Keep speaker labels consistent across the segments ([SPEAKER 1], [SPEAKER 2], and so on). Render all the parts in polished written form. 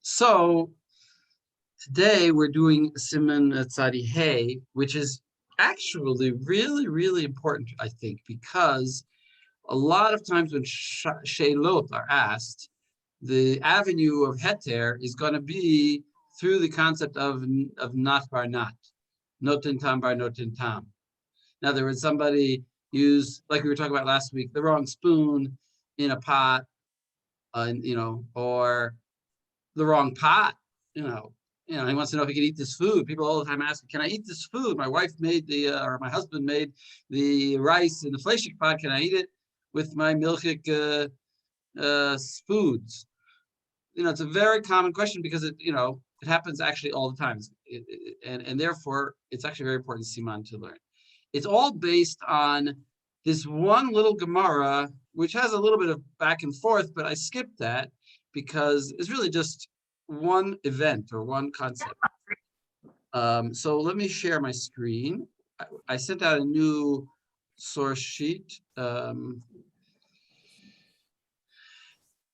[SPEAKER 1] So today we're doing Siman Tzadi Hey, which is actually really, really important, I think, because a lot of times when Sheilot are asked, the avenue of heter is going to be through the concept of not bar not, noten tam bar noten tam. In other words, somebody used, like we were talking about last week, the wrong spoon in a pot, or the wrong pot, he wants to know if he can eat this food. People all the time ask, can I eat this food? My wife made or my husband made the rice in the fleshik pot. Can I eat it with my milchik foods? It's a very common question because it happens actually all the time. And therefore, it's actually very important Siman to learn. It's all based on this one little Gemara, which has a little bit of back and forth, but I skipped that because it's really just one event or one concept. So let me share my screen. I sent out a new source sheet.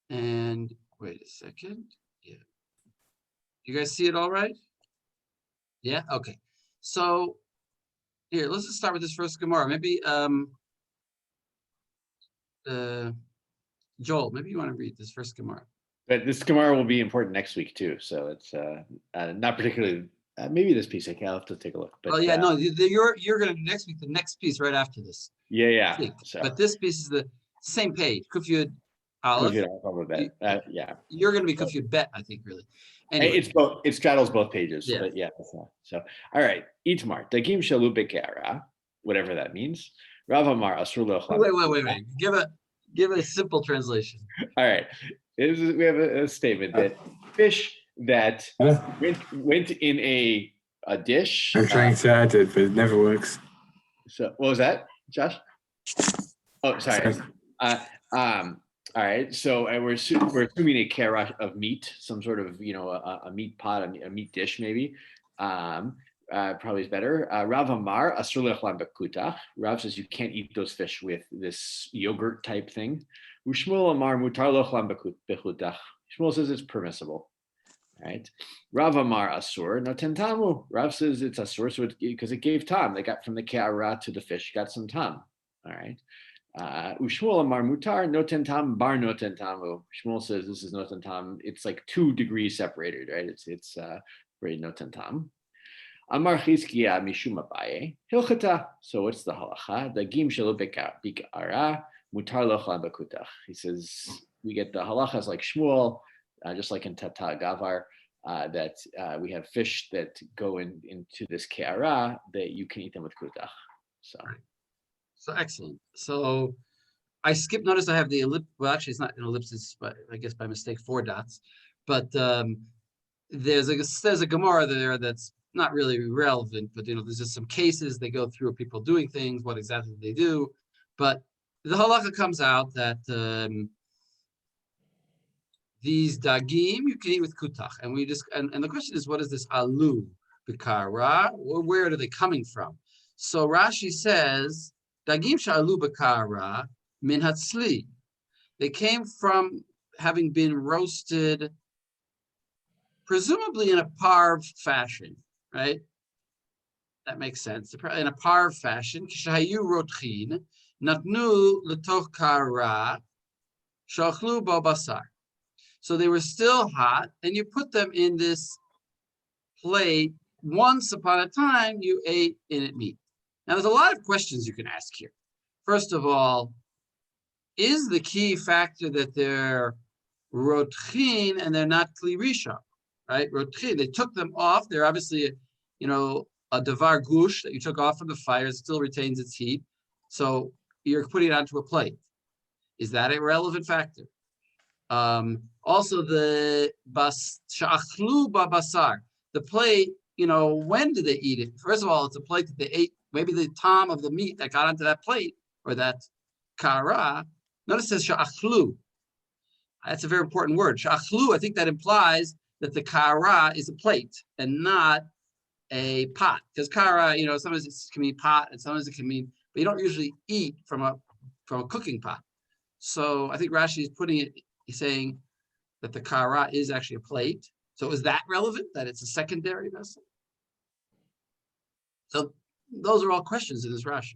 [SPEAKER 1] And wait a second. Yeah. You guys see it all right? Yeah? Okay. So here, let's just start with this first Gemara. Maybe Joel, maybe you want to read this first Gemara.
[SPEAKER 2] But this Gemara will be important next week too, so it's not particularly. Maybe this piece, I'll have to take a look. But,
[SPEAKER 1] no, you're going to next week the next piece right after this.
[SPEAKER 2] Yeah.
[SPEAKER 1] So. But this piece is the same page. Kufyud Aleph.
[SPEAKER 2] Yeah.
[SPEAKER 1] You're going to be Kufyud Bet, I think, really. Anyway.
[SPEAKER 2] It's both. It straddles both pages.
[SPEAKER 1] Yeah.
[SPEAKER 2] But yeah. So all right. Itmar dagim shalu bekara, whatever that means. Rav Amar asur lo.
[SPEAKER 1] Wait. Give a simple translation.
[SPEAKER 2] All right. We have a statement that fish that went in a dish.
[SPEAKER 3] I'm trying to add it, but it never works.
[SPEAKER 2] So what was that, Josh? Oh, sorry. All right. So we're assuming a kara of meat, some sort of a meat pot, a meat dish maybe. Probably is better. Rav Amar asur le'achlam bekutach. Rav says you can't eat those fish with this yogurt type thing. Ushmuel Amar mutar le'achlam bekutach. Shmuel says it's permissible. Right. Rav Amar asur noten tamu. Rav says it's asur so because it gave tam. They got from the kara to the fish, got some tam. All right. Ushmuel Amar mutar noten tam bar noten tamu. Shmuel says this is noten tam. It's like 2 degrees separated, right? It's very noten tam. Amar Chizkiya mishum abaye hilchata. So what's the halacha? Dagim shelo bikara mutar lo chlan bakutach. He says we get the halachas like Shmuel, just like in Tata Gavar, that we have fish that go into this ke'ara that you can eat them with kutach.
[SPEAKER 1] So excellent. So I skipped. Notice I have the ellipse. Well, actually, it's not an ellipsis, but I guess by mistake 4 dots. But there's a Gemara there that's not really relevant, but there's just some cases they go through of people doing things, what exactly they do. But the halacha comes out that these dagim you can eat with kutach, and the question is, what is this alu b'kara? Where are they coming from? So Rashi says dagim sha'alu b'kara min hatzli. They came from having been roasted, presumably in a parv fashion. Right? That makes sense. In a parv fashion, kishayu rotchin, natnu letoch kara, shachlu bo basar. So they were still hot, and you put them in this plate. Once upon a time, you ate in it meat. Now, there's a lot of questions you can ask here. First of all, is the key factor that they're rotchin and they're not kli risha? Right, rotchin. They took them off. They're obviously, a davar gush that you took off from the fire. It still retains its heat. So you're putting it onto a plate. Is that a relevant factor? Also, the sha'achlu babasar, the plate. When did they eat it? First of all, it's a plate that they ate. Maybe the tom of the meat that got onto that plate or that kara. Notice it says sha'achlu. That's a very important word. Sha'achlu. I think that implies that the kara is a plate and not a pot, because kara, sometimes it can mean pot and sometimes it can mean, but you don't usually eat from a cooking pot. So I think Rashi is putting it, he's saying that the kara is actually a plate. So is that relevant, that it's a secondary vessel? So those are all questions in this Rashi,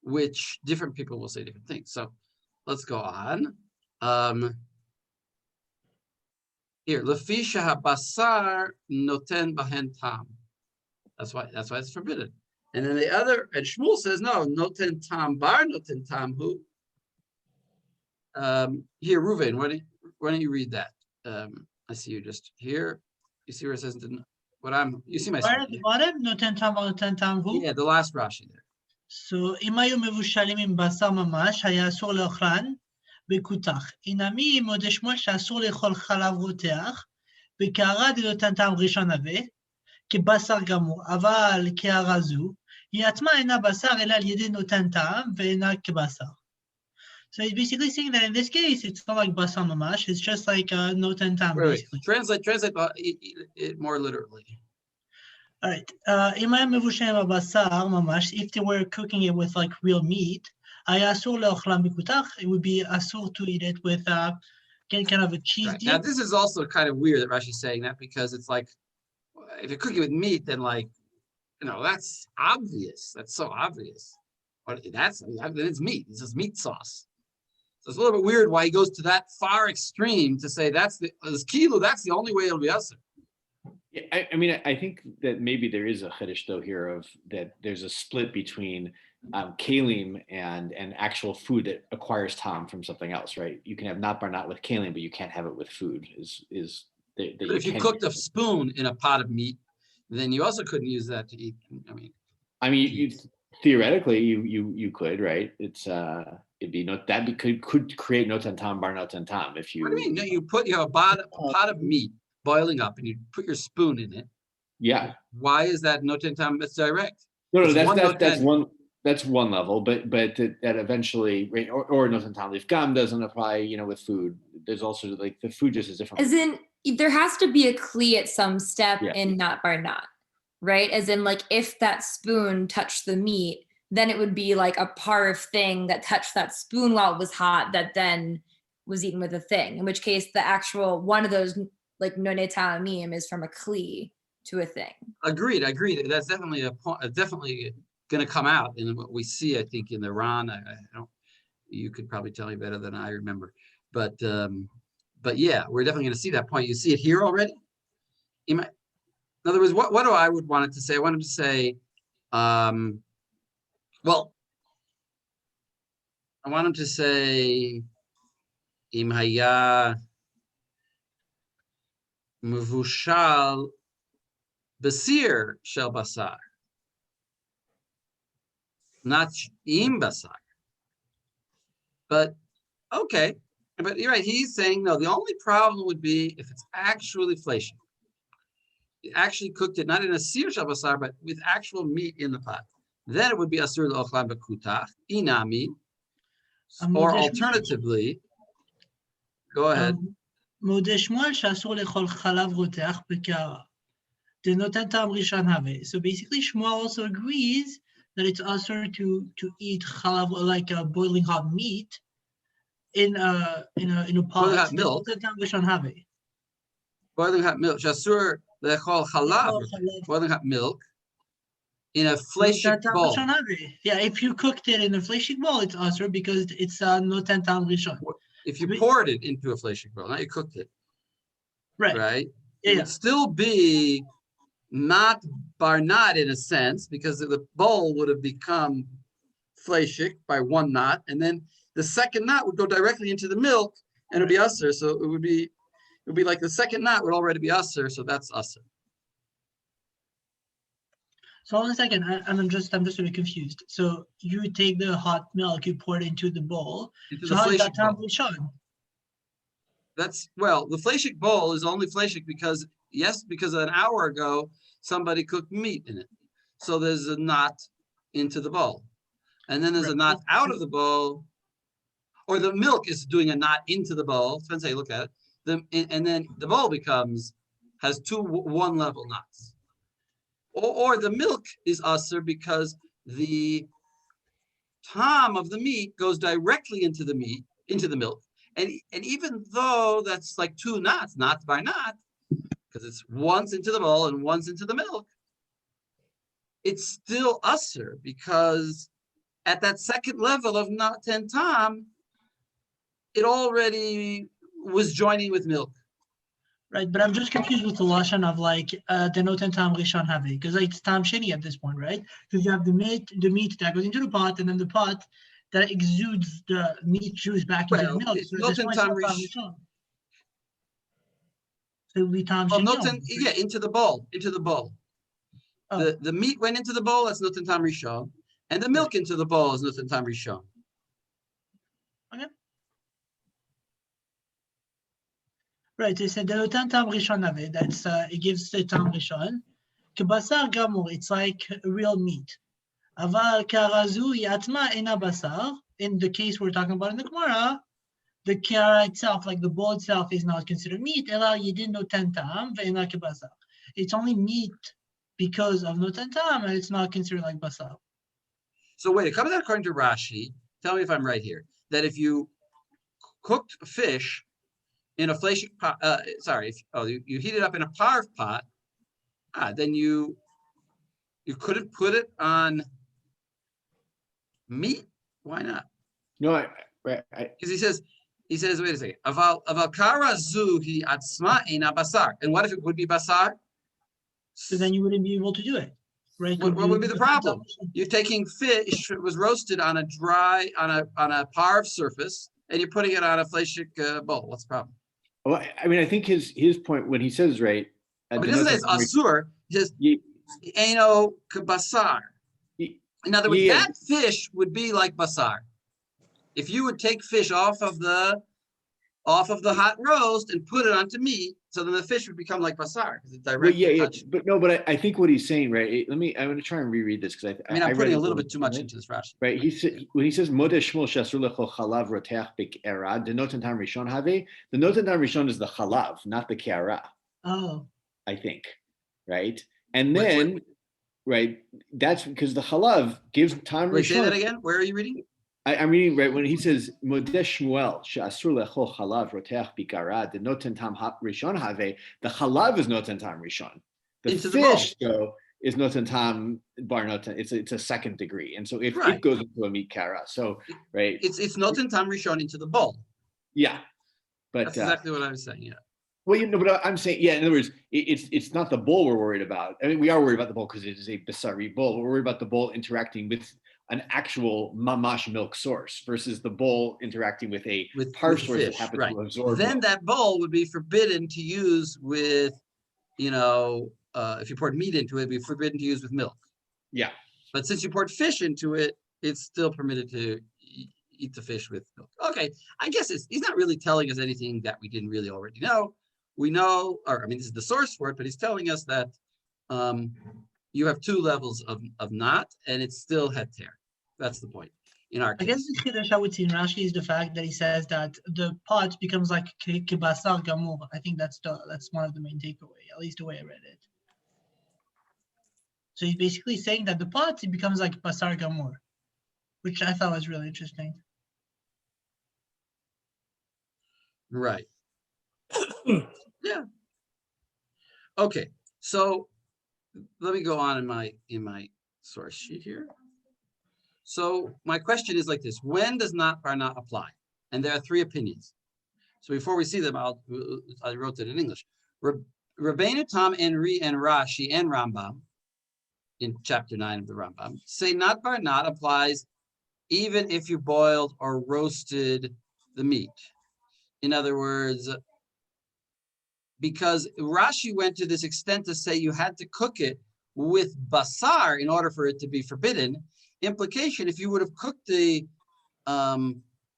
[SPEAKER 1] which different people will say different things. So let's go on. Here, lefisha habasar noten bahen tam. That's why it's forbidden. And then the other, and Shmuel says no, noten tam bar noten tam hu. Here, Ruvain, why don't you read that? I see you just here. You see where it says you see my
[SPEAKER 4] Where
[SPEAKER 1] screen,
[SPEAKER 4] at the bottom? Noten tam bar noten tam hu.
[SPEAKER 1] yeah, the last Rashi there.
[SPEAKER 4] So, אם היו מבושלים עם בשר ממש, היה אסור לאוכלן בכותח. הנמי מודה שמואל שאסור לאכול חלב רותח, בקערה דנותן טעם ראשון הווה, כבשר גמור, אבל קערה זו, היא עצמה אינה בשר, אלא על ידי נותן טעם, ואינה כבשר. So he's basically saying that in this case, it's not like basar mamash, it's just like noten tam, basically.
[SPEAKER 1] Translate it more literally.
[SPEAKER 4] All right. אם היה מבושל עם הבשר ממש, if they were cooking it with like real meat, היה אסור לאוכלם בכותח, it would be אסור to eat it with kind of a cheese
[SPEAKER 1] Right.
[SPEAKER 4] dip.
[SPEAKER 1] Now this is also kind of weird that Rashi's saying that, because it's like, if you're cooking with meat, then like, that's obvious. That's so obvious. But it's meat. It's just meat sauce. So it's a little bit weird why he goes to that far extreme to say that's the only way it'll be usher.
[SPEAKER 2] Yeah, I think that maybe there is a chiddush though here of that there's a split between kalim and actual food that acquires tam from something else, right? You can have not bar not with kalim, but you can't have it with food.
[SPEAKER 1] But if you cooked a spoon in a pot of meat, then you also couldn't use that to eat.
[SPEAKER 2] You theoretically you could, right? It's could create noten tam bar noten tam if you.
[SPEAKER 1] What do you mean? No, you have a pot of meat boiling up, and you put your spoon in it.
[SPEAKER 2] Yeah.
[SPEAKER 1] Why is that noten tam? It's direct.
[SPEAKER 2] No, that's one level, but that eventually, right, or noten tam leaf gum doesn't apply, with food. There's also like the food just is different.
[SPEAKER 5] As in, there has to be a kli at some step in not bar not, right? As in, like, if that spoon touched the meat, then it would be like a parv thing that touched that spoon while it was hot that then was eaten with a thing. In which case, the actual one of those like nonei ta'amim is from a kli to a thing. Agreed.
[SPEAKER 1] That's definitely a point. Definitely going to come out in what we see. I think in the Ran. I don't. You could probably tell me better than I remember, but yeah, we're definitely going to see that point. You see it here already. In other words, what do I would want it to say? I want him to say, well, I want him to say, Im haya mevushal basir shel basar, not im basar. But okay, but you're right. He's saying no. The only problem would be if it's actually fleshing. You actually cooked it not in a sir shel basar, but with actual meat in the pot. Then it would be asur l'ochlan b'kutach inami, or alternatively, go ahead.
[SPEAKER 4] מודה שמואל שאסור לאכול חלב רותח בקערה. דנותן טעם ראשון הווה. So basically, Shmuel also agrees that it's asur to eat chalav, like a boiling hot meat, in a pot.
[SPEAKER 1] Boiling hot milk.
[SPEAKER 4] דנותן טעם ראשון הווה.
[SPEAKER 1] Boiling hot milk. Asur l'echol chalav. Boiling hot milk. In a fleshik bowl.
[SPEAKER 4] Yeah, if you cooked it in a fleshik bowl, it's asur because it's noten tam rishon.
[SPEAKER 1] If you poured it into a fleshik bowl, not you cooked it. Right?
[SPEAKER 4] Yeah.
[SPEAKER 1] It would still be not bar not in a sense, because the bowl would have become fleshik by one knot, and then the second knot would go directly into the milk and it would be asur. So it would be like the second knot would already be asur, so that's asur.
[SPEAKER 4] So hold on a second, I'm just a bit confused. So you take the hot milk, you pour it into the bowl. So how is that tam rishon?
[SPEAKER 1] The fleshik bowl is only fleshik because an hour ago somebody cooked meat in it. So there's a knot into the bowl, and then there's a knot out of the bowl, or the milk is doing a knot into the bowl. Depends how you look at it. And then the bowl has two one-level knots. Or the milk is asur because the tom of the meat goes directly into the milk, And even though that's like two knots, knot by knot, because it's once into the bowl and once into the milk, it's still usher because at that second level of knot and tam, it already was joining with milk.
[SPEAKER 4] Right, but I'm just confused with the lashon of like the noten tam rishon have, because like it's tam sheni at this point, right? Because you have the meat that goes into the pot, and then the pot that exudes the meat juice back into the milk.
[SPEAKER 1] It's
[SPEAKER 4] So at
[SPEAKER 1] not
[SPEAKER 4] this
[SPEAKER 1] in
[SPEAKER 4] point,
[SPEAKER 1] tam
[SPEAKER 4] it's not tam
[SPEAKER 1] rish.
[SPEAKER 4] rishon. So it would be tam
[SPEAKER 1] Well,
[SPEAKER 4] sheni.
[SPEAKER 1] not in, yeah, into the bowl.
[SPEAKER 4] Oh.
[SPEAKER 1] The meat went into the bowl, that's not in tam rishon, and the milk into the bowl is not in tam rishon.
[SPEAKER 4] Okay. Right, so the noten tam rishon have, that's it gives the tam rishon. Kebasar gamur, it's like real meat. Aval karazu yatma ena basar. In the case we're talking about in the Gemara, the kara itself, like the bowl itself, is not considered meat. Ela yidin noten tam ve'ena kebasar. It's only meat because of noten tam, and it's not considered like basar.
[SPEAKER 1] So wait, it comes out according to Rashi. Tell me if I'm right here. That if you cooked fish in a fleshik pot, you heat it up in a parv pot, then you couldn't put it on meat. Why not?
[SPEAKER 2] No,
[SPEAKER 1] Because he says, wait a second. Aval kara zu hi atzma ina basar. And what if it would be basar?
[SPEAKER 4] So then you wouldn't be able to do it, right?
[SPEAKER 1] What would be the problem? You're taking fish that was roasted on a parv surface, and you're putting it on a fleshik bowl. What's the problem?
[SPEAKER 2] well, I mean, I think his point, what he says, right?
[SPEAKER 1] But it doesn't say it's asur. It says eno kabasar. In other words, that fish would be like basar. If you would take fish off of the hot roast and put it onto meat, so then the fish would become like basar because it's directly touched.
[SPEAKER 2] But I think what he's saying, right? I'm going to try and reread this because
[SPEAKER 1] I'm putting a little bit too much into this Rashi.
[SPEAKER 2] Right. When he says Modeh Shmuel Shasur Lecho Chalav Roteach Be'era, the noten tam rishon have, the noten tam rishon is the chalav, not the ke'ara.
[SPEAKER 4] Oh.
[SPEAKER 2] I think, right? And then, right, that's because the chalav gives tam rishon.
[SPEAKER 1] Say that again. Where are you reading?
[SPEAKER 2] I'm reading right when he says Modeh Shmuel Shasur Lecho Chalav Roteach Be'era, the noten tam rishon have, the chalav is noten tam rishon. The
[SPEAKER 1] into
[SPEAKER 2] fish,
[SPEAKER 1] the bowl.
[SPEAKER 2] though, is noten tam bar noten. It's a second degree, and so if it goes into a meat kara, so right,
[SPEAKER 1] it's noten tam rishon into the bowl.
[SPEAKER 2] Yeah, but
[SPEAKER 1] that's exactly what I was saying. Yeah.
[SPEAKER 2] Well, but I'm saying, in other words, it's not the bowl we're worried about. I mean, we are worried about the bowl because it is a basari bowl. We're worried about the bowl interacting with an actual mamash milk source versus the bowl interacting with a parv source that happens to absorb.
[SPEAKER 1] Then
[SPEAKER 2] milk.
[SPEAKER 1] that bowl would be forbidden to use with, if you poured meat into it, it'd be forbidden to use with milk.
[SPEAKER 2] Yeah.
[SPEAKER 1] But since you poured fish into it, it's still permitted to eat the fish with milk. Okay, I guess he's not really telling us anything that we didn't really already know. We know, this is the source for it, but he's telling us that you have two levels of knot, and it's still heter. That's the point. In our case.
[SPEAKER 4] I guess the chiddush I would see in Rashi is the fact that he says that the pot becomes like kibasar gamur. I think that's one of the main takeaway, at least the way I read it. So he's basically saying that the pot, it becomes like basar gamur, which I thought was really interesting.
[SPEAKER 1] Right. Yeah. Okay. So let me go on in my source sheet here. So my question is like this: when does not bar not apply? And there are three opinions. So before we see them, I wrote it in English. Rabbeinu Tam and Rashi and Rambam in chapter 9 of the Rambam say not bar not applies even if you boiled or roasted the meat. In other words, because Rashi went to this extent to say you had to cook it with basar in order for it to be forbidden. Implication, if you would have cooked the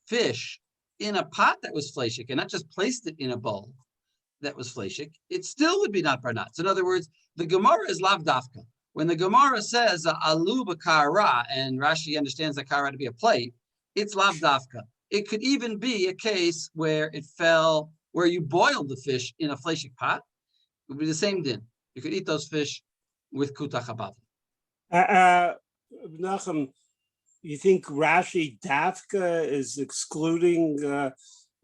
[SPEAKER 1] fish in a pot that was fleshik and not just placed it in a bowl that was fleshik, it still would be not bar not. So in other words, the Gemara is lav dafka. When the Gemara says alu b'kara, and Rashi understands the kara to be a plate, it's lav dafka. It could even be a case where where you boiled the fish in a fleshik pot. It would be the same din. You could eat those fish with kutach habav.
[SPEAKER 6] Nachum, you think Rashi Dafka is excluding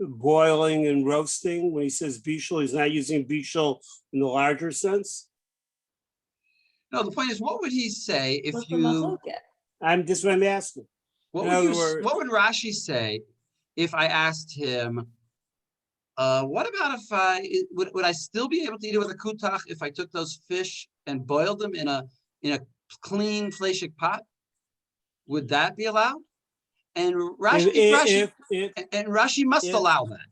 [SPEAKER 6] boiling and roasting? When he says bishul, he's not using bishul in the larger sense?
[SPEAKER 1] No, the point is, what would he say if
[SPEAKER 5] What's the
[SPEAKER 1] you?
[SPEAKER 5] machloket?
[SPEAKER 6] This is what I'm asking.
[SPEAKER 1] What
[SPEAKER 6] In
[SPEAKER 1] would
[SPEAKER 6] other
[SPEAKER 1] you?
[SPEAKER 6] words-
[SPEAKER 1] What would Rashi say if I asked him? What about if would I still be able to eat it with a kutach if I took those fish and boiled them in a clean fleshik pot? Would that be allowed? And Rashi must allow that.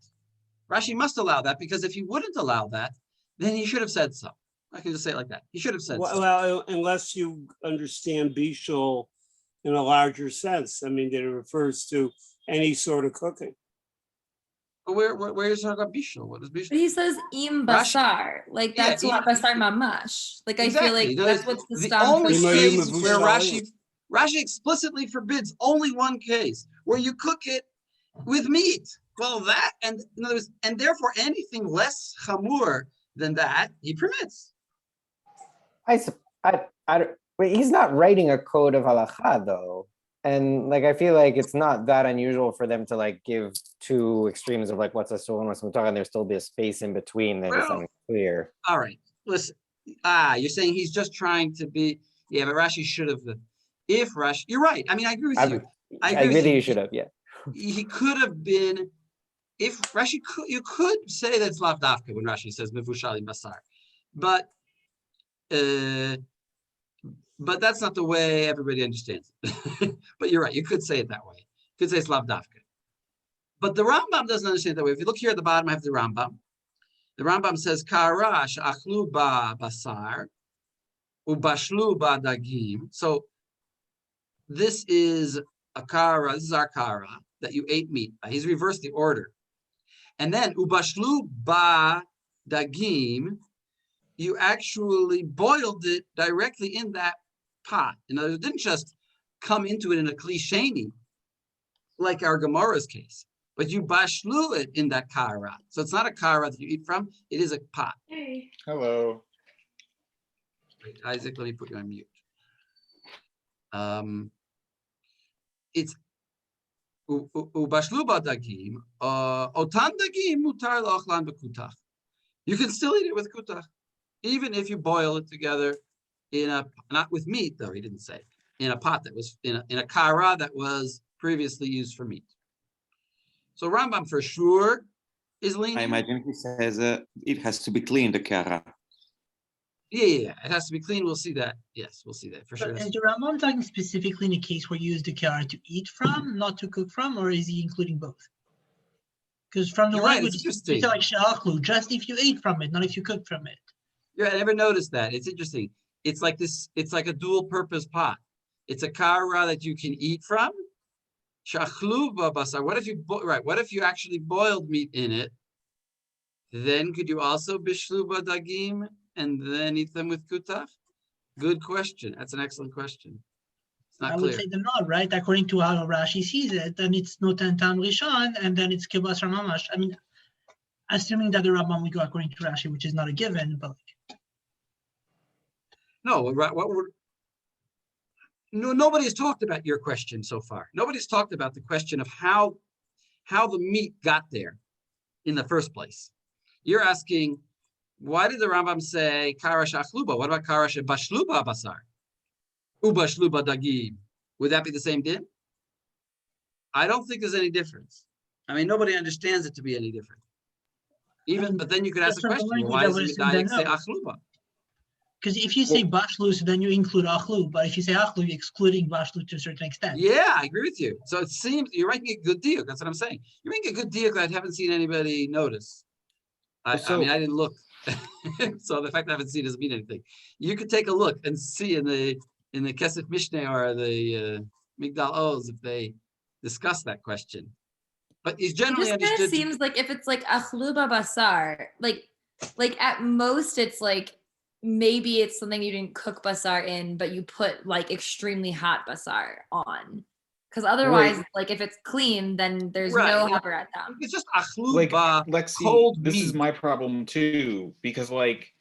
[SPEAKER 1] Rashi must allow that, because if he wouldn't allow that, then he should have said so. I can just say it like that. He should have said so.
[SPEAKER 6] Well, unless you understand bishul in a larger sense. I mean, that it refers to any sort of cooking.
[SPEAKER 1] But where is talking about bishul? What is
[SPEAKER 5] But
[SPEAKER 1] bishul?
[SPEAKER 5] he says im
[SPEAKER 1] Rashi-
[SPEAKER 5] basar, like
[SPEAKER 1] Yeah,
[SPEAKER 5] that's what basar mamash. Like I feel
[SPEAKER 1] Exactly.
[SPEAKER 5] like
[SPEAKER 1] No,
[SPEAKER 5] that's what's the
[SPEAKER 1] the
[SPEAKER 5] stam
[SPEAKER 1] only
[SPEAKER 5] for
[SPEAKER 1] case
[SPEAKER 6] Ima
[SPEAKER 1] where
[SPEAKER 6] Yavushali.
[SPEAKER 1] Rashi explicitly forbids only one case where you cook it with meat. Well, that and in other words, and therefore anything less chamur than that he permits.
[SPEAKER 7] Wait, he's not writing a code of halacha though. And like, I feel like it's not that unusual for them to like give two extremes of like what's a soul and what's mutar, and there still be a space in between that is
[SPEAKER 1] Well,
[SPEAKER 7] unclear.
[SPEAKER 1] All right, listen. You're saying he's just trying to be. Yeah, but Rashi should have. If Rashi, you're right. I mean, I agree with you. I agree with
[SPEAKER 7] really
[SPEAKER 1] you.
[SPEAKER 7] you should have, yeah.
[SPEAKER 1] He could have been. If Rashi could, you could say that's lav dafka when Rashi says mevushalim basar, but that's not the way everybody understands it. But you're right. You could say it that way. You could say it's lav dafka. But the Rambam doesn't understand it that way. If you look here at the bottom, I have the Rambam. The Rambam says karash achlu ba basar ubashlu ba dagim. So this is a kara. This is our kara that you ate meat. He's reversed the order. And then ubashlu ba dagim, you actually boiled it directly in that pot. In other words, it didn't just come into it in a klisheni, like our Gemara's case, but you bashlu it in that kara. So it's not a kara that you eat from, it is a pot.
[SPEAKER 5] Hey.
[SPEAKER 8] Hello.
[SPEAKER 1] Wait, Isaac, let me put you on mute. It's ubashlu ba dagim, otan dagim mutar la'achlan b'kutach. You can still eat it with kutach, even if you boil it together in a, not with meat though, he didn't say, in a pot that was, in a kara that was previously used for meat. So Rambam for sure is leaning.
[SPEAKER 9] I imagine he says it has to be clean, the kara.
[SPEAKER 1] Yeah, it has to be clean. We'll see that. Yes, we'll see that for sure.
[SPEAKER 4] But is the Rambam talking specifically in a case where you use the kara to eat from, not to cook from, or is he including both? Because from the
[SPEAKER 1] You're right,
[SPEAKER 4] language,
[SPEAKER 1] it's
[SPEAKER 4] it's
[SPEAKER 1] interesting.
[SPEAKER 4] like she'achlu, just if you ate from it, not if you cooked from it.
[SPEAKER 1] Yeah, I never noticed that. It's interesting. It's like this, it's like a dual purpose pot. It's a kara that you can eat from. Shachlu basar. What if you, what if you actually boiled meat in it? Then could you also bishlu dagim and then eat them with kutach? Good question. That's an excellent question. It's not
[SPEAKER 4] I
[SPEAKER 1] clear.
[SPEAKER 4] would say the not, right? According to how Rashi sees it, then it's notan tam rishon, and then it's kibas mamash. I mean, assuming that the Rambam would go according to Rashi, which is not a given, but like,
[SPEAKER 1] No, nobody has talked about your question so far. Nobody's talked about the question of how the meat got there in the first place. You're asking, why did the Rambam say kara shachluba? What about kara shebashluba basar? Ubashluba dagim. Would that be the same din? I don't think there's any difference. I mean, nobody understands it to be any different. But then you could ask the
[SPEAKER 4] that's
[SPEAKER 1] question,
[SPEAKER 4] the
[SPEAKER 1] why does the
[SPEAKER 4] language I would
[SPEAKER 1] Medayik say
[SPEAKER 4] assume
[SPEAKER 1] achluba?
[SPEAKER 4] because if you say bashlu, so then you include achlu, but if you say achlu, you're excluding bashlu to a certain extent.
[SPEAKER 1] Yeah, I agree with you. So it seems you're making a good deal. That's what I'm saying. You're making a good deal that I haven't seen anybody notice. I mean, I didn't look. So the fact I haven't seen doesn't mean anything. You could take a look and see in the Kesef Mishneh or the Migdal Oz if they discuss that question. But he's generally
[SPEAKER 5] It just kind
[SPEAKER 1] understood.
[SPEAKER 5] of seems like if it's like achluba basar, like at most it's like maybe it's something you didn't cook basar in, but you put like extremely hot basar on. Because otherwise, like if it's clean, then there's no habarat tam.
[SPEAKER 1] It's just
[SPEAKER 8] Like,
[SPEAKER 1] achluba,
[SPEAKER 8] Lexi,
[SPEAKER 1] cold
[SPEAKER 8] this
[SPEAKER 1] meat.
[SPEAKER 8] is my problem too, because like,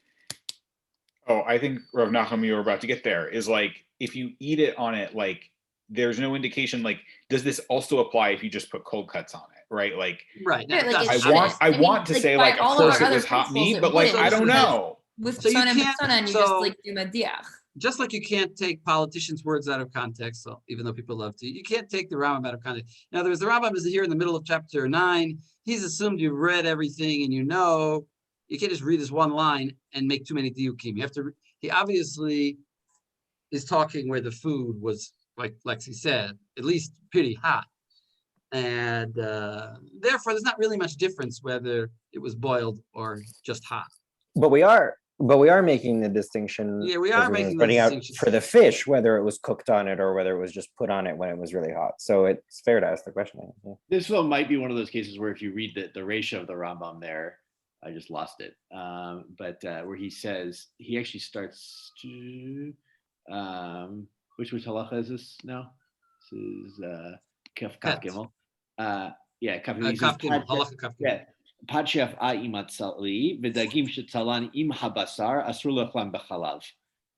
[SPEAKER 8] I think Rav Nachum, you were about to get there, is like, if you eat it on it, like, there's no indication, like, does this also apply if you just put cold cuts on it, right? Like
[SPEAKER 1] Right. Now,
[SPEAKER 5] Right, like
[SPEAKER 1] that's-
[SPEAKER 8] I want to
[SPEAKER 5] like,
[SPEAKER 8] say
[SPEAKER 5] by
[SPEAKER 8] like, of
[SPEAKER 5] all
[SPEAKER 8] course
[SPEAKER 5] our
[SPEAKER 8] it was
[SPEAKER 5] other
[SPEAKER 8] hot
[SPEAKER 5] principles,
[SPEAKER 8] meat,
[SPEAKER 5] it
[SPEAKER 8] but like
[SPEAKER 5] wouldn't,
[SPEAKER 8] I don't
[SPEAKER 5] because
[SPEAKER 8] know.
[SPEAKER 5] With
[SPEAKER 1] So you
[SPEAKER 5] Sona and
[SPEAKER 1] can't-
[SPEAKER 5] Persona, and you
[SPEAKER 1] so-
[SPEAKER 5] just like do Madiach.
[SPEAKER 1] just like you can't take politicians' words out of context, so even though people love to, you can't take the Rambam out of context. In other words, the Rambam is here in the middle of chapter 9. He's assumed you've read everything and you know. You can't just read this one line and make too many diukim. You have to. He obviously is talking where the food was, like Lexi said, at least pretty hot, and therefore there's not really much difference whether it was boiled or just hot.
[SPEAKER 7] But we are making the distinction.
[SPEAKER 1] Yeah, we
[SPEAKER 7] as
[SPEAKER 1] are
[SPEAKER 7] Ruben was
[SPEAKER 1] making those
[SPEAKER 7] pointing out
[SPEAKER 1] distinctions.
[SPEAKER 7] for the fish, whether it was cooked on it or whether it was just put on it when it was really hot. So it's fair to ask the question. Yeah.
[SPEAKER 2] This film might be one of those cases where if you read the ratio of the Rambam there, I just lost it. But where he says, he actually starts to, which halacha is this now? This is Kaf Gimel. Yeah, Kaf Gimel.
[SPEAKER 1] Kaf Gimel, halacha Kaf Gimel.
[SPEAKER 2] Yeah. Patchef a'imat sali v'dagim shetzalan im habasar asur lechlam b'chalav.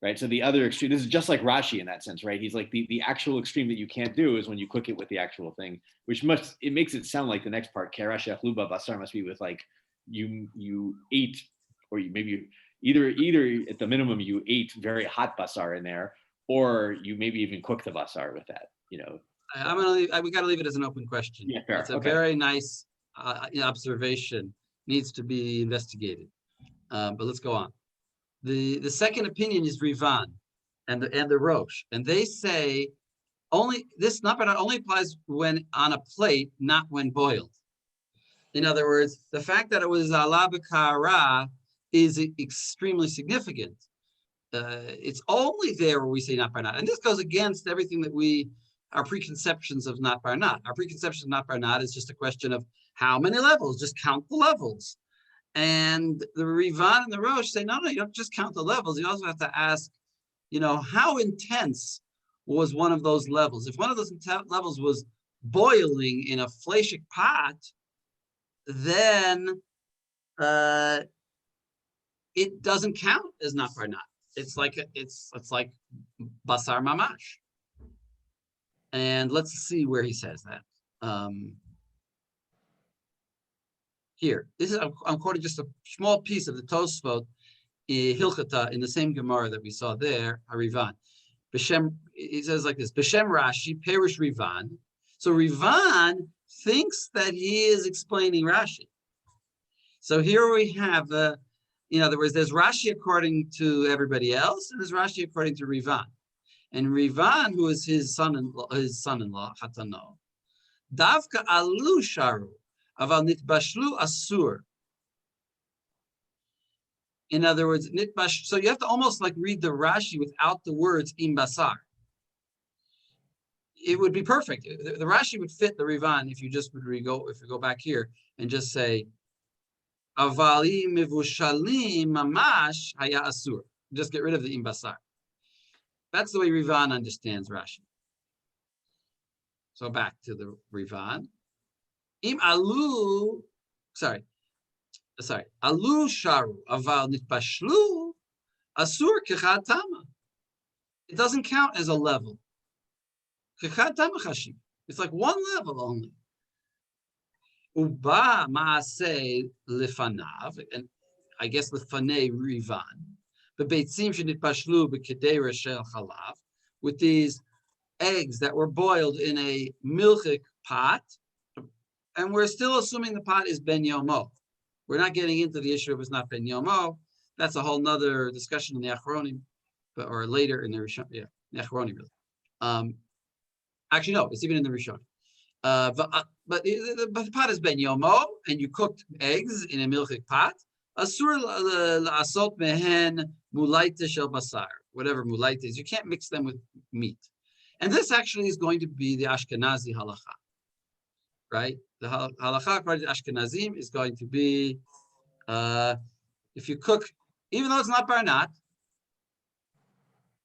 [SPEAKER 2] Right. So the other extreme, this is just like Rashi in that sense, right? He's like the actual extreme that you can't do is when you cook it with the actual thing, which it makes it sound like the next part, karash luba basar, must be with like you ate, or maybe either at the minimum you ate very hot basar in there, or you maybe even cook the basar with that, you know.
[SPEAKER 1] I'm gonna leave, we got to leave it as an open question.
[SPEAKER 2] Yeah, fair.
[SPEAKER 1] It's a
[SPEAKER 2] Okay.
[SPEAKER 1] very nice observation, needs to be investigated. But let's go on. The second opinion is Rivan and the Rosh, and they say only this not but only applies when on a plate, not when boiled. In other words, the fact that it was ala b'kara is extremely significant. It's only there where we say not bar not, and this goes against everything that our preconceptions of not bar not. Our preconception of not bar not is just a question of how many levels. Just count the levels. And the Rivan and the Rosh say, no, you don't just count the levels. You also have to ask, how intense was one of those levels? If one of those levels was boiling in a fleishik pot, then it doesn't count as not bar not. It's like basar mamash. And let's see where he says that. Here, I'm quoting just a small piece of the Tosfot Hilchata in the same Gemara that we saw there, Harivan. He says like this: B'Shem Rashi, Perish Rivan. So Rivan thinks that he is explaining Rashi. So here we have, in other words, there's Rashi according to everybody else, and there's Rashi according to Rivan. And Rivan, who is his son-in-law, Hatano, Davka alu sharu. Aval nitbashlu asur. In other words, nitbash. So you have to almost like read the Rashi without the words im basar. It would be perfect. The Rashi would fit the Rivan if you just would go back here and just say avali mivushalim mamash haya asur. Just get rid of the im basar. That's the way Rivan understands Rashi. So back to the Rivan. Im alu, alu sharu aval nitbashlu asur kechad tama. It doesn't count as a level. Kechad tama chashim. It's like one level only. Uba maaseh lefanav, and I guess lefanei rivan. Bebeitzim shenitbashlu b'kedei shel chalav, with these eggs that were boiled in a milchik pot. And we're still assuming the pot is ben yomo. We're not getting into the issue of it's not ben yomo. That's a whole nother discussion in the Achronim, or later in the Rishon. Yeah, the Achronim really. Actually, no, it's even in the Rishon. But the pot is ben yomo, and you cooked eggs in a milchik pot. Asur la'asot mehen mulaita shel basar, whatever mulaita is. You can't mix them with meat. And this actually is going to be the Ashkenazi halacha. Right? The halacha according to Ashkenazim is going to be if you cook, even though it's not bar not,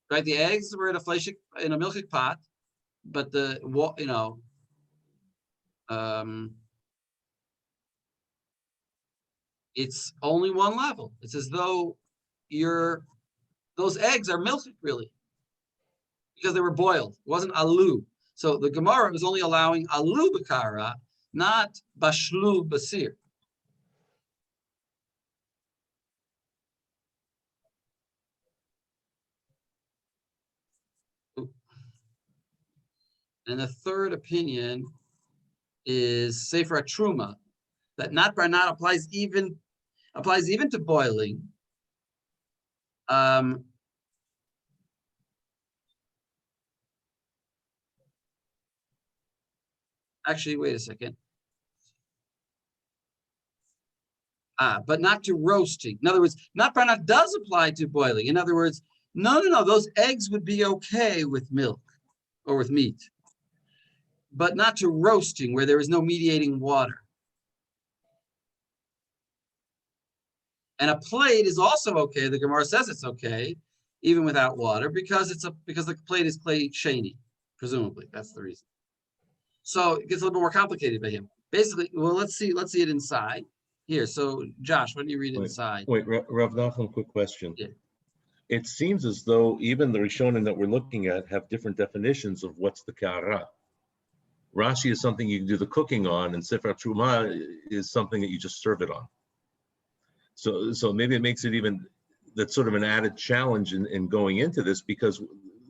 [SPEAKER 1] right? The eggs were in a milchik pot, but it's only one level. It's as though those eggs are milchik really, because they were boiled. It wasn't alu. So the Gemara was only allowing alu b'kara, not bashlu basir. And the third opinion is Sefer Truma, that not barnat applies even to boiling. Actually, wait a second. But not to roasting. In other words, not barnat does apply to boiling. In other words, no, those eggs would be okay with milk or with meat, but not to roasting where there is no mediating water. And a plate is also okay. The Gemara says it's okay, even without water, because the plate is clay shani, presumably. That's the reason. So it gets a little bit more complicated by him. Basically, well, let's see it inside. Here, so Josh, why don't you read inside?
[SPEAKER 10] Wait, Rav Nachum, quick question.
[SPEAKER 1] Yeah.
[SPEAKER 10] It seems as though even the Rishonim that we're looking at have different definitions of what's the ka'ara. Rashi is something you can do the cooking on, and Sefer Truma is something that you just serve it on. So maybe it makes it even, that's sort of an added challenge in going into this, because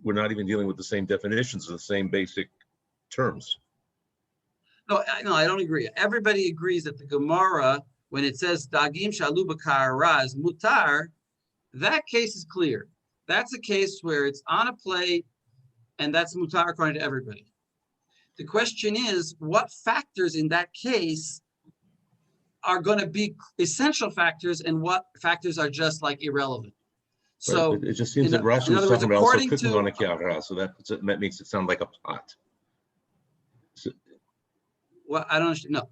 [SPEAKER 10] we're not even dealing with the same definitions or the same basic terms.
[SPEAKER 1] No, I don't agree. Everybody agrees that the Gemara, when it says dagim shalu b'ka'ara is mutar, that case is clear. That's a case where it's on a plate, and that's mutar according to everybody. The question is, what factors in that case are going to be essential factors, and what factors are just like irrelevant? So
[SPEAKER 10] it just seems that Rashi was talking about also cooking on a ka'ara, so that makes it sound like a pot.
[SPEAKER 1] Well, I don't understand. No,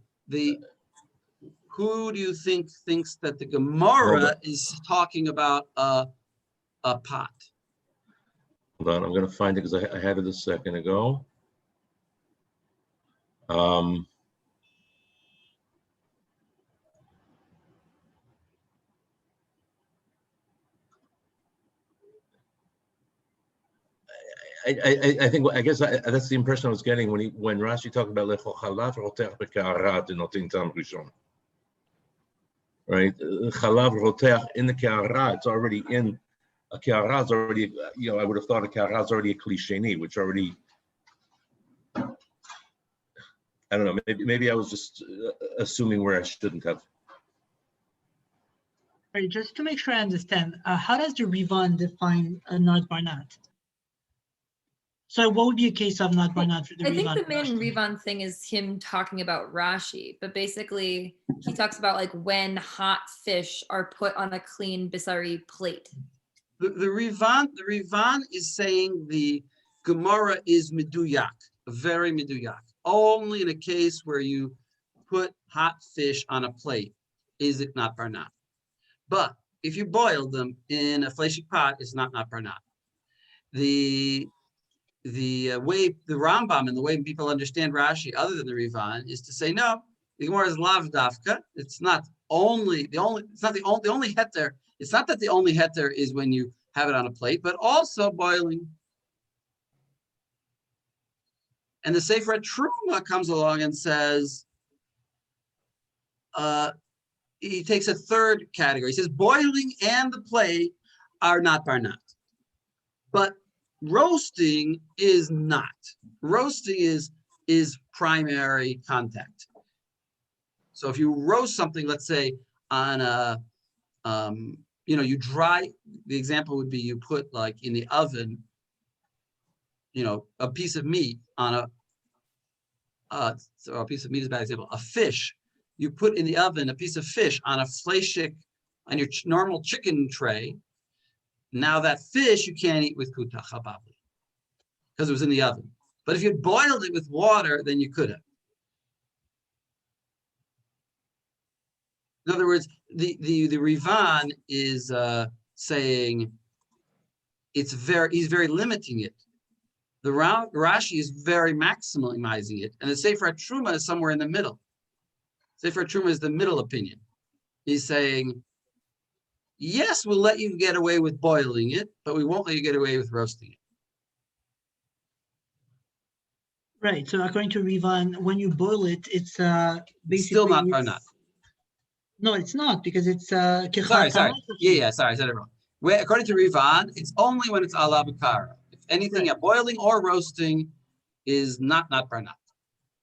[SPEAKER 1] who do you think thinks that the Gemara is talking about a pot?
[SPEAKER 10] Hold on, I'm going to find it because I had it a second ago. I guess that's the impression I was getting when Rashi talked about lechol chalav rotech b'ka'ara denotin tam rishon. Right, chalav rotech in the ka'ara, it's already in a ka'ara is already. I would have thought a ka'ara is already a klisheni, which already. I don't know. Maybe I was just assuming where I shouldn't have.
[SPEAKER 4] Right, just to make sure I understand, how does the Rivan define a not barnat? So what would be a case of not barnat for the Rivan?
[SPEAKER 5] I think the main Rivan thing is him talking about Rashi, but basically he talks about like when hot fish are put on a clean bisari plate.
[SPEAKER 1] The Rivan is saying the Gemara is meduyak, very meduyak. Only in a case where you put hot fish on a plate is it not barnat. But if you boil them in a fleshik pot, it's not barnat. The way the Rambam and the way people understand Rashi, other than the Rivan, is to say no. The Gemara is lav dafka. It's not the only heter. It's not that the only heter is when you have it on a plate, but also boiling. And the Sefer Truma comes along and says, he takes a third category. He says boiling and the plate are not barnat, but roasting is not. Roasting is primary contact. So if you roast something, let's say on a, you dry, the example would be you put like in the oven, a piece of meat on so a piece of meat is a bad example, a fish. You put in the oven a piece of fish on a fleshik, on your normal chicken tray. Now that fish you can't eat with kutach hababli because it was in the oven. But if you boiled it with water, then you could have. In other words, the Rivan is saying he's very limiting it. The Rashi is very maximizing it, and the Sefer Truma is somewhere in the middle. Sefer Truma is the middle opinion. He's saying, yes, we'll let you get away with boiling it, but we won't let you get away with roasting it.
[SPEAKER 4] Right. So according to Rivan, when you boil it, it's basically
[SPEAKER 1] Still not barnat.
[SPEAKER 4] No, it's not because it's
[SPEAKER 1] Sorry. Yeah, sorry, I said it wrong. According to Rivan, it's only when it's ala b'kara. If anything, boiling or roasting is not barnat.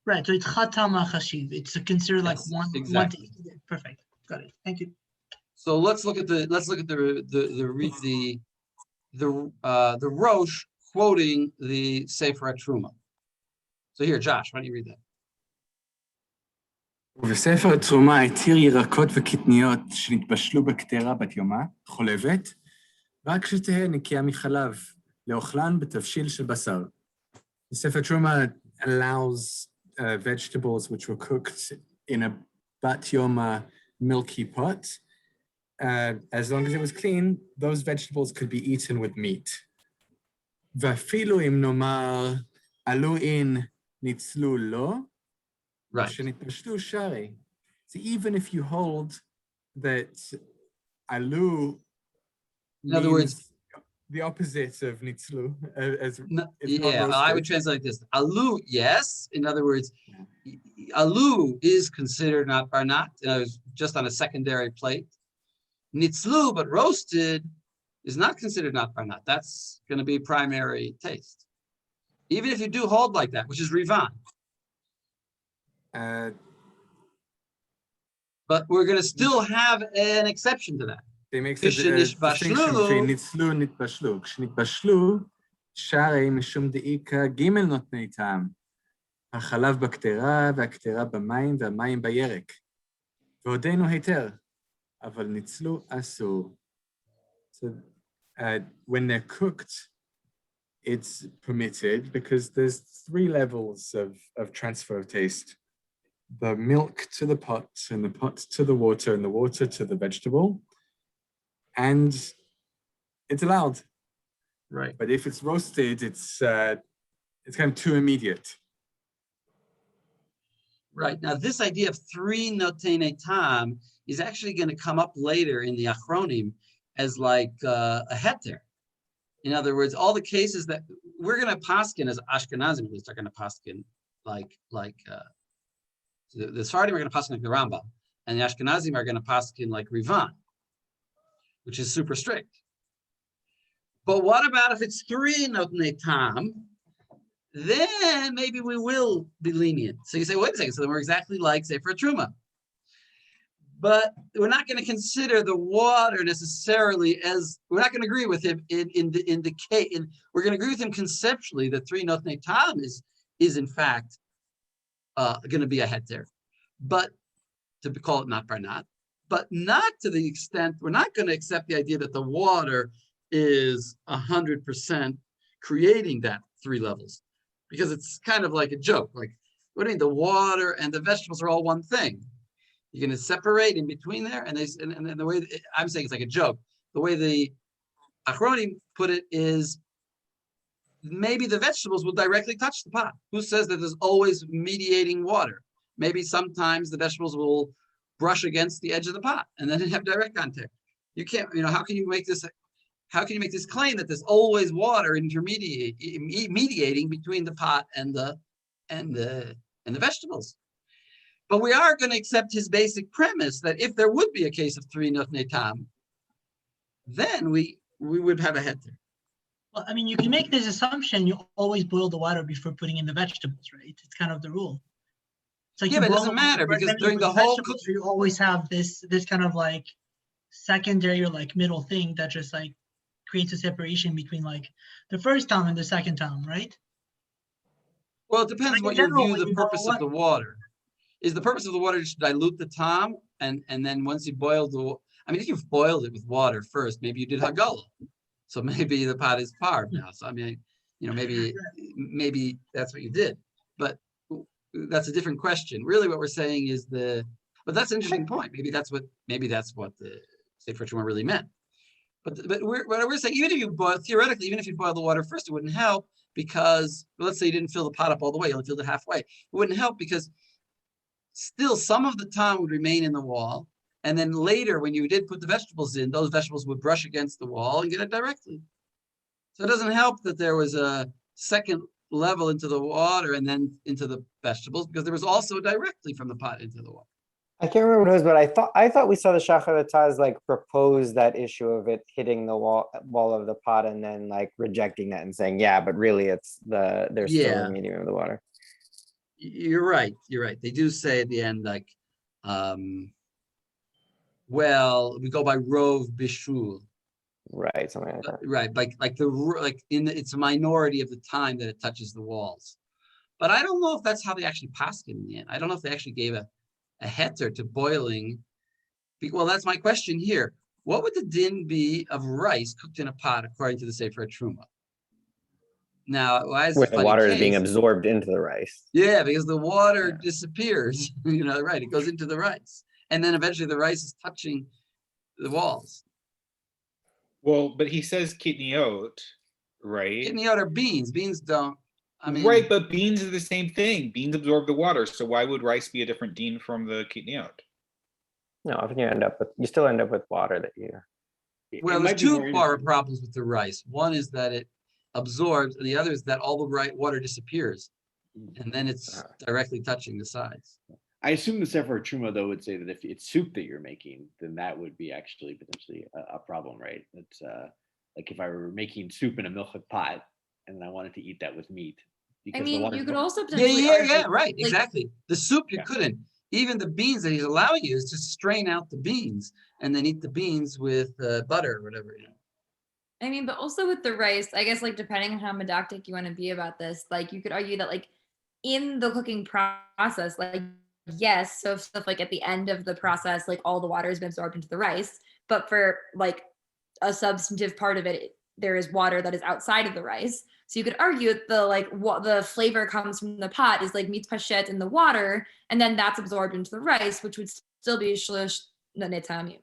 [SPEAKER 4] Right. So it's chatam achashiv. It's considered like one.
[SPEAKER 1] Exactly.
[SPEAKER 4] Perfect. Got it. Thank you.
[SPEAKER 1] So let's look at the Rosh quoting the Sefer Truma. So here, Josh, why don't you read that?
[SPEAKER 3] ובספר התרומה התיר ירקות וקטניות שנתבשלו בקטרה בת יומה, חולבת, רק שתהא נקייה מחלב, לאוכלן בתבשיל של בשר. The Sefer Truma allows vegetables which were cooked in a bat yoma milky pot. As long as it was clean, those vegetables could be eaten with meat. ואפילו אם נאמר, עלו in ניצלו לא,
[SPEAKER 1] Right.
[SPEAKER 3] שנתבשלו שרי. So even if you hold that alu,
[SPEAKER 1] in other words,
[SPEAKER 3] the opposite of nitzlu,
[SPEAKER 1] I would translate this. Alu, yes. In other words, alu is considered not barnat, just on a secondary plate. Nitzlu, but roasted, is not considered not barnat. That's going to be primary taste. Even if you do hold like that, which is Rivan. But we're going to still have an exception to that.
[SPEAKER 3] They make a distinction between nitzlu and nitbashlu. כשנתבשלו, שרי משום דאיקה ג' נותני טעם. החלב בקטרה והקטרה במים והמים בירק. ועודנו היתר, אבל ניצלו אסור. So when they're cooked, it's permitted because there's 3 levels of transfer of taste. The milk to the pot, and the pot to the water, and the water to the vegetable. And it's allowed.
[SPEAKER 1] Right.
[SPEAKER 3] But if it's roasted, it's kind of too immediate.
[SPEAKER 1] Right. Now, this idea of 3 notene tam is actually going to come up later in the Achronim as like a heter. In other words, all the cases that we're going to paskin as Ashkenazim, at least, are going to paskin like the Sephardim are going to paskin like the Rambam, and the Ashkenazim are going to paskin like Rivan, which is super strict. But what about if it's 3 notnei tam? Then maybe we will be lenient. So you say, wait a second, so then we're exactly like Sefer Truma. But we're not going to consider the water necessarily as, we're not going to agree with him we're going to agree with him conceptually that 3 notnei tam is in fact going to be a heter. But to call it not barnat, but not to the extent, we're not going to accept the idea that the water is 100% creating that 3 levels, because it's kind of like a joke. Like, what do you mean? The water and the vegetables are all one thing. You're going to separate in between there, and the way I'm saying it's like a joke. The way the Achronim put it is maybe the vegetables will directly touch the pot. Who says that there's always mediating water? Maybe sometimes the vegetables will brush against the edge of the pot and then have direct contact. You can't, how can you make this claim that there's always water mediating between the pot and the vegetables? But we are going to accept his basic premise that if there would be a case of 3 notnei tam, then we would have a heter.
[SPEAKER 4] Well, I mean, you can make this assumption. You always boil the water before putting in the vegetables, right? It's kind of the rule. It's like,
[SPEAKER 1] yeah, but it doesn't matter because during the whole
[SPEAKER 4] you always have this kind of like secondary or like middle thing that just like creates a separation between like the first time and the second time, right?
[SPEAKER 1] Well, it depends what you view the purpose of the water. Is the purpose of the water to dilute the tam, and then once you boil if you've boiled it with water first, maybe you did hagala, so maybe the pot is parv now. So maybe that's what you did, but that's a different question. Really, what we're saying is but that's an interesting point. Maybe that's what the Sefer Truma really meant. But what we're saying, theoretically, even if you boil the water first, it wouldn't help because, let's say you didn't fill the pot up all the way, you only filled it halfway. It wouldn't help because still some of the time would remain in the wall. And then later, when you did put the vegetables in, those vegetables would brush against the wall and get it directly. So it doesn't help that there was a second level into the water and then into the vegetables, because there was also directly from the pot into the water.
[SPEAKER 7] I can't remember what it was, but I thought we saw the Shachar Taz like propose that issue of it hitting the wall of the pot and then like rejecting that and saying, yeah, but really it's there's still
[SPEAKER 1] Yeah.
[SPEAKER 7] the medium of the water.
[SPEAKER 1] You're right. They do say at the end, like, well, we go by Rov Bishul.
[SPEAKER 7] Right, something like that.
[SPEAKER 1] Right, it's a minority of the time that it touches the walls. But I don't know if that's how they actually passed it in the end. I don't know if they actually gave a heter to boiling. Well, that's my question here. What would the din be of rice cooked in a pot according to the Sefer Truma? Now, why is
[SPEAKER 7] Where the water is being absorbed into the rice.
[SPEAKER 1] Yeah, because the water disappears. Right? It goes into the rice, and then eventually the rice is touching the walls.
[SPEAKER 8] Well, but he says kitniot, right?
[SPEAKER 1] Kitniot are beans. Beans don't.
[SPEAKER 8] Right, but beans are the same thing. Beans absorb the water, so why would rice be a different din from the kitniot?
[SPEAKER 7] No, often you still end up with water that you.
[SPEAKER 1] Well, there's two problems with the rice. One is that it absorbs, and the other is that all the water disappears, and then it's directly touching the sides.
[SPEAKER 2] I assume the Sefer Truma, though, would say that if it's soup that you're making, then that would be actually potentially a problem, right? It's like if I were making soup in a milchik pot and then I wanted to eat that with meat.
[SPEAKER 5] I mean, you could also potentially
[SPEAKER 1] right, exactly. The soup you couldn't. Even the beans that he's allowing you is to strain out the beans and then eat the beans with butter or whatever.
[SPEAKER 5] I mean, but also with the rice, I guess, like, depending on how medactic you want to be about this, like, you could argue that, like, in the cooking process, like, yes, so if stuff like at the end of the process, like all the water has been absorbed into the rice, but for like a substantive part of it, there is water that is outside of the rice. So you could argue that the flavor comes from the pot is like meat pashet in the water, and then that's absorbed into the rice, which would still be shlosh netamim.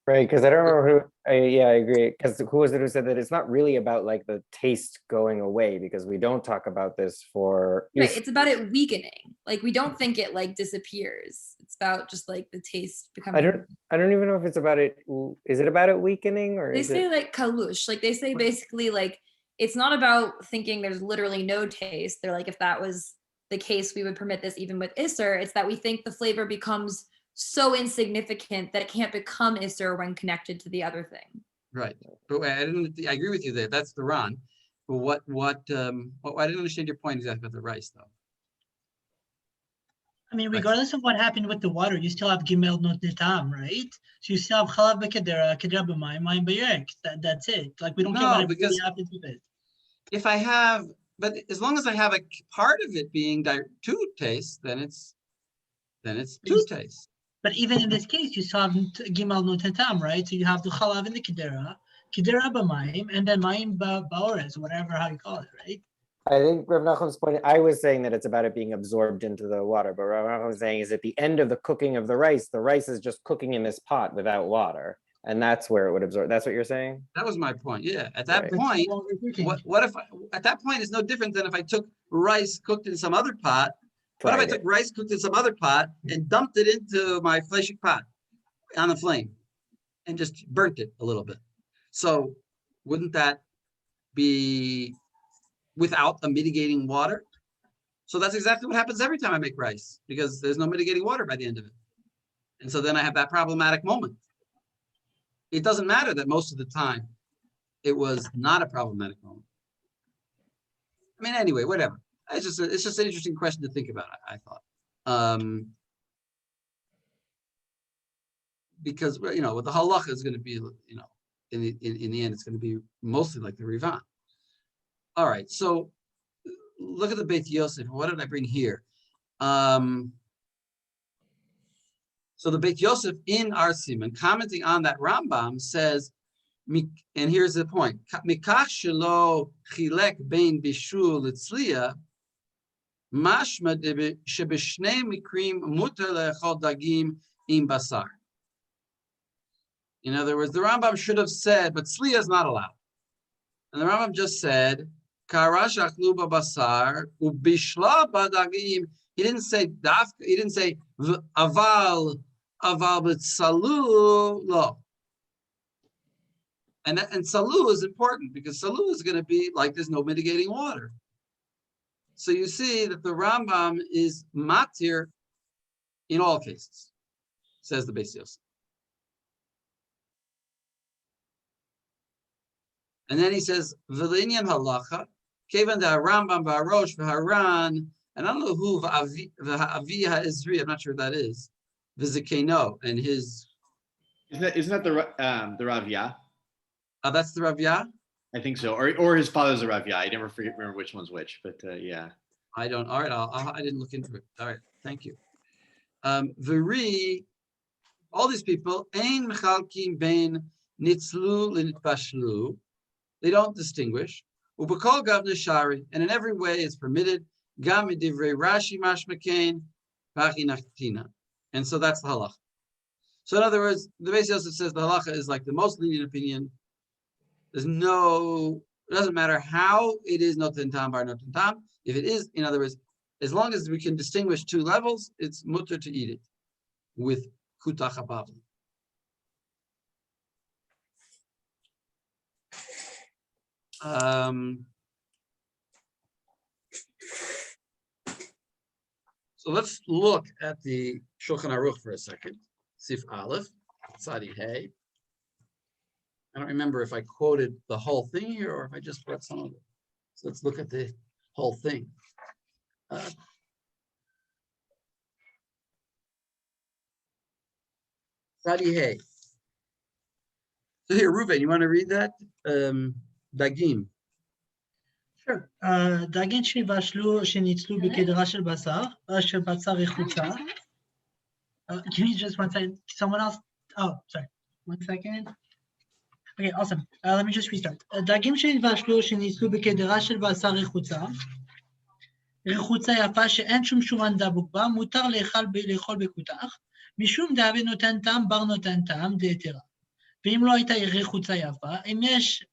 [SPEAKER 7] Right, because I don't remember I agree. Because who was it who said that it's not really about like the taste going away, because we don't talk about this for.
[SPEAKER 5] Right, it's about it weakening. Like we don't think it like disappears. It's about just like the taste becoming.
[SPEAKER 7] I don't even know if it's about it. Is it about it weakening or?
[SPEAKER 5] They say like kalush. Like they say basically like it's not about thinking there's literally no taste. They're like if that was the case, we would permit this even with Isser. It's that we think the flavor becomes so insignificant that it can't become Isser when connected to the other thing.
[SPEAKER 1] Right, but I agree with you there. That's the Ron. But I didn't understand your point exactly about the rice, though.
[SPEAKER 4] I mean, regardless of what happened with the water, you still have gimel not netam, right? So you still have chalav b'kedera, kedera b'mayim, mayim b'yerek. That's it. Like we don't care what really happens with it.
[SPEAKER 1] If I have, but as long as I have a part of it being two tastes, then it's two tastes.
[SPEAKER 4] But even in this case, you still have gimel not netam, right? So you have the chalav and the kedera b'mayim, and then mayim ba'orez, whatever how you call it, right?
[SPEAKER 7] I think Rav Nachum's point, I was saying that it's about it being absorbed into the water, but Rav Nachum was saying is at the end of the cooking of the rice is just cooking in this pot without water. And that's where it would absorb. That's what you're saying?
[SPEAKER 1] That was my point. Yeah. At that point, what if at that point it's no different than if I took rice cooked in some other pot. What if I took rice cooked in some other pot and dumped it into my fleshik pot on the flame and just burnt it a little bit? So wouldn't that be without the mitigating water? So that's exactly what happens every time I make rice, because there's no mitigating water by the end of it. And so then I have that problematic moment. It doesn't matter that most of the time it was not a problematic moment. I mean, anyway, whatever. It's just an interesting question to think about, I thought. Because, what the halacha is going to be, in the end, it's going to be mostly like the Rivan. All right, so look at the Beit Yosef. What did I bring here? So the Beit Yosef in our Siman, commenting on that Rambam, says, and here's the point: Mikach shelo chilek bein bishul litzliya, mashma shebeshnei mikrim mutar le'echol dagim im basar. In other words, the Rambam should have said, but tzliya is not allowed. And the Rambam just said, Karash achlu basar ubishla badagim. He didn't say aval b'tsalu lo. And salu is important because salu is going to be like there's no mitigating water. So you see that the Rambam is matir in all cases, says the Beis Yosef. And then he says, V'linyan halacha, kevan da Rambam v'arosh v'haran, and I don't know who v'avi ha'izri, I'm not sure what that is, v'zekeno, and his...
[SPEAKER 2] Isn't that the Rav Yah?
[SPEAKER 1] That's the Rav Yah?
[SPEAKER 2] I think so, or his father's the Rav Yah. I never remember which one's which, but yeah.
[SPEAKER 1] I don't, all right, I didn't look into it. All right, thank you. V'ri, all these people, ein mechalkim bein nitzlu l'nitbashlu, they don't distinguish. Ubakol gavna shari, and in every way it's permitted. Gam divrei Rashi mashmakain b'achi nachtina, and so that's the halacha. So in other words, the Beis Yosef says the halacha is like the most lenient opinion. There's no, it doesn't matter how it is noten tam bar noten tam. If it is, in other words, as long as we can distinguish two levels, it's mutter to eat it with kutach habavli. So let's look at the Shulchan Aruch for a second. Sif Aleph, Tzadi Hey. I don't remember if I quoted the whole thing here or if I just read some of it. So let's look at the whole thing. Tzadi Hey. So here, Reuven, you want to read that? Dagim.
[SPEAKER 4] Sure. דגים שנבשלו, שניצלו בקדרה של בשר רחוצה. Give me just 1 second. Someone else. Oh, sorry. 1 second. Okay, awesome. Let me just restart. דגים שנבשלו, שניצלו בקדרה של בשר רחוצה. רחוצה יפה שאין שום שומן דבוק בה, מותר לאכול בכותח, משום דאבי נותן טעם, בר נותן טעם, דהיתרה. ואם לא הייתה רחוצה יפה, אם יש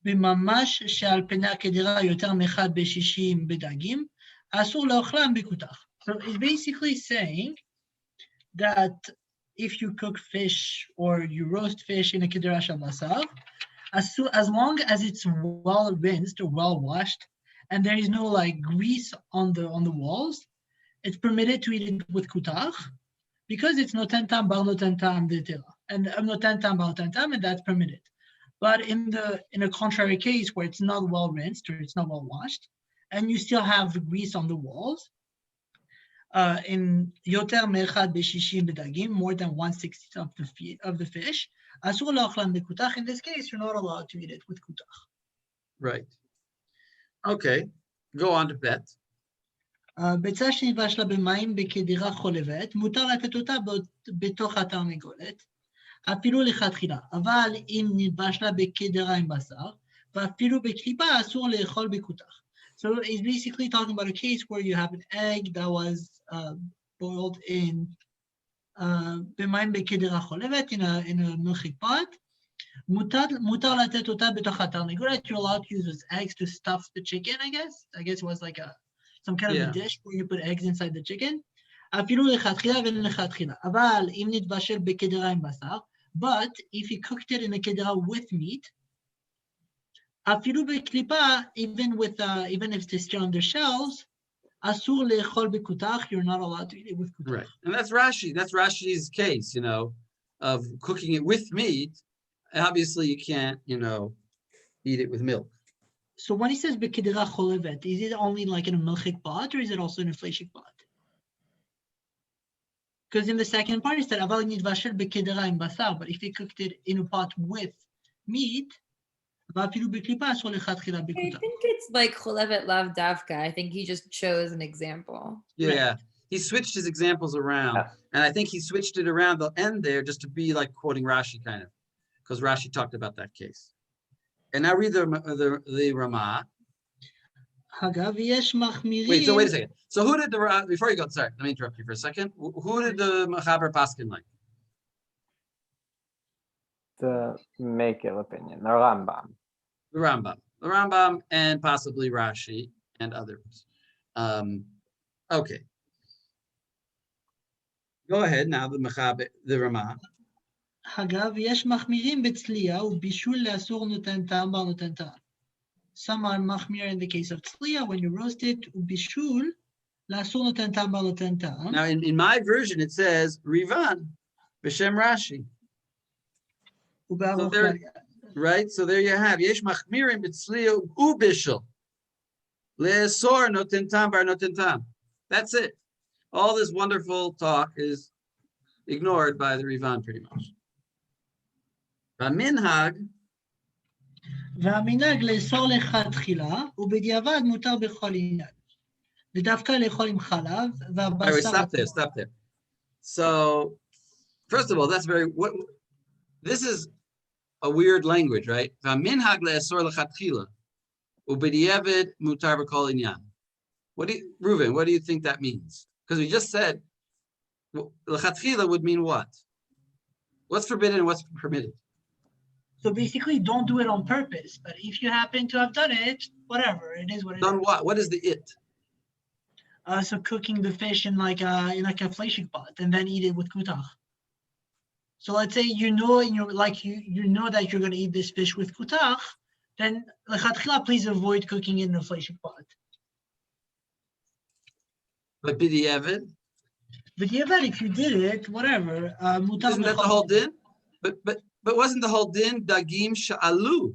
[SPEAKER 4] בממש שעל פני הקדרה יותר מאחד ב-60 בדגים, אסור לאוכלם בכותח. So it's basically saying that if you cook fish or you roast fish in a kedera shel basar, as long as it's well rinsed or well washed, and there is no like grease on the walls, it's permitted to eat it with kutach because it's noten tam bar noten tam d'etera, and noten tam bar noten tam, and that's permitted. But in a contrary case where it's not well rinsed or it's not well washed, and you still have the grease on the walls, in yoter me'echad b'shishim b'dagim, more than 1/60 of the fish, asur la'ochlan b'kutach. In this case, you're not allowed to eat it with kutach.
[SPEAKER 1] Right. Okay. Go on to bet.
[SPEAKER 4] ביצה שנבשלה במים בקדירה חולבת, מותר לתת אותה בתוך התרנגולת, אפילו לכתחילה. אבל אם נבשלה בקדירה עם בשר, ואפילו בקליפה אסור לאכול בכותח. So it's basically talking about a case where you have an egg that was boiled in במים בקדירה חולבת, in a milchik pot. מותר לתת אותה בתוך התרנגולת. You're allowed to use those eggs to stuff the chicken, I guess. I guess it was like some kind of a dish where you put eggs inside the chicken. אפילו לכתחילה ולכתחילה. אבל אם נתבשל בקדירה עם בשר, but if you cooked it in a kedera with meat, אפילו בקליפה, even if it's still on the shells, אסור לאכול בכותח, you're not allowed to eat it with kutach.
[SPEAKER 1] Right, and that's Rashi. That's Rashi's case, of cooking it with meat. Obviously, you can't, eat it with milk.
[SPEAKER 4] So when he says b'kedera cholevet, is it only like in a milchik pot, or is it also in a fleshik pot? Because in the second part, he said, aval nidvashel b'kedera im basar, but if he cooked it in a pot with meat, I think
[SPEAKER 5] it's like cholevet lav davka. I think he just chose an example.
[SPEAKER 1] Yeah, he switched his examples around, and I think he switched it around the end there just to be like quoting Rashi kind of, because Rashi talked about that case. And now read the Ramah. Wait a second. So who did before you go, sorry, let me interrupt you for a second. Who did the Machaber Paskin like?
[SPEAKER 7] The Mekel opinion, the Rambam.
[SPEAKER 1] The Rambam and possibly Rashi and others. Okay. Go ahead now, the Ramah.
[SPEAKER 4] אגב, יש מחמירים בצלייה ובישול לאסור נותן טעם בר נותן טעם. Some are מחמיר in the case of צלייה, when you roast it, ובישול לאסור נותן טעם בר נותן טעם.
[SPEAKER 1] Now, in my version, it says Rivan, B'Shem Rashi. So there, right? So there you have. Yesh machmirim b'tzliya ubishul. Le'esor noten tam bar noten tam. That's it. All this wonderful talk is ignored by the Rivan pretty much. V'minhag.
[SPEAKER 4] והמנהג לאסור לכתחילה, ובדיעבד מותר בכל עניין. ודווקא לאכול עם חלב, והבשר...
[SPEAKER 1] Stop there. So, first of all, that's this is a weird language, right? V'minhag le'asor lechatchila, u'b'diavad mutar b'kol inyan. Reuven, what do you think that means? Because we just said lechatchila would mean what? What's forbidden and what's permitted?
[SPEAKER 4] So basically, don't do it on purpose. But if you happen to have done it, whatever, it is what it is.
[SPEAKER 1] Done what? What is the it?
[SPEAKER 4] So cooking the fish in like a fleshing pot and then eat it with kutach. So let's say you know in your you know that you're going to eat this fish with kutach, then lechatchila, please avoid cooking it in a fleshing pot.
[SPEAKER 1] But b'diavad?
[SPEAKER 4] B'diavad, if you did it, whatever.
[SPEAKER 1] Isn't that the whole din? But wasn't the whole din dagim sha'alu?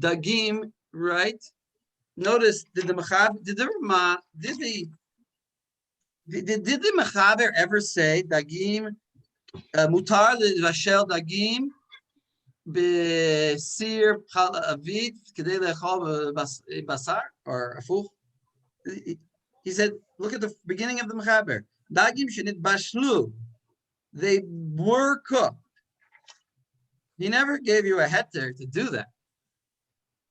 [SPEAKER 1] Dagim, right? Notice, did the Mechaber ever say dagim mutar l'vashel dagim b'sir avit kedei le'echol basar or afuch? He said, look at the beginning of the Mechaber. Dagim shenit bashlu. They were cooked. He never gave you a heter to do that.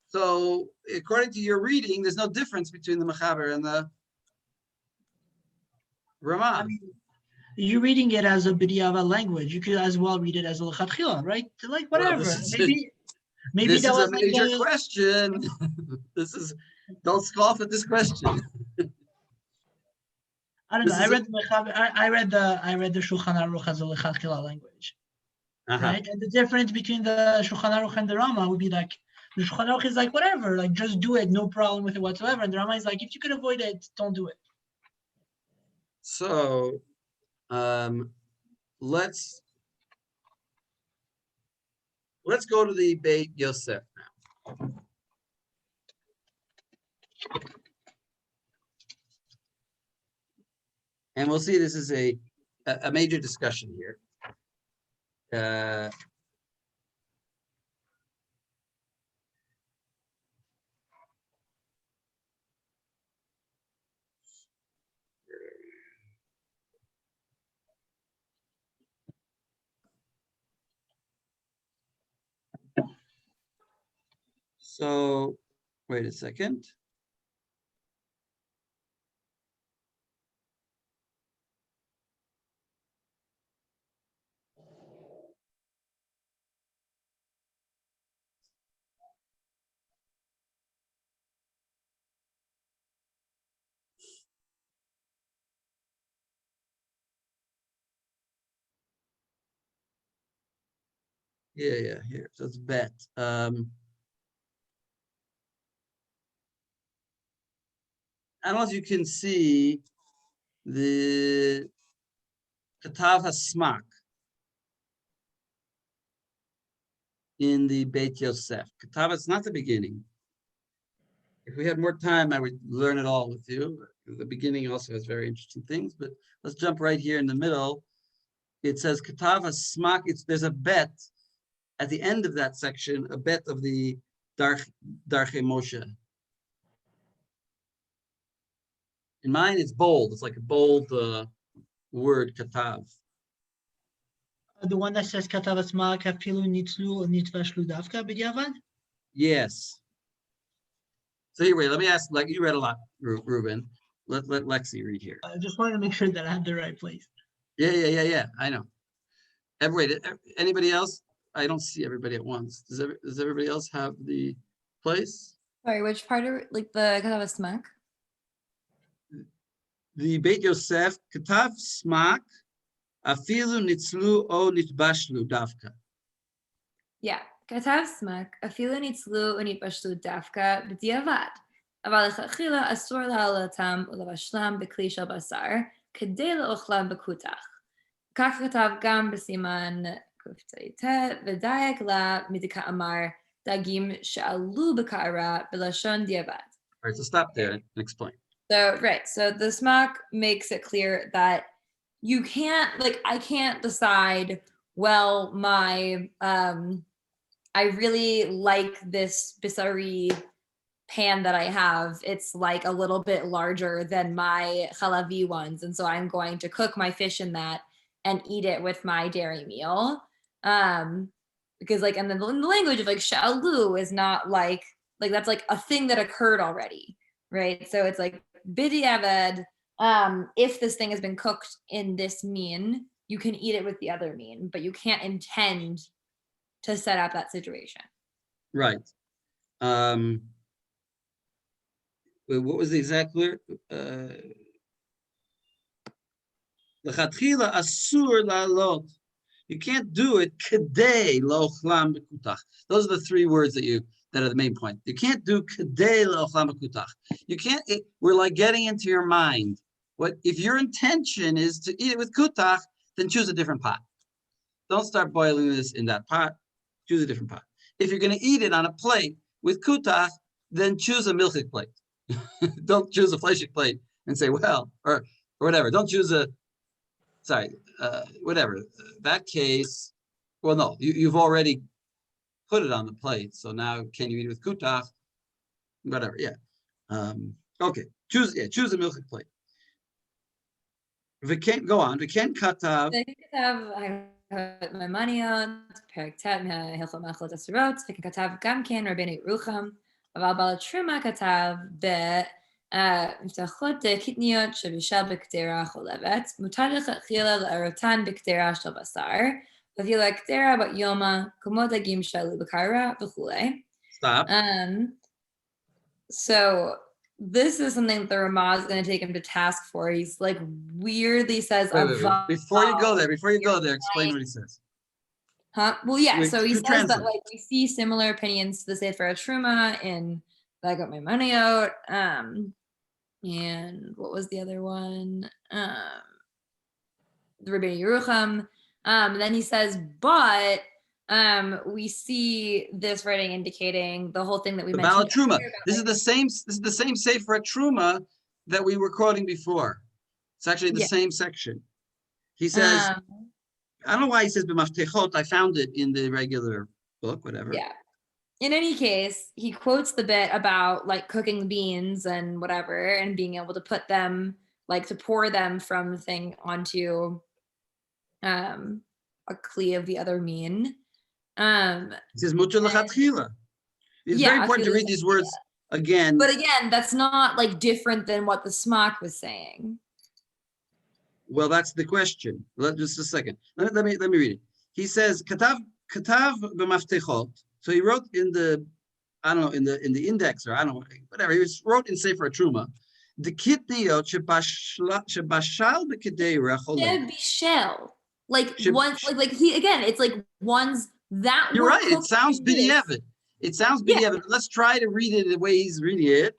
[SPEAKER 1] So, according to your reading, there's no difference between the Mechaber and the Ramah.
[SPEAKER 4] I mean, you're reading it as a b'diava language. You could as well read it as a lechatchila, right? Like whatever.
[SPEAKER 1] Well,
[SPEAKER 4] maybe
[SPEAKER 1] this
[SPEAKER 4] that
[SPEAKER 1] is
[SPEAKER 4] was
[SPEAKER 1] a major
[SPEAKER 4] like
[SPEAKER 1] question. Don't scoff at this question.
[SPEAKER 4] I don't know. I read the Shulchan Aruch as a lechatchila language. Right? And the difference between the Shulchan Aruch and the Rama would be like, the Shulchan Aruch is like, whatever, like just do it, no problem with it whatsoever. And the Rama is like, if you can avoid it, don't do it.
[SPEAKER 1] So, let's go to the Beit Yosef now. And we'll see this is a major discussion here. So, wait a second. Yeah, here. So it's bet. I don't know if you can see the Katav HaSmak in the Beit Yosef. Katav, it's not the beginning. If we had more time, I would learn it all with you. The beginning also has very interesting things, but let's jump right here in the middle. It says Katav HaSmak. There's a bet at the end of that section, a bet of the Darchei Moshe. In mine, it's bold. It's like a bold word, katav.
[SPEAKER 4] The one that says katav asma kafilu nitzlu nitvashlu davka b'diavad?
[SPEAKER 1] Yes. So here, wait, let me ask, like you read a lot, Reuben. Let Lexi read here.
[SPEAKER 4] I just wanted to make sure that I had the right place.
[SPEAKER 1] Yeah. I know. Wait, anybody else? I don't see everybody at once. Does everybody else have the place?
[SPEAKER 5] Sorry, which part of like the katav asmak?
[SPEAKER 1] The Beit Yosef, Katav Smak, Afilu nitzlu o nitbashlu davka.
[SPEAKER 5] Yeah. כתב סמק, אפילו ניצלו ונתבשלו דווקא בדיעבד, אבל לכתחילה אסור להעלותם ולבשלם בכלי של בשר, כדי לאוכלם בכותח. כך כתב גם בסימן קט"ט, ודייק לה מדכאמר דגים שעלו בקערה בלשון דיעבד.
[SPEAKER 1] All right, so stop there and explain.
[SPEAKER 5] So, right. So the smock makes it clear that you can't, like, I can't decide, well, I really like this Bissari pan that I have. It's like a little bit larger than my halavi ones. And so I'm going to cook my fish in that and eat it with my dairy meal. Because like, and then the language of like sha'alu is not like that's like a thing that occurred already, right? So it's like b'diavad, if this thing has been cooked in this mean, you can eat it with the other mean, but you can't intend to set up that situation.
[SPEAKER 1] Right. What was the exact word? L'chatchila asur la'alot. You can't do it kedei lo'ochlam b'kutach. Those are the three words that are the main point. You can't do kedei lo'ochlam b'kutach. You can't. We're like getting into your mind. What if your intention is to eat it with kutach? Then choose a different pot. Don't start boiling this in that pot. Choose a different pot. If you're going to eat it on a plate with kutach, then choose a milchik plate. Don't choose a fleshik plate and say, well, or whatever. Don't choose whatever. That case, well, no, you've already put it on the plate. So now can you eat it with kutach? Whatever, yeah. Okay, choose a milchik plate. We can't go on. We can't katav.
[SPEAKER 5] My money on פרק ט' מהלכות מאכלות אסורות, וכתב גם כן רבנו ירוחם, אבל בעל תרומה כתב במפתחות קטניות שבישל בקדרה חולבת, מותר לכתחילה לערותן בקדרה של בשר, ואפילו הקדרה בת יומא, כמו דגים שעלו בקערה וכולי.
[SPEAKER 1] Stop.
[SPEAKER 5] So this is something that the Ramah is going to take him to task for. He's like weirdly says,
[SPEAKER 1] wait. Before you go there, explain what he says.
[SPEAKER 5] Huh? Well, yeah. So he says
[SPEAKER 1] translate.
[SPEAKER 5] that like we see similar opinions to the Sefer Truma in I Got My Money Out. And what was the other one? The Rabbi Yerucham. And then he says, but we see this writing indicating the whole thing that we mentioned.
[SPEAKER 1] Truma. This is the same Sefer Truma that we were quoting before. It's actually the same section. He says, I don't know why he says b'maftechot. I found it in the regular book, whatever.
[SPEAKER 5] Yeah. In any case, he quotes the bit about like cooking beans and whatever, and being able to put them, like to pour them from the thing onto a kli of the other mean.
[SPEAKER 1] It says mutar l'chatchila. It's very important to read these words again.
[SPEAKER 5] But again, that's not like different than what the Smak was saying.
[SPEAKER 1] Well, that's the question. Just a second. Let me read it. He says katav b'maftechot. So he wrote in the in the index, or I don't know, whatever. He wrote in Sefer Truma. The kitniot shebashal b'kedera cholet.
[SPEAKER 5] Shebishel. Like one, like he again. It's like one's that.
[SPEAKER 1] You're right. It sounds b'diavad. It sounds b'diavad. Let's try to read it the way he's reading it.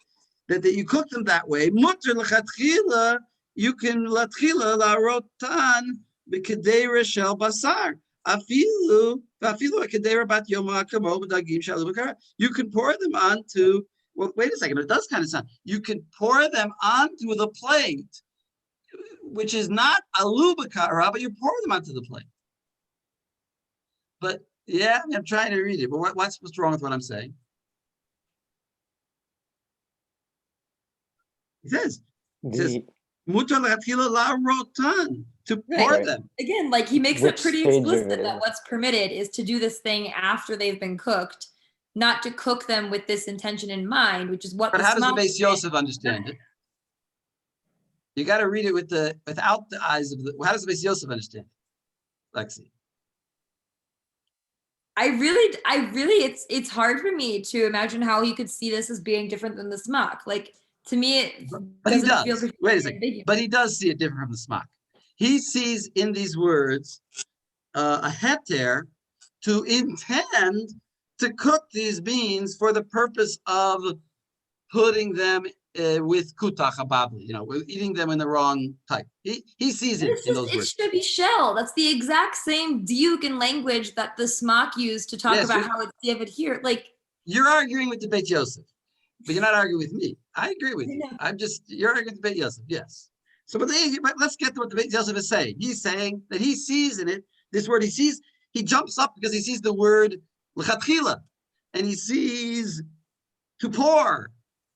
[SPEAKER 1] That you cook them that way. Mutar l'chatchila. You can latchila la rotan b'kedera shel basar. Afilu b'kedera bat yoma kamo b'dagim shalu b'kara. You can pour them onto. Well, wait a second. It does kind of sound. You can pour them onto the plate, which is not alu b'kara, but you pour them onto the plate. But yeah, I'm trying to read it. But what's wrong with what I'm saying? It says. Mutar l'chatchila la rotan, to pour them.
[SPEAKER 5] Again, like he makes it pretty explicit that what's permitted is to do this thing after they've been cooked, not to cook them with this intention in mind, which is what.
[SPEAKER 1] But how does the Beis Yosef understand it? You got to read it without the eyes of the. How does the Beis Yosef understand it, Lexi?
[SPEAKER 5] I really, it's hard for me to imagine how he could see this as being different than the Smak. Like. To me, it
[SPEAKER 1] but he does. Wait a second. But he does see it different from the Smak. he sees in these words a heter to intend to cook these beans for the purpose of putting them with kutach ababli, eating them in the wrong type. He sees it in those words.
[SPEAKER 5] It should be shell. That's the exact same diuk in language that the smock used to talk about how it's diavad here. Like,
[SPEAKER 1] you're arguing with the Beit Yosef, but you're not arguing with me. I agree with you. You're arguing with the Beit Yosef, yes. So, but let's get to what the Beit Yosef is saying. He's saying that he sees in it, this word he jumps up because he sees the word l'chatchila, and he sees to pour.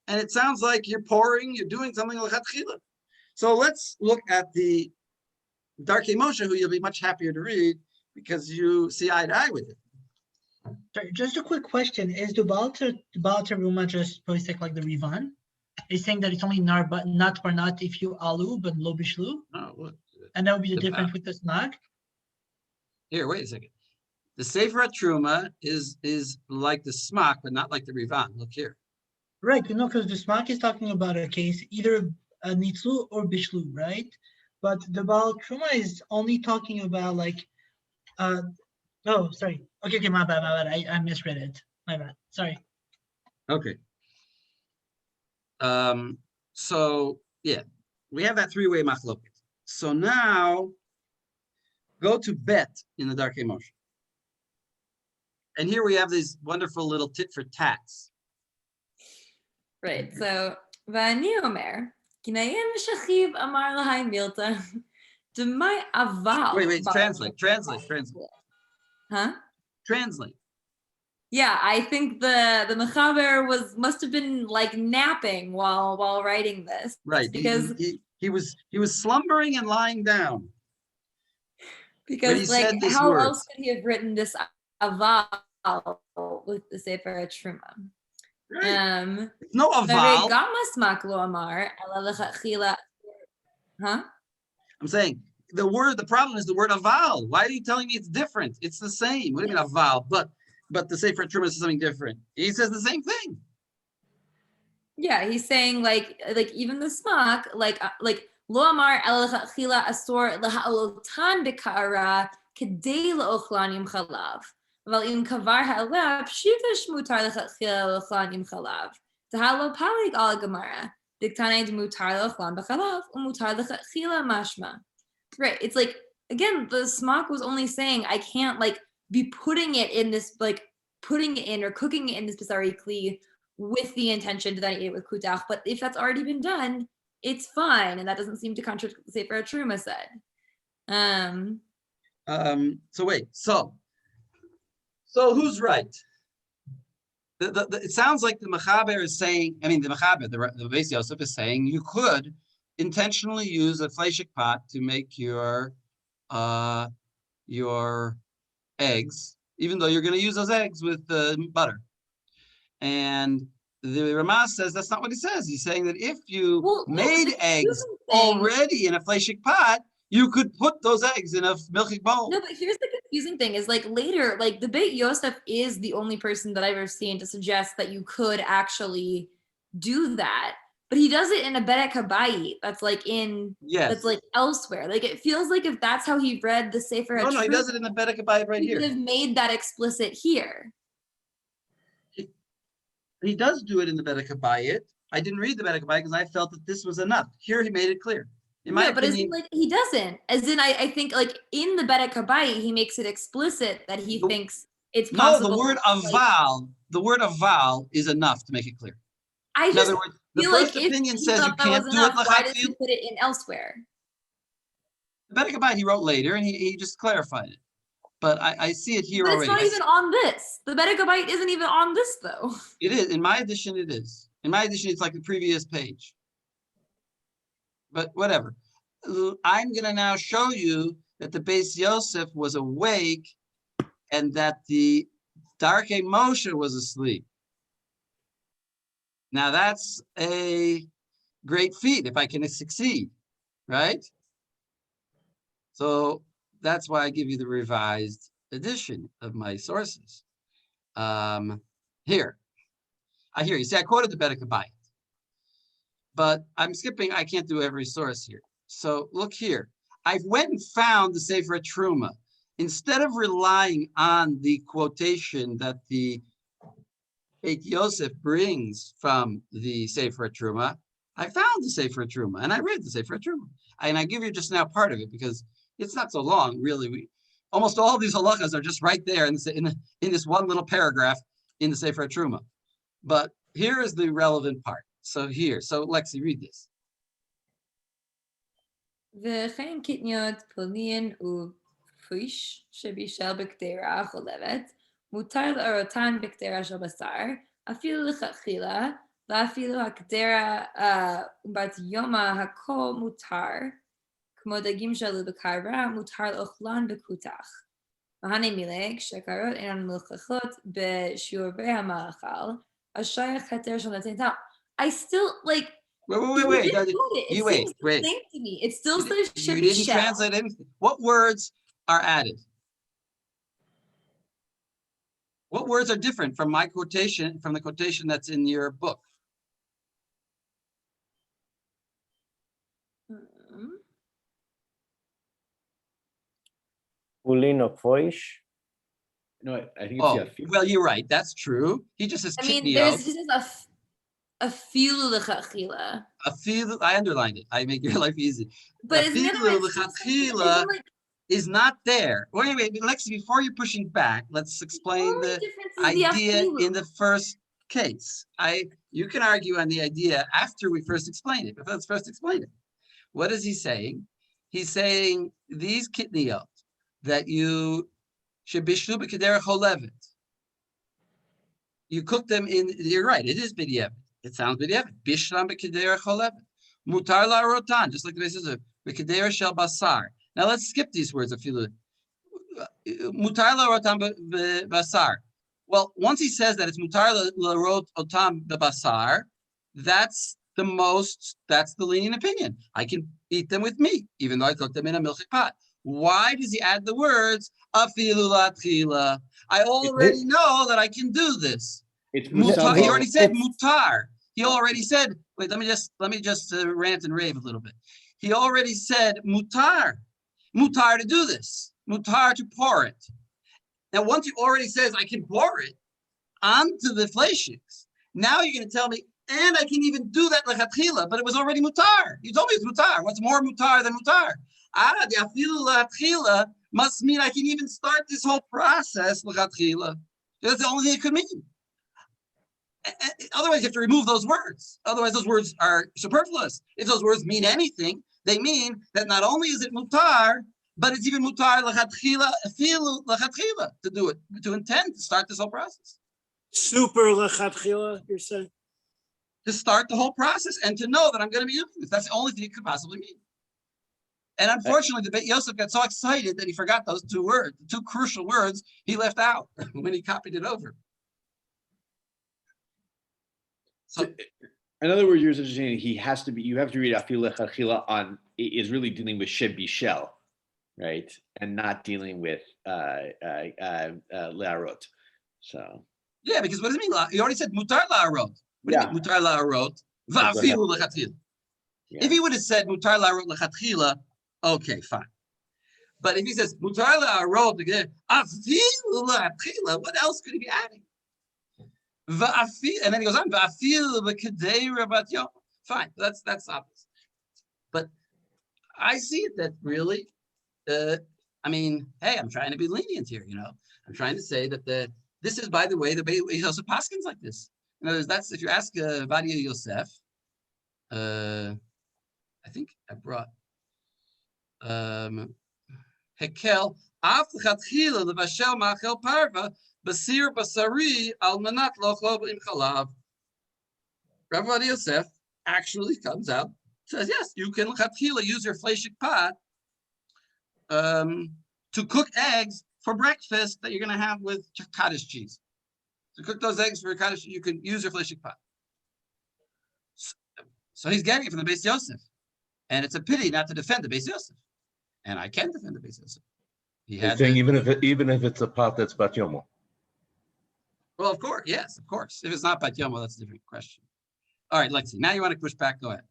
[SPEAKER 1] And it sounds like you're pouring, you're doing something l'chatchila. So let's look at the Darkei Moshe, who you'll be much happier to read because you see eye to eye with it.
[SPEAKER 4] Sorry, just a quick question. Is the Baal Teruma just poetic like the Rivan? Is saying that it's only not barnat if you alu, but lo bishlu?
[SPEAKER 1] No, look.
[SPEAKER 4] And that would be the difference with the snag?
[SPEAKER 1] Here, wait a second. The Sefer Truma is like the smak, but not like the Rivan. Look here.
[SPEAKER 4] Right, because the smak is talking about a case, either a nitzlu or bishlu, right? But the Baal Truma is only talking about like, oh, sorry. Okay, my bad. I misread it. My bad. Sorry.
[SPEAKER 1] Okay. So yeah, we have that three-way machloket. So now go to bet in the Darkei Moshe. And here we have these wonderful little tit for tats.
[SPEAKER 5] Right. So Vani Omer, Kinayim Shachiv Amar Lahai Milta, Demai Aval.
[SPEAKER 1] Wait, translate.
[SPEAKER 5] Huh?
[SPEAKER 1] Translate.
[SPEAKER 5] Yeah, I think the Mechaber must have been like napping while writing this.
[SPEAKER 1] Right.
[SPEAKER 5] Because
[SPEAKER 1] he was slumbering and lying down.
[SPEAKER 5] Because like how else could he have written this aval with the Sefer Truma?
[SPEAKER 1] Right. No aval.
[SPEAKER 5] Huh?
[SPEAKER 1] I'm saying the problem is the word aval. Why are you telling me it's different? It's the same. What do you mean aval? But the Sefer Truma is something different. He says the same thing.
[SPEAKER 5] Yeah, he's saying like even the smak, like lo amar el chila asor lahalotan bekara kedei laochlan im chalav. Val im kavar ha'alab shivta shmutar lechila laochlan im chalav. Tahalo palig al gemara. Diktane demutar laochlan bechalav umutar lechila mashma. Right. It's like again, the smak was only saying I can't like be putting it in this like putting it in or cooking it in this basari kli with the intention to then eat it with kutach, but if that's already been done, it's fine, and that doesn't seem to contradict what the Sefer Truma said.
[SPEAKER 1] So wait, so who's right? It sounds like the Mechaber is saying. I mean, the Mechaber, the Beis Yosef is saying you could intentionally use a fleshik pot to make your eggs, even though you're going to use those eggs with butter. And the Ramah says that's not what he says. He's saying that if you made eggs already in a fleshik pot, you could put those eggs in a milchik bowl.
[SPEAKER 5] No, but here's the confusing thing is like later, like the Beit Yosef is the only person that I've ever seen to suggest that you could actually do that. But he does it in a Bedek Habayit that's like that's like elsewhere. Like it feels like if that's how he read the Sefer HaTruma,
[SPEAKER 1] No, he does it in the Bedek Habayit right here.
[SPEAKER 5] He could have made that explicit here.
[SPEAKER 1] He does do it in the Bedek Habayit. I didn't read the Bedek Habayit because I felt that this was enough. Here he made it clear. In my
[SPEAKER 5] but
[SPEAKER 1] opinion,
[SPEAKER 5] like he doesn't. As in, I think like in the Bedek Habayit, he makes it explicit that he thinks it's possible.
[SPEAKER 1] No, the word aval is enough to make it clear.
[SPEAKER 5] In other
[SPEAKER 1] words, the first opinion says you can't do it.
[SPEAKER 5] Why does he put it in elsewhere?
[SPEAKER 1] The Bedek Habayit he wrote later, and he just clarified it. But I see it here already.
[SPEAKER 5] But it's not even on this. The Bedek Habayit isn't even on this, though.
[SPEAKER 1] It is. In my edition, it is. In my edition, it's like the previous page. But whatever. I'm going to now show you that the Beis Yosef was awake and that the Darkei Moshe was asleep. Now, that's a great feat if I can succeed, right? So that's why I give you the revised edition of my sources. Here. I hear you. See, I quoted the Bedek Habayit. But I'm skipping, I can't do every source here. So look here. I went and found the Sefer Truma. Instead of relying on the quotation that the Beit Yosef brings from the Sefer Truma, I found the Sefer Truma and I read the Sefer Truma. And I give you just now part of it because it's not so long, really. Almost all of these halachas are just right there in this one little paragraph in the Sefer Truma. But here is the relevant part. So Lexi, read this.
[SPEAKER 5] וכן קטניות פולין ופריש שבישל בקדרה חולבת, מותר לאורותן בקדרה של בשר, אפילו לכתחילה, ואפילו הקדרה בת יומא הכל מותר, כמו דגים שלו בקרה, מותר לאוכלן בקותח. והנה מילג, שקרות אינן מלוכלכות בשיעורי המאכל, השייך היתר של נתן טעם. I still, like,
[SPEAKER 1] Wait.
[SPEAKER 5] It seems the same to me. It still says
[SPEAKER 1] you didn't translate anything. What words are added? What words are different from my quotation, from the quotation that's in your book?
[SPEAKER 7] Ulino foish.
[SPEAKER 2] No, I think it's
[SPEAKER 1] well, you're right. That's true. He just says.
[SPEAKER 5] I mean, there's just a filu lechatchila.
[SPEAKER 1] A filu. I underlined it. I make your life easy.
[SPEAKER 5] But
[SPEAKER 1] a filu lechatchila is not there. Wait, Lexi. Before you're pushing back, let's explain the idea in the first case. You can argue on the idea after we first explain it, but let's first explain it. What is he saying? He's saying these kitniyot that you shebishlu b'kedera cholevet. You cook them in. You're right. It is b'diavad. It sounds b'diavad. Bishlam b'kedera cholevet. Mutar la'arotan, just like the basis of b'kedera shel basar. Now let's skip these words. Mutar la'arotan b'basar. Well, once he says that it's mutar la'arotan b'basar, that's the lenient opinion. I can eat them with meat, even though I cook them in a milchik pot. Why does he add the words afilu latchila? I already know that I can do this.
[SPEAKER 2] It's
[SPEAKER 1] mutar. He already said mutar. He already said. Wait, let me just rant and rave a little bit. He already said mutar to do this, mutar to pour it. Now, once he already says I can pour it onto the fleishiks, now you're going to tell me, and I can even do that lechatchila, but it was already mutar. You told me it's mutar. What's more mutar than mutar? The afilu lechatchila must mean I can even start this whole process lechatchila. That's the only thing it could mean. Otherwise, you have to remove those words. Otherwise, those words are superfluous. If those words mean anything, they mean that not only is it mutar, but it's even mutar lechatchila, afilu lechatchila, to do it, to intend to start this whole process.
[SPEAKER 6] Super lechatchila, you're saying?
[SPEAKER 1] To start the whole process and to know that I'm going to be using this. That's the only thing it could possibly mean. And unfortunately, the Beit Yosef got so excited that he forgot those two words, the two crucial words he left out when he copied it over.
[SPEAKER 2] So, in other words, you're saying you have to read afilu lechatchila on is really dealing with sheb bishel, right, and not dealing with le'arot. So
[SPEAKER 1] yeah, because what does it mean? He already said mutar la'arot. What do you mean mutar la'arot? Va'afilu lechatchila. If he would have said mutar la'arot lechatchila, okay, fine. But if he says mutar la'arot again, afilu lechatchila, what else could he be adding? And then he goes on, va'afilu b'kedera bat yom. Fine, that's obvious. But I see it that really, I mean, hey, I'm trying to be lenient here, I'm trying to say that this is, by the way, the Beit Yosef paskins like this. In other words, that's if you ask Vadia Yosef, I think I brought Hekel af lechatchila levashel ma'achel parva basir basari al manat lochlo im chalav. Rav Vadia Yosef actually comes out, says yes, you can lechatchila use your fleishik pot to cook eggs for breakfast that you're going to have with cottage cheese. To cook those eggs for cottage, you can use your fleishik pot. So he's getting it from the Beis Yosef, and it's a pity not to defend the Beis Yosef, and I can defend the Beis Yosef.
[SPEAKER 10] He's saying even if it's a pot that's bat yomo.
[SPEAKER 1] Well, of course, yes, of course. If it's not bat yomo, that's a different question. All right, Lexi. Now you want to push back? Go ahead.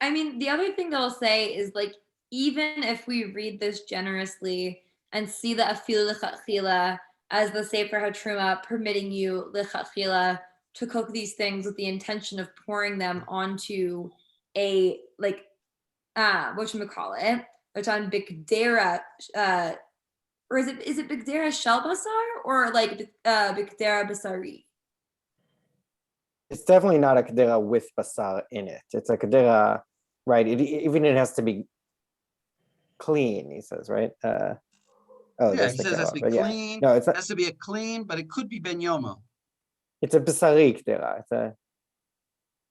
[SPEAKER 5] I mean, the other thing that I'll say is like even if we read this generously and see the afilu lechatchila as the Sefer HaTruma permitting you lechatchila to cook these things with the intention of pouring them onto a whatchamacallit, which on bigdera, or is it bigdera shel basar or like bigdera basari?
[SPEAKER 7] It's definitely not a kedera with basar in it. It's a kedera, right? Even it has to be clean, he says, right?
[SPEAKER 1] Yeah,
[SPEAKER 7] that's
[SPEAKER 1] he
[SPEAKER 7] the
[SPEAKER 1] says it has to be
[SPEAKER 7] kedera, but yeah.
[SPEAKER 1] clean.
[SPEAKER 7] No, it's
[SPEAKER 1] It
[SPEAKER 7] not.
[SPEAKER 1] has to be a clean, but it could be ben yomo.
[SPEAKER 7] It's a basari kedera. It's a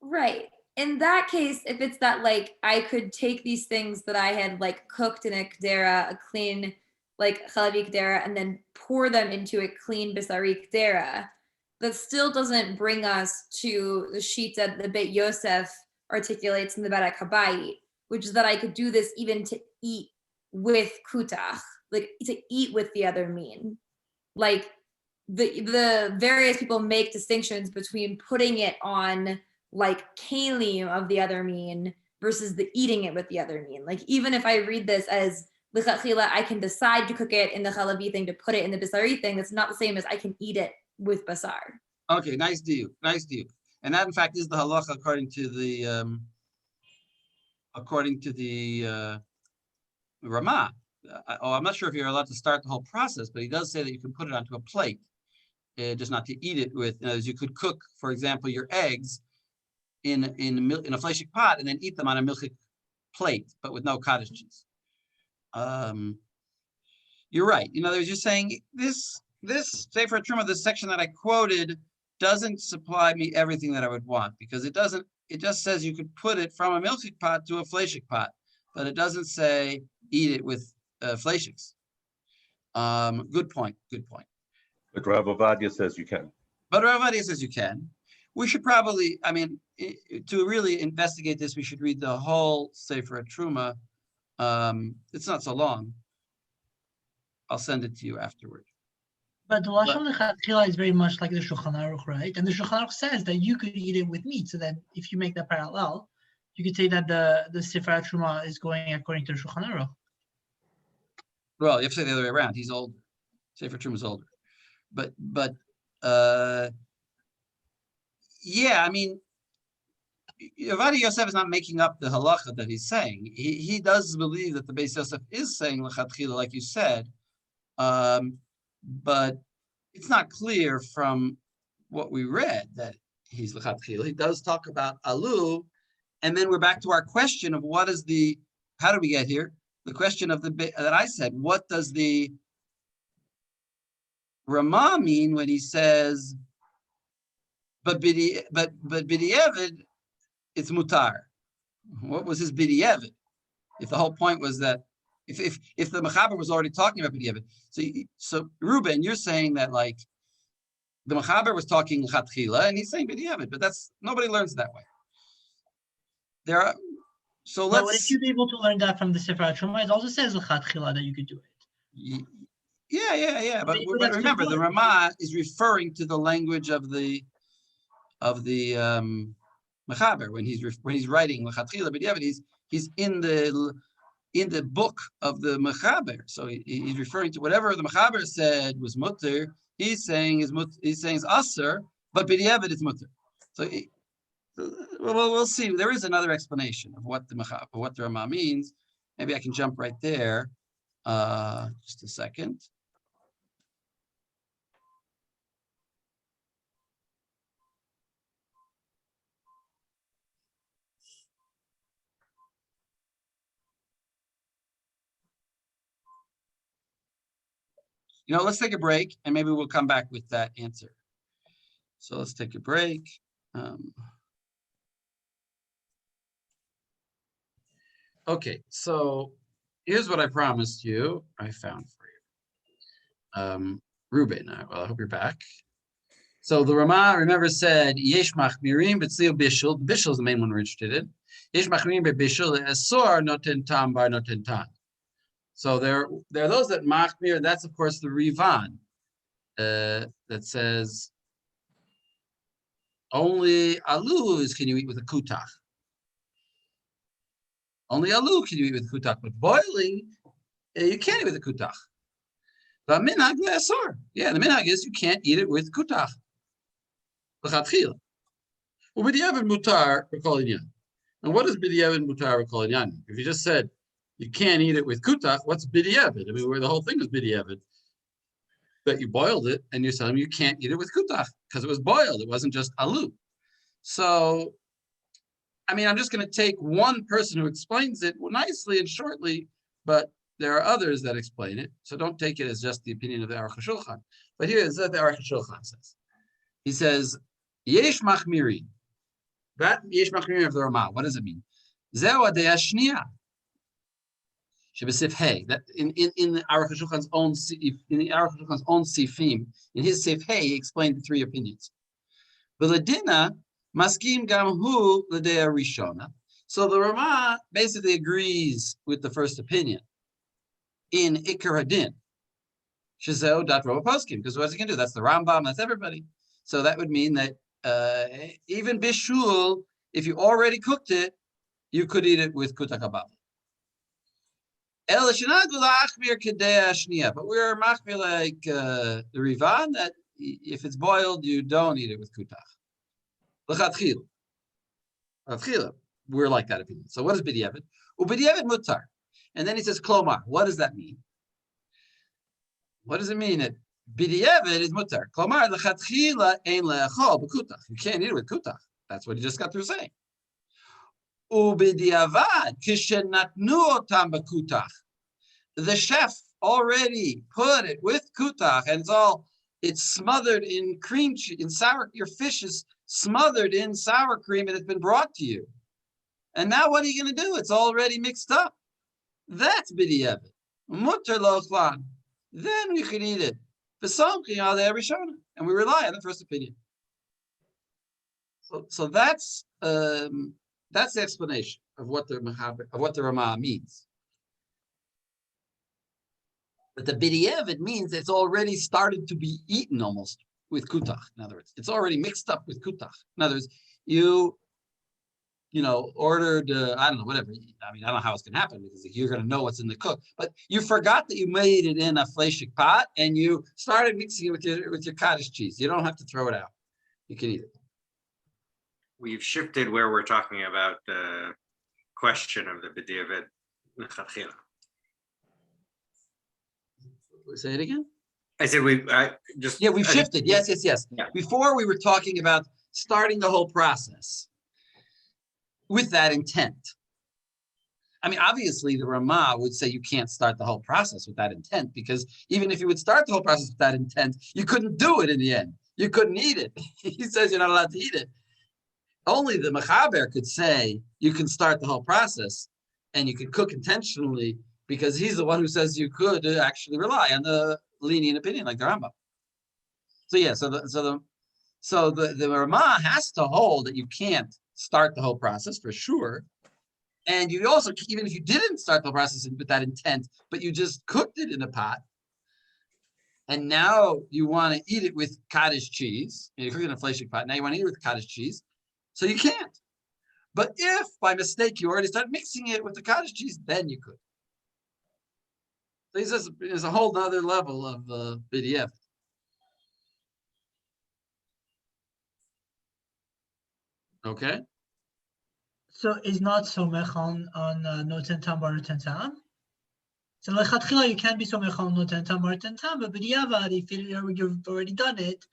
[SPEAKER 5] Right. In that case, if it's that like I could take these things that I had like cooked in a kedera, a clean like chalavi kedera, and then pour them into a clean basari kedera, that still doesn't bring us to the sheet that the Beit Yosef articulates in the Barak Habayit, which is that I could do this even to eat with kutach, like to eat with the other mean. Like the various people make distinctions between putting it on like kalim of the other mean versus the eating it with the other mean. Like even if I read this as l'chachila, I can decide to cook it in the chalavi thing to put it in the basari thing. That's not the same as I can eat it with basar.
[SPEAKER 1] Okay, nice diuk, nice diuk. And that in fact is the halacha according to the Ramah. I'm not sure if you're allowed to start the whole process, but he does say that you can put it onto a plate, just not to eat it with. As you could cook, for example, your eggs in a fleshik pot and then eat them on a milchik plate, but with no cottage cheese. You're right. In other words, you're saying this Sefer Truma, this section that I quoted, doesn't supply me everything that I would want, because it doesn't. It just says you could put it from a milchik pot to a fleshik pot, but it doesn't say eat it with fleishiks. Good point. Good point.
[SPEAKER 10] But Rav Ovadia says you can.
[SPEAKER 1] But Rav Ovadia says you can. We should probably, I mean, to really investigate this, we should read the whole Sefer Truma. It's not so long. I'll send it to you afterward.
[SPEAKER 4] But the Lashon Lechatchila is very much like the Shulchan Aruch, right? And the Shulchan Aruch says that you could eat it with meat. So that if you make that parallel, you could say that the Sefer Truma is going according to the Shulchan Aruch.
[SPEAKER 1] Well, you have to say the other way around. He's older. Sefer Truma is older. But yeah, I mean, Ovadia Yosef is not making up the halacha that he's saying. He does believe that the Beis Yosef is saying lechatchila, like you said, but it's not clear from what we read that he's lechatchila. He does talk about alu, and then we're back to our question of what is the, how do we get here? The question of that I said, what does the Ramah mean when he says, but b'di'evid, it's mutar? What was his b'di'evid? If the whole point was that, if the Mechaber was already talking about b'di'evid, so Reuben, you're saying that like the Mechaber was talking lechatchila and he's saying b'di'evid, but that's, nobody learns that way. There are, so let's.
[SPEAKER 4] But if you'd be able to learn that from the Sefer Truma, it also says lechatchila that you could do it.
[SPEAKER 1] Yeah. But remember, the Ramah is referring to the language of the Mechaber when he's writing lechatchila b'di'evid. He's in the book of the Mechaber, so he's referring to whatever the Mechaber said was mutter. He's saying is aser, but b'di'evid is mutter. So we'll see. There is another explanation of what the Ramah means. Maybe I can jump right there. Just a second. Let's take a break and maybe we'll come back with that answer. So let's take a break. Okay, so here's what I promised you. I found for you. Reuben, I hope you're back. So the Ramah, remember, said, Yesh machmirim b'tzil bishul. Bishul is the main one we're interested in. Yesh machmirim b'bishul esor noten tam bar noten tan. So there are those that machmir. That's of course the Rivan that says only alus can you eat with a kutach. Only alu can you eat with kutach, but boiling, you can't eat with the kutach. But minhag le'asor. Yeah, the minhag is you can't eat it with kutach. L'chatchila. U'b'diavad mutar v'kol inyan. And what is b'diavad mutar v'kol inyan? If you just said you can't eat it with kutach, what's b'diavad? I mean, where the whole thing is b'diavad. That you boiled it and you tell them you can't eat it with kutach because it was boiled. It wasn't just alu. So, I mean, I'm just going to take one person who explains it nicely and shortly, but there are others that explain it. So don't take it as just the opinion of the Aruch HaShulchan. But here is what the Aruch HaShulchan says. He says, Yesh machmirin. That Yesh machmirin of the Ramah. What does it mean? Zeu adei hashniya. Shebesif hey. That in the Aruch HaShulchan's own sifim, in his sif hey, he explained the three opinions. V'ledina maskim gam hu l'dei rishona. So the Ramah basically agrees with the first opinion in Ikar Hadin. Shezeu dat Rova Poskim, because what's he going to do? That's the Rambam, that's everybody. So that would mean that even Bishul, if you already cooked it, you could eat it with Kutak Habab. But we're machmir like the Rivan, that if it's boiled, you don't eat it with Kutach. L'chatchila. We're like that opinion. So what is b'diavad? U'b'diavad mutar. And then he says, Klomar. What does that mean? What does it mean that b'diavad is mutar? Klomar, l'chatchila ein le'achol b'kutach. You can't eat it with kutach. That's what he just got through saying. U'b'diavad kishenatnu otam b'kutach. The chef already put it with kutach, and it's smothered in cream cheese, in sour. Your fish is smothered in sour cream, and it's been brought to you. And now what are you going to do? It's already mixed up. That's b'diavad. Mutar lo chlan. Then we can eat it. And we rely on the first opinion. So that's the explanation of what the Ramah means. But the b'diavad means it's already started to be eaten almost with kutach. In other words, it's already mixed up with kutach. In other words, you ordered, I don't know, whatever. I mean, I don't know how it's going to happen because you're going to know what's in the cook. But you forgot that you made it in a fleshik pot and you started mixing it with your cottage cheese. You don't have to throw it out. You can eat it.
[SPEAKER 11] We've shifted where we're talking about the question of the b'diavad l'chatchila.
[SPEAKER 1] Say it again?
[SPEAKER 11] I said we've
[SPEAKER 1] shifted. Yes. Yeah. Before we were talking about starting the whole process with that intent. I mean, obviously, the Ramah would say you can't start the whole process with that intent, because even if you would start the whole process with that intent, you couldn't do it in the end. You couldn't eat it. He says you're not allowed to eat it. Only the Mechaber could say you can start the whole process and you can cook intentionally, because he's the one who says you could actually rely on the lenient opinion like the Rambam. So yeah, so the Ramah has to hold that you can't start the whole process for sure. And you also, even if you didn't start the process with that intent, but you just cooked it in a pot, and now you want to eat it with cottage cheese, and you cook it in a fleshik pot, now you want to eat it with cottage cheese, so you can't. But if by mistake you already start mixing it with the cottage cheese, then you could. So he says there's a whole other level of b'diavad. Okay.
[SPEAKER 4] So it's not somech on noten tam bar noten tam. So lechatchila you can't be somech on noten tam bar noten tam, but b'diavad if you've already done it,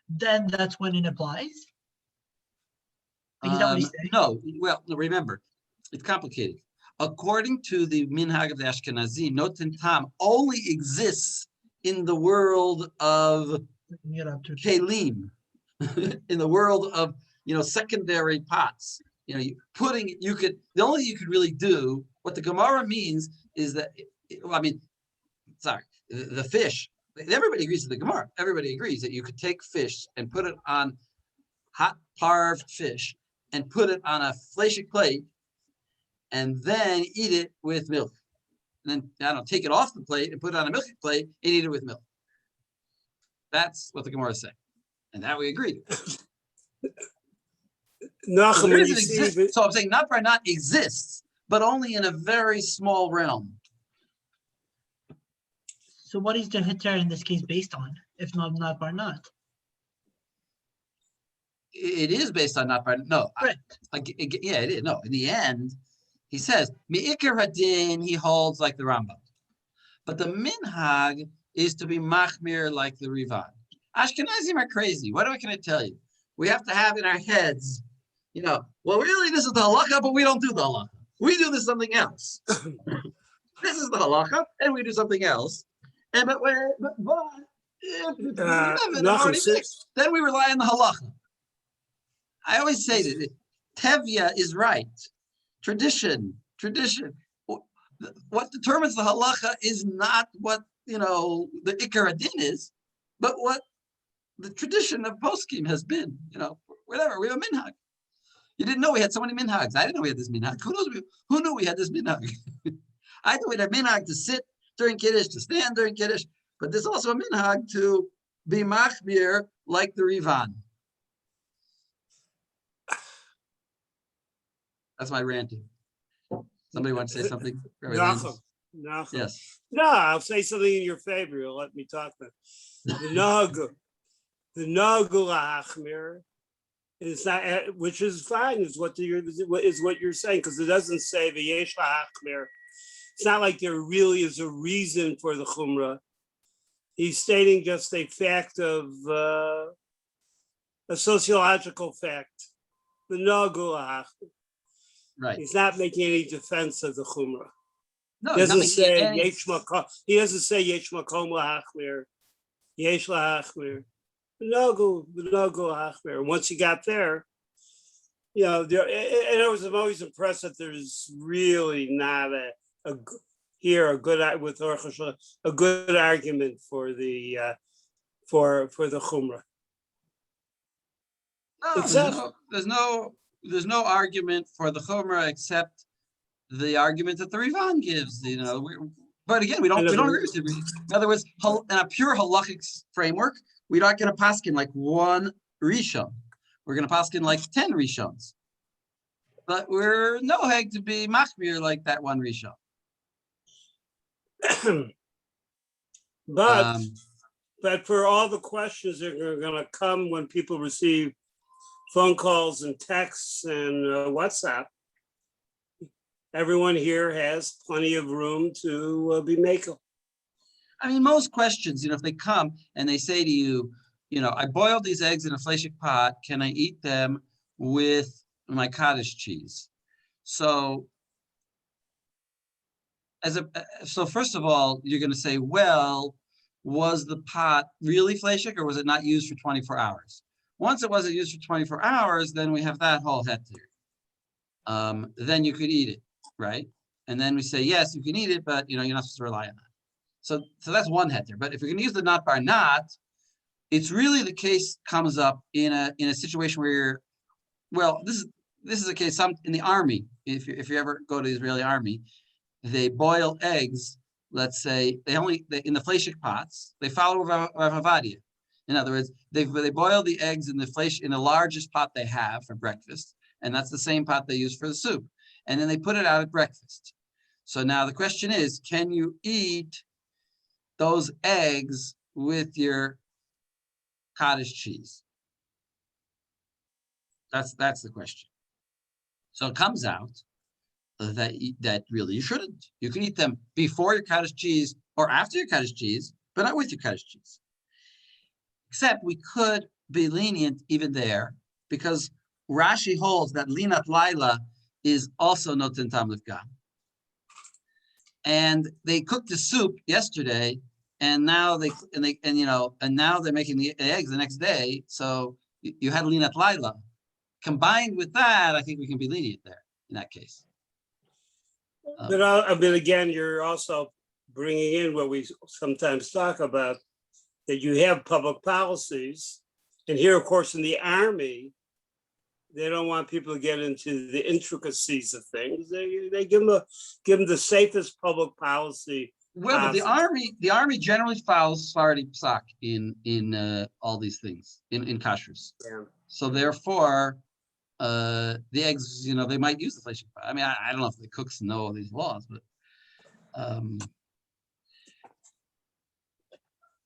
[SPEAKER 4] then that's when it applies.
[SPEAKER 1] No, well, remember, it's complicated. According to the minhag of the Ashkenazim, noten tam only exists in the world of kelim, in the world of secondary pots. The only thing you could really do, what the Gemara means is that, the fish, everybody agrees with the Gemara. Everybody agrees that you could take fish and put it on hot parved fish and put it on a fleshik plate and then eat it with milk. And then, take it off the plate and put it on a milk plate and eat it with milk. That's what the Gemara is saying. And that we agree.
[SPEAKER 6] Nachum,
[SPEAKER 1] So I'm saying not exists, but only in a very small realm.
[SPEAKER 4] So what is the heter in this case based on, if not bar not?
[SPEAKER 1] It is based on not bar. No, yeah, it is. No, in the end, he says me'ikar hadin. He holds like the Rambam, but the minhag is to be machmir like the Rivan. Ashkenazim are crazy. What can I tell you? We have to have in our heads, well, really, this is the halacha, but we don't do the halacha. We do this something else. This is the halacha, and we do something else. And but if already fixed, then we rely on the halacha. I always say that Tevya is right. Tradition. What determines the halacha is not what the ikar adin is, but what the tradition of poskim has been. Whatever. We have a minhag. You didn't know we had so many minhags. I didn't know we had this minhag. Who knew we had this minhag? I knew we had a minhag to sit during Kiddush, to stand during Kiddush, but there's also a minhag to be machmir like the Rivan. That's my ranting. Somebody want to say something?
[SPEAKER 6] Nachum.
[SPEAKER 1] Yes.
[SPEAKER 6] No, I'll say something in your favor. You'll let me talk then. The nagu lahachmir is not, which is fine, is what you're saying, because it doesn't say the yesh lahachmir. It's not like there really is a reason for the chumrah. He's stating just a fact of a sociological fact. The nagu lahachmir.
[SPEAKER 1] Right.
[SPEAKER 6] He's not making any defense of the chumrah.
[SPEAKER 1] No,
[SPEAKER 6] He doesn't say yesh makom. He doesn't say yesh makom lahachmir, yesh lahachmir. The nagu lahachmir. Once you got there, and I'm always impressed that there's really not a good argument for the chumrah.
[SPEAKER 1] No, there's no argument for the chumrah except the argument that the Rivan gives. But again, we don't agree with it. In other words, in a pure halachic framework, we're not going to paskin like one rishon. We're going to paskin like 10 rishons. But we're no heg to be machmir like that one rishon.
[SPEAKER 6] But for all the questions that are going to come when people receive phone calls and texts and WhatsApp, everyone here has plenty of room to be makel.
[SPEAKER 1] I mean, most questions, if they come and they say to you, I boiled these eggs in a fleishik pot. Can I eat them with my cottage cheese? So first of all, you're going to say, well, was the pot really fleishik or was it not used for 24 hours? Once it wasn't used for 24 hours, then we have that whole heter. Then you could eat it, right? And then we say, yes, you can eat it, but you're not supposed to rely on that. So that's one heter. But if you're going to use the not bar not, it's really the case comes up in a situation where this is a case in the army. If you ever go to the Israeli army, they boil eggs. Let's say in the fleishik pots. They follow Rav Avadia. In other words, they boil the eggs in the largest pot they have for breakfast, and that's the same pot they use for the soup. And then they put it out at breakfast. So now the question is, can you eat those eggs with your cottage cheese? That's the question. So it comes out that really you shouldn't. You can eat them before your cottage cheese or after your cottage cheese, but not with your cottage cheese. Except we could be lenient even there, because Rashi holds that linat laila is also noten tam lifgam. And they cooked the soup yesterday, and now now they're making the eggs the next day. So you had linat laila. Combined with that, I think we can be lenient there in that case.
[SPEAKER 6] But again, you're also bringing in what we sometimes talk about, that you have public policies. And here, of course, in the army, they don't want people to get into the intricacies of things. They give them the safest public policy.
[SPEAKER 1] Well, but the army generally follows Sephardi psak in all these things in kashrus.
[SPEAKER 6] Yeah.
[SPEAKER 1] So therefore, the eggs, they might use the fleshing pot. I mean, I don't know if the cooks know all these laws, but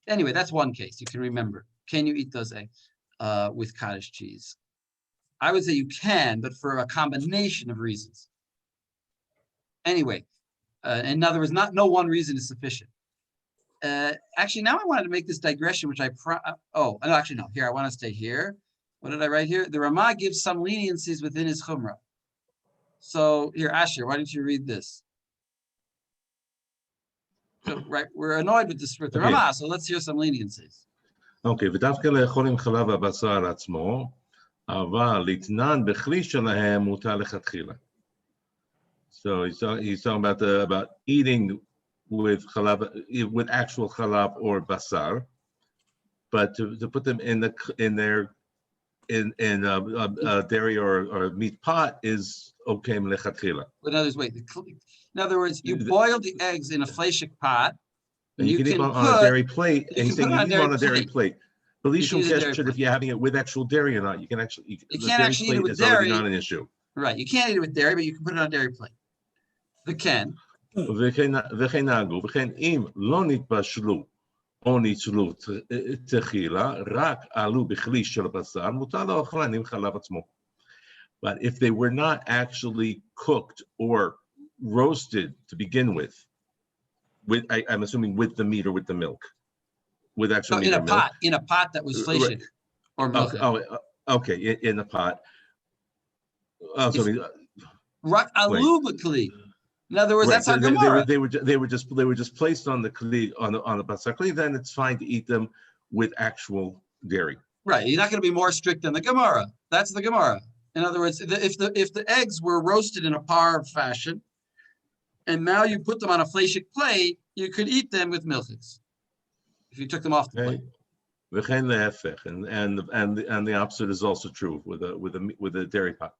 [SPEAKER 1] anyway, that's one case you can remember. Can you eat those eggs with cottage cheese? I would say you can, but for a combination of reasons. Anyway, in other words, no one reason is sufficient. Actually, now I wanted to make this digression, which Here, I want to stay here. What did I write here? The Ramah gives some leniencies within his Chumrah. So here, Asher, why don't you read this? So, right, we're annoyed with the Ramah, so let's hear some leniencies.
[SPEAKER 10] אוקיי, ודווקא לאכול עם חלב הבשר עצמו, אבל לתנן בכלי שלהם מותר לכתחילה. So he's talking about eating with actual chalab or basar, but to put them in dairy or meat pot is okay lechatchila.
[SPEAKER 1] In other words, you boil the eggs in a fleshik pot,
[SPEAKER 10] and you can eat on a dairy plate. And he's saying you eat on a dairy plate. But if you're having it with actual dairy or not, you can actually
[SPEAKER 1] you can't actually eat it with dairy.
[SPEAKER 10] Not an issue.
[SPEAKER 1] Right, you can't eat it with dairy, but you can put it on a dairy plate. וכן.
[SPEAKER 10] וכן נהגו, וכן אם לא נתבשלו או ניצלו תחילה, רק עלו בכלי של בשר, מותר לאוכלן עם חלב עצמו. But if they were not actually cooked or roasted to begin with I'm assuming with the meat or with the milk, with actual meat or milk.
[SPEAKER 1] In a pot that was fleshik or milk.
[SPEAKER 10] Okay, in a pot.
[SPEAKER 1] Rak alu b'kli. In other words, that's how Gemara.
[SPEAKER 10] They were just placed on the kli on the basar kli. Then it's fine to eat them with actual dairy.
[SPEAKER 1] Right, you're not going to be more strict than the Gemara. That's the Gemara. In other words, if the eggs were roasted in a par fashion, and now you put them on a fleshik plate, you could eat them with milchiks if you took them off the plate.
[SPEAKER 10] And the opposite is also true with a dairy pot.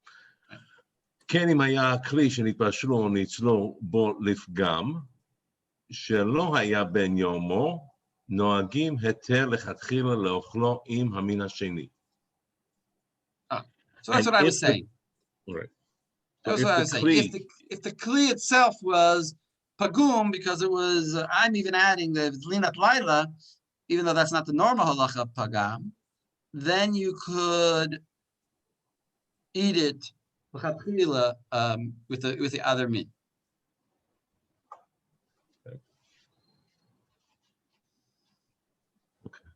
[SPEAKER 10] כן אם היה כלי שנתבשלו או ניצלו בו לפגם, שלא היה בן יומו, נוהגים היתר לכתחילה לאוכלו עם המין השני.
[SPEAKER 1] So that's what I was saying.
[SPEAKER 10] Right.
[SPEAKER 1] That's what I was saying. If the kli itself was pagum, because it was, I'm even adding the linat laila, even though that's not the normal halacha of pagam, then you could eat it with the other meat.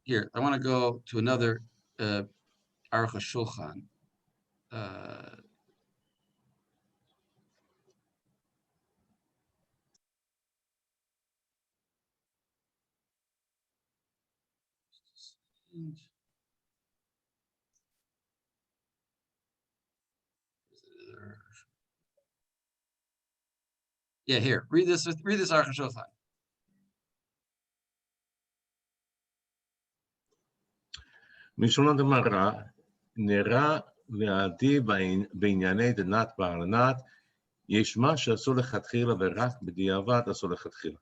[SPEAKER 1] Here, I want to go to another Aruch HaShulchan. Yeah, here. Read this Aruch HaShulchan.
[SPEAKER 10] מלשון הגמרא, נראה להעדיף בענייני דנת בעלנת, יש מה שאסור לכתחילה ורק בדיעבד אסור לכתחילה.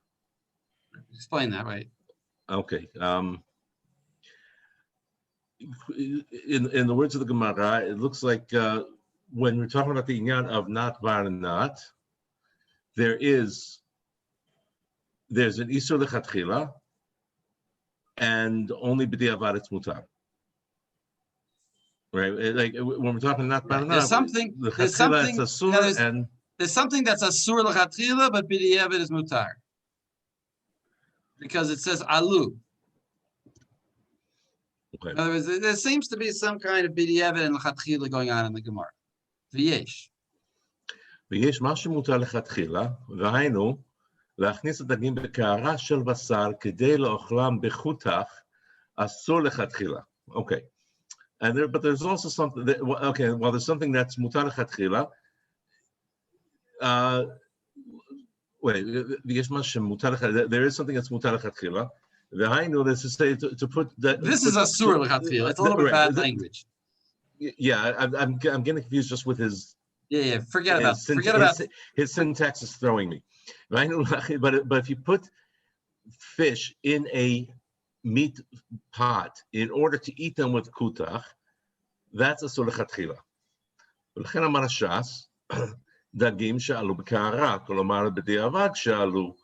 [SPEAKER 1] Explain that, right?
[SPEAKER 10] Okay. In the words of the Gemara, it looks like when we're talking about the inyan of not barnat, there's an isur lechatchila, and only b'diavad it's mutar. Right, like when we're talking not barnat,
[SPEAKER 1] there's something that's asur lechatchila, but b'diavad is mutar, because it says alu.
[SPEAKER 10] Okay.
[SPEAKER 1] In other words, there seems to be some kind of b'diavad and lechatchila going on in the Gemara. V'yesh.
[SPEAKER 10] ויש מה שמותר לכתחילה, והיינו, להכניס את הדגים בקערה של בשר כדי לאוכלם בחותך, אסור לכתחילה. Okay. But there's also something that, there's something that's מותר לכתחילה. יש מה שמותר לכתחילה, there is something that's מותר לכתחילה, והיינו, this is to say, to put that...
[SPEAKER 1] This is אסור לכתחילה, it's a little bit bad language.
[SPEAKER 10] Yeah, I'm getting confused just with his...
[SPEAKER 1] Yeah, forget about
[SPEAKER 10] his syntax is throwing me. But if you put fish in a meat pot in order to eat them with kutach, that's a lechatchila. ולכן אמר הש"ס, דגים שעלו בקערה, כלומר בדיעבד שעלו,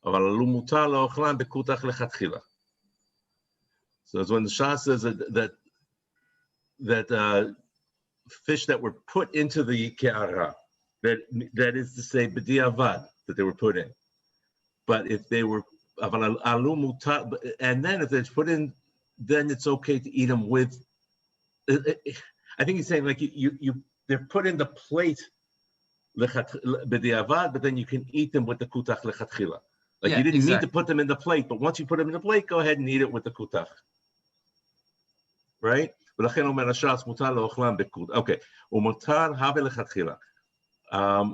[SPEAKER 10] אבל עלו מותר לאוכלם בכותח לכתחילה. So when the Shas says that fish that were put into the ke'ara, that is to say b'diavad, that they were put in. But if they were and then if it's put in, then it's okay to eat them with. I think he's saying like they're put in the plate b'diavad, but then you can eat them with the kutach lechatchila. Like you didn't need to put them in the plate, but once you put them in the plate, go ahead and eat it with the kutach. Right? Okay. ומותר הווה לכתחילה.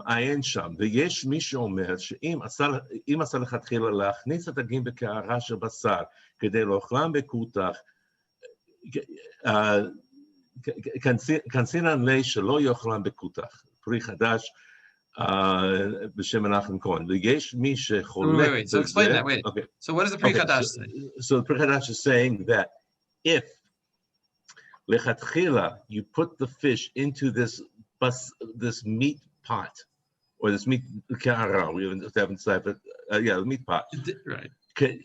[SPEAKER 10] עיין שם, ויש מי שאומר שאם עשה לכתחילה להכניס את הדגים בקערה של בשר כדי לאוכלם בכותח, כנסינן לי שלא יאכלם בכותח, פרי חדש בשם מנחם כהן. ויש מי שחולק...
[SPEAKER 1] Wait, so explain that, wait.
[SPEAKER 10] Okay.
[SPEAKER 1] So what does the Pri Chadash say?
[SPEAKER 10] So the Pri Chadash is saying that if lechatchila, you put the fish into this meat pot, or this meat kara. We haven't said, but the meat pot.
[SPEAKER 1] Right.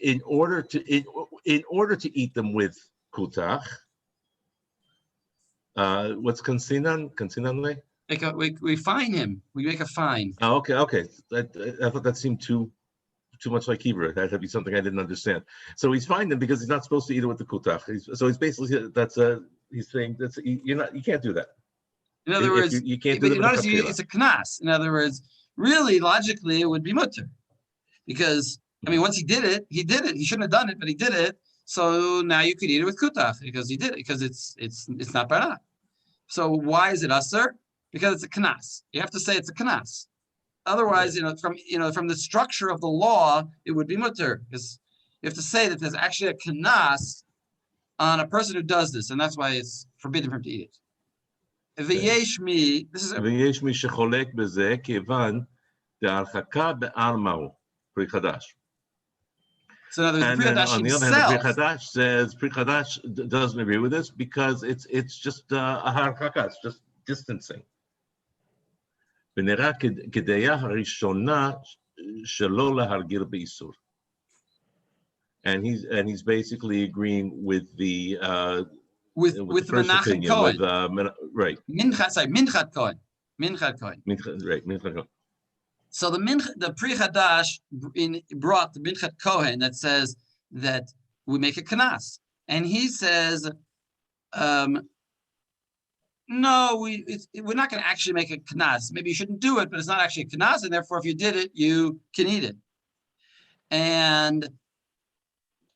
[SPEAKER 10] In order to eat them with kutach, what's kansinan? Kansinan le?
[SPEAKER 1] We fine him. We make a fine.
[SPEAKER 10] Oh, okay. I thought that seemed too much like Hebrew. That had to be something I didn't understand. So he's fined him because he's not supposed to eat it with the kutach. So he's basically he's saying you can't do that.
[SPEAKER 1] In other words,
[SPEAKER 10] you can't do that.
[SPEAKER 1] It's a knas. In other words, really logically it would be mutter, because I mean once he did it. He shouldn't have done it, but he did it. So now you could eat it with kutach because he did it, because it's not barah. So why is it usher? Because it's a knas. You have to say it's a knas. Otherwise, from the structure of the law, it would be mutter, because you have to say that there's actually a knas on a person who does this, and that's why it's forbidden for him to eat it. V'yesh mi, this is
[SPEAKER 10] v'yesh mi shecholek b'zeh kivan de'archaka be'almau, Pri Chadash.
[SPEAKER 1] So in other words,
[SPEAKER 10] and
[SPEAKER 1] Pri
[SPEAKER 10] then
[SPEAKER 1] Chadash
[SPEAKER 10] on the
[SPEAKER 1] himself,
[SPEAKER 10] other hand, Pri Chadash says Pri Chadash doesn't agree with this because it's just a harchaka, it's just distancing. ונראה כדעה הראשונה שלא להרגיל באיסור. And he's basically agreeing with the
[SPEAKER 1] with
[SPEAKER 10] the first
[SPEAKER 1] Menachem
[SPEAKER 10] opinion,
[SPEAKER 1] Cohen.
[SPEAKER 10] with right.
[SPEAKER 1] Minchat Cohen.
[SPEAKER 10] Right.
[SPEAKER 1] So the Pri Chadash brought the Minchat Cohen that says that we make a knas, and he says, no, we're not going to actually make a knas. Maybe you shouldn't do it, but it's not actually a knas, and therefore, if you did it, you can eat it. And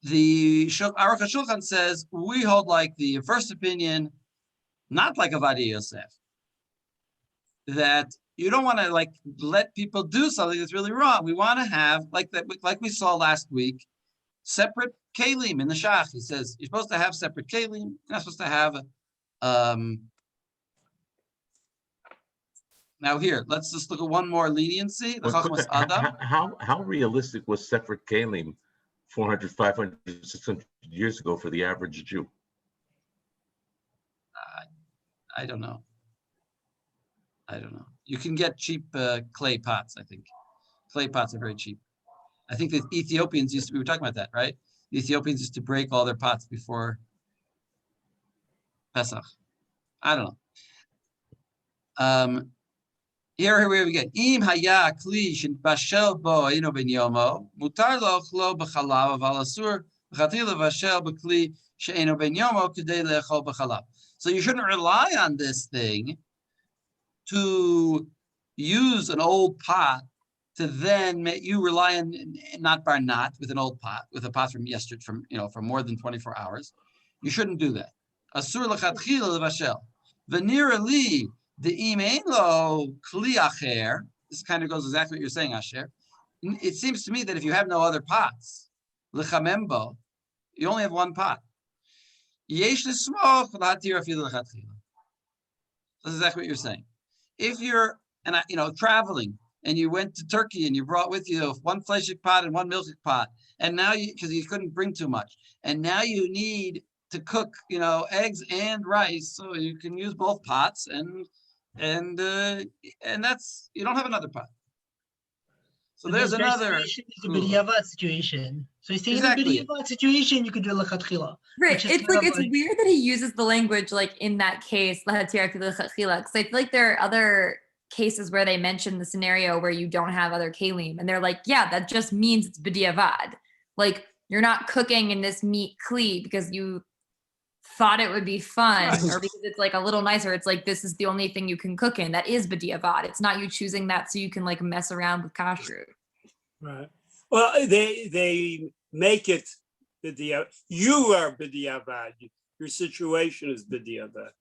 [SPEAKER 1] the Aruch HaShulchan says we hold like the first opinion, not like Avodah Yosef, that you don't want to like let people do something that's really wrong. We want to have like we saw last week, separate kelim in the shach. He says you're supposed to have separate kelim. You're not supposed to have. Now here, let's just look at one more leniency. The Chachmas Adam.
[SPEAKER 10] How realistic was separate kelim 400, 500, 600 years ago for the average Jew?
[SPEAKER 1] I don't know. You can get cheap clay pots, I think. Clay pots are very cheap. I think the Ethiopians we were talking about that, right? The Ethiopians used to break all their pots before Pesach. I don't know. Here we go. Im haya kli bashel bo ino ben yomo mutar lo chlo b'chalav aval asur b'chatil bashel b'kli she'eno ben yomo k'dei le'echol b'chalav. So you shouldn't rely on this thing to use an old pot to then you rely on not bar not with an old pot, with a pot from yesterday, from more than 24 hours. You shouldn't do that. Asur l'chatchila l'vashel v'nira li. The imelo kli acher. This kind of goes exactly what you're saying, Asher. It seems to me that if you have no other pots, lechamembo, you only have one pot. Yesh l'smoch v'latir afilu lechatchila. That's exactly what you're saying. If you're traveling and you went to Turkey and you brought with you one fleshik pot and one milchik pot, and now because you couldn't bring too much, and now you need to cook, eggs and rice, so you can use both pots, and and that's, you don't have another pot. So
[SPEAKER 4] But
[SPEAKER 1] there's
[SPEAKER 4] that
[SPEAKER 1] another.
[SPEAKER 4] situation is a b'diavad situation. So he's saying
[SPEAKER 1] Exactly.
[SPEAKER 4] in a b'diavad situation, you could do lechatchila.
[SPEAKER 5] Right. It's like it's weird that he uses the language like in that case, because I feel like there are other cases where they mention the scenario where you don't have other kalim, and they're like, yeah, that just means it's b'diavad. Like you're not cooking in this meat kli because you thought it would be fun or because it's like a little nicer. It's like this is the only thing you can cook in. That is b'diavad. It's not you choosing that so you can like mess around with kashrut.
[SPEAKER 6] Right. Well, they make it b'diavad. You are b'diavad. Your situation is b'diavad.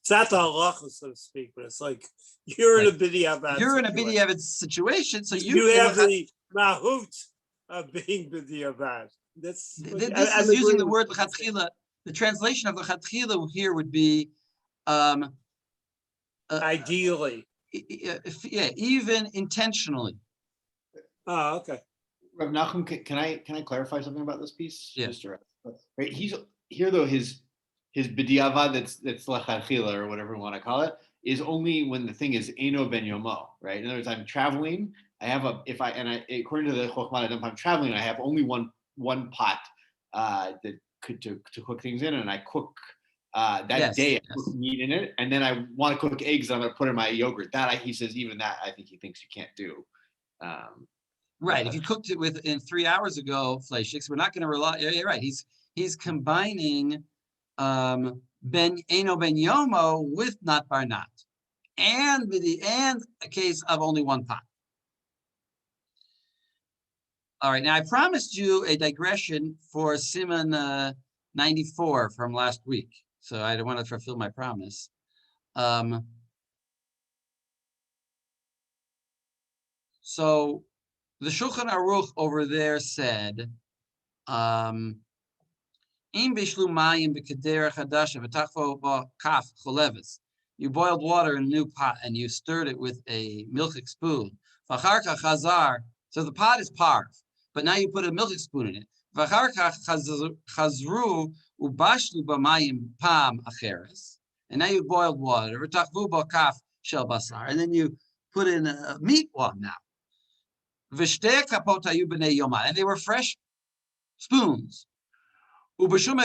[SPEAKER 6] It's not the halacha, so to speak, but it's like you're in a b'diavad.
[SPEAKER 1] You're in a b'diavad situation, so
[SPEAKER 6] you have the mahut of being b'diavad.
[SPEAKER 1] This is using the word l'chatchila. The translation of l'chatchila here would be
[SPEAKER 6] ideally.
[SPEAKER 1] Yeah, even intentionally.
[SPEAKER 6] Oh, okay.
[SPEAKER 2] Rav Nachum, can I clarify something about this piece?
[SPEAKER 1] Yeah.
[SPEAKER 2] Right. He's here though. His b'diavad that's l'chatchila or whatever you want to call it is only when the thing is eno ben yomo. Right. In other words, I'm traveling. I have according to the Chochmah, if I'm traveling, I have only one pot to cook things in, and I cook that day. I cook meat in it, and then I want to cook eggs. I'm going to put in my yogurt. He says even that I think he thinks you can't do.
[SPEAKER 1] Right. If you cooked it within 3 hours ago, fleishiks, we're not going to rely. Yeah, you're right. He's combining ben eno ben yomo with not bar not, and a case of only one pot. All right. Now I promised you a digression for Siman 94 from last week, so I don't want to fulfill my promise. So the Shulchan Aruch over there said, "Im bishlu mayim b'kedera chadasha v'tachvo kaf choleves." You boiled water in a new pot and you stirred it with a milchik spoon. V'charka chazar. So the pot is parv, but now you put a milchik spoon in it. V'charka chazru ubashlu b'mayim pam acheres. And now you boiled water. V'tachvu bo kaf shel basar. And then you put in a meat one now. And they were fresh spoons. There wasn't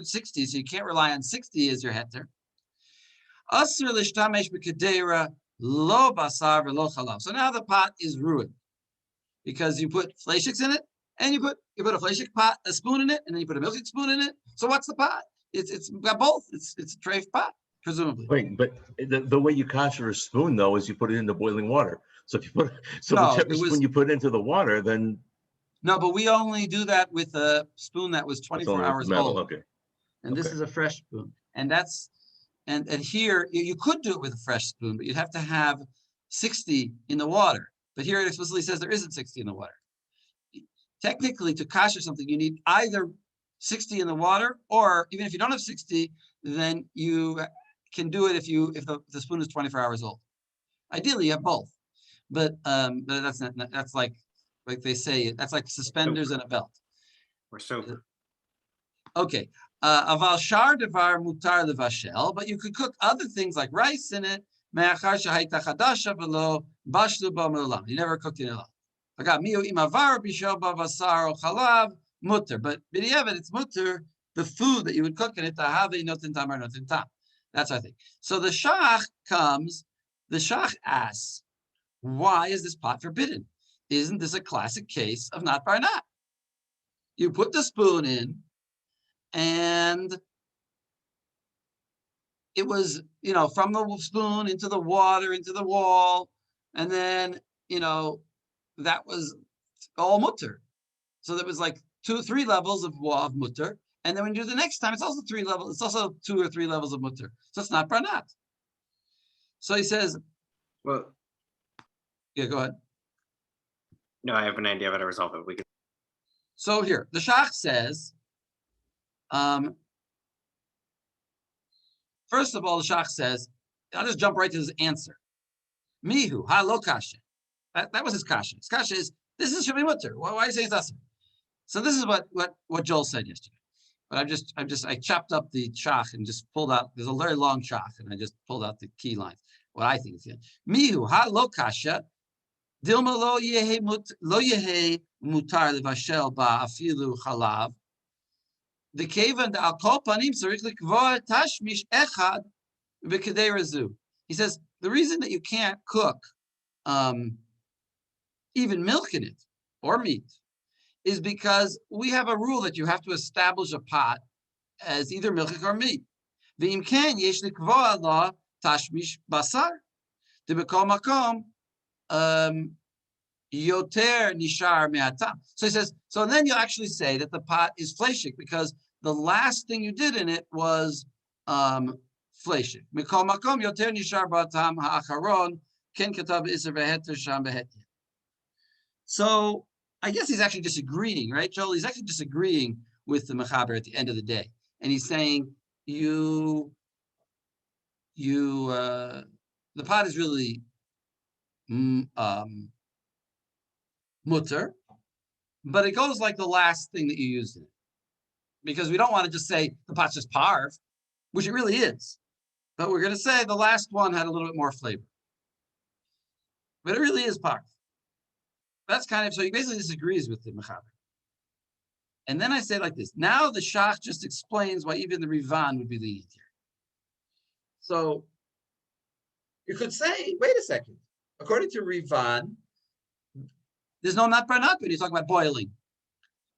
[SPEAKER 1] 60, so you can't rely on 60 as your heter. So now the pot is ruined because you put fleishiks in it, and you put a fleishik pot, a spoon in it, and then you put a milchik spoon in it. So what's the pot? It's got both. It's a treif pot. Presumably.
[SPEAKER 10] Wait, but the way you kosher a spoon though is you put it into boiling water. So if you put whichever spoon you put into the water, then
[SPEAKER 1] no, but we only do that with a spoon that was 24 hours old.
[SPEAKER 10] Okay.
[SPEAKER 1] And this is a fresh spoon. And that's and here you could do it with a fresh spoon, but you'd have to have 60 in the water. But here it explicitly says there isn't 60 in the water. Technically, to kosher something, you need either 60 in the water, or even if you don't have 60, then you can do it if the spoon is 24 hours old. Ideally, you have both, but that's not. That's like they say. That's like suspenders and a belt.
[SPEAKER 11] Or soap.
[SPEAKER 1] Okay. Aval shar devar mutar levashel, but you could cook other things like rice in it. Me'achar shahayta chadasha v'lo bashlu ba me'olam. You never cooked in it. Aga miu imavar bishel ba vasar o chalav mutter, but b'diavad it's mutter the food that you would cook in it. Tahave notin tam or notin tam. That's our thing. So the shach comes, the shach asks, why is this pot forbidden? Isn't this a classic case of not bar not? You put the spoon in, and it was, from the spoon into the water, into the wall, and then, that was all mutter. So there was like 2 or 3 levels of mutter. And then when you do the next time, it's also 3 levels. It's also 2 or 3 levels of mutter. So it's not pranat. So he says,
[SPEAKER 11] well,
[SPEAKER 1] yeah, go ahead.
[SPEAKER 11] No, I have an idea how to resolve it.
[SPEAKER 1] So here, the shach says, first of all, the shach says, I'll just jump right to his answer. Mihu, ha lo kasha. That was his kasha. His kasha is, this is should be mutter. Why are you saying it's asr? So this is what Joel said yesterday. But I chopped up the chach and just pulled out. There's a very long chach, and I just pulled out the key lines. What I think is here. Mihu ha lo kasha, dilma lo yehe mutar levashel ba afilu chalav. The kevan the al kol panim tzarich likvor tashmish echad v'kedei rezu. He says the reason that you can't cook even milk in it or meat is because we have a rule that you have to establish a pot as either milk or meat. V'im ken yesh likvor la tashmish basar. T'bekol makom yoter nishar me'atam. So he says, so then you'll actually say that the pot is fleshik because the last thing you did in it was fleshik. Mikol makom yoter nishar ba'atam ha'acharon ken katav iser v'heter sham v'heter. So I guess he's actually disagreeing, right, Joel? He's actually disagreeing with the Mechaber at the end of the day. And he's saying, the pot is really mutter, but it goes like the last thing that you used in it. Because we don't want to just say the pot's just parv, which it really is. But we're going to say the last one had a little bit more flavor. But it really is parv. That's kind of, so he basically disagrees with the Mechaber. And then I say like this. Now the Shach just explains why even the Rivan would be lenient here. So you could say, wait a second. According to Rivan, there's no nat bar nat when he's talking about boiling.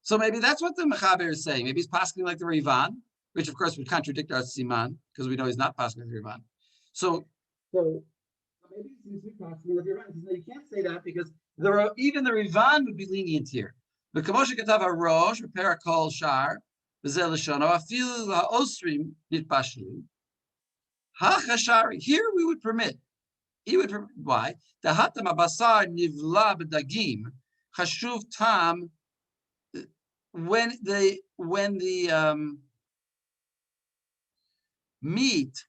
[SPEAKER 1] So maybe that's what the Mechaber is saying. Maybe he's passing like the Rivan, which of course would contradict our Siman, because we know he's not passing like the Rivan. So maybe he's passing like the Rivan. You can't say that because even the Rivan would be lenient here. The Kamosha Katav HaRosh, repair Kol Shar, B'zel L'shono, Afil HaOsrim Nitpashlu, HaChashari. Here we would permit. He would permit. Why? The Hatam HaBasar Nivla B'Dagim, Chashuv Tam, when the meat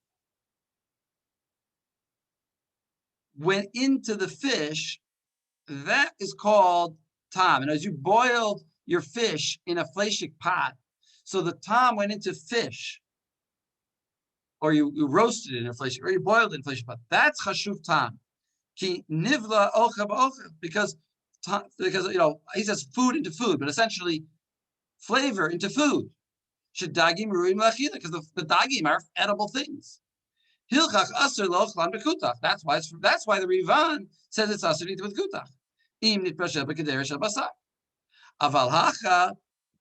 [SPEAKER 1] went into the fish, that is called tam. And as you boiled your fish in a fleshik pot, so the tam went into fish, or you roasted it in a fleshik, or you boiled it in a fleshik pot. That's chashuv tam. Ki nivla ocha b'ocha, because he says food into food, but essentially flavor into food. Shedagim ruim lachila, because the dagim are edible things. Hilchach aser lochlan bekutach. That's why the Rivan says it's aser with kutach. Im nitprasher b'kederesh basar. Aval hacha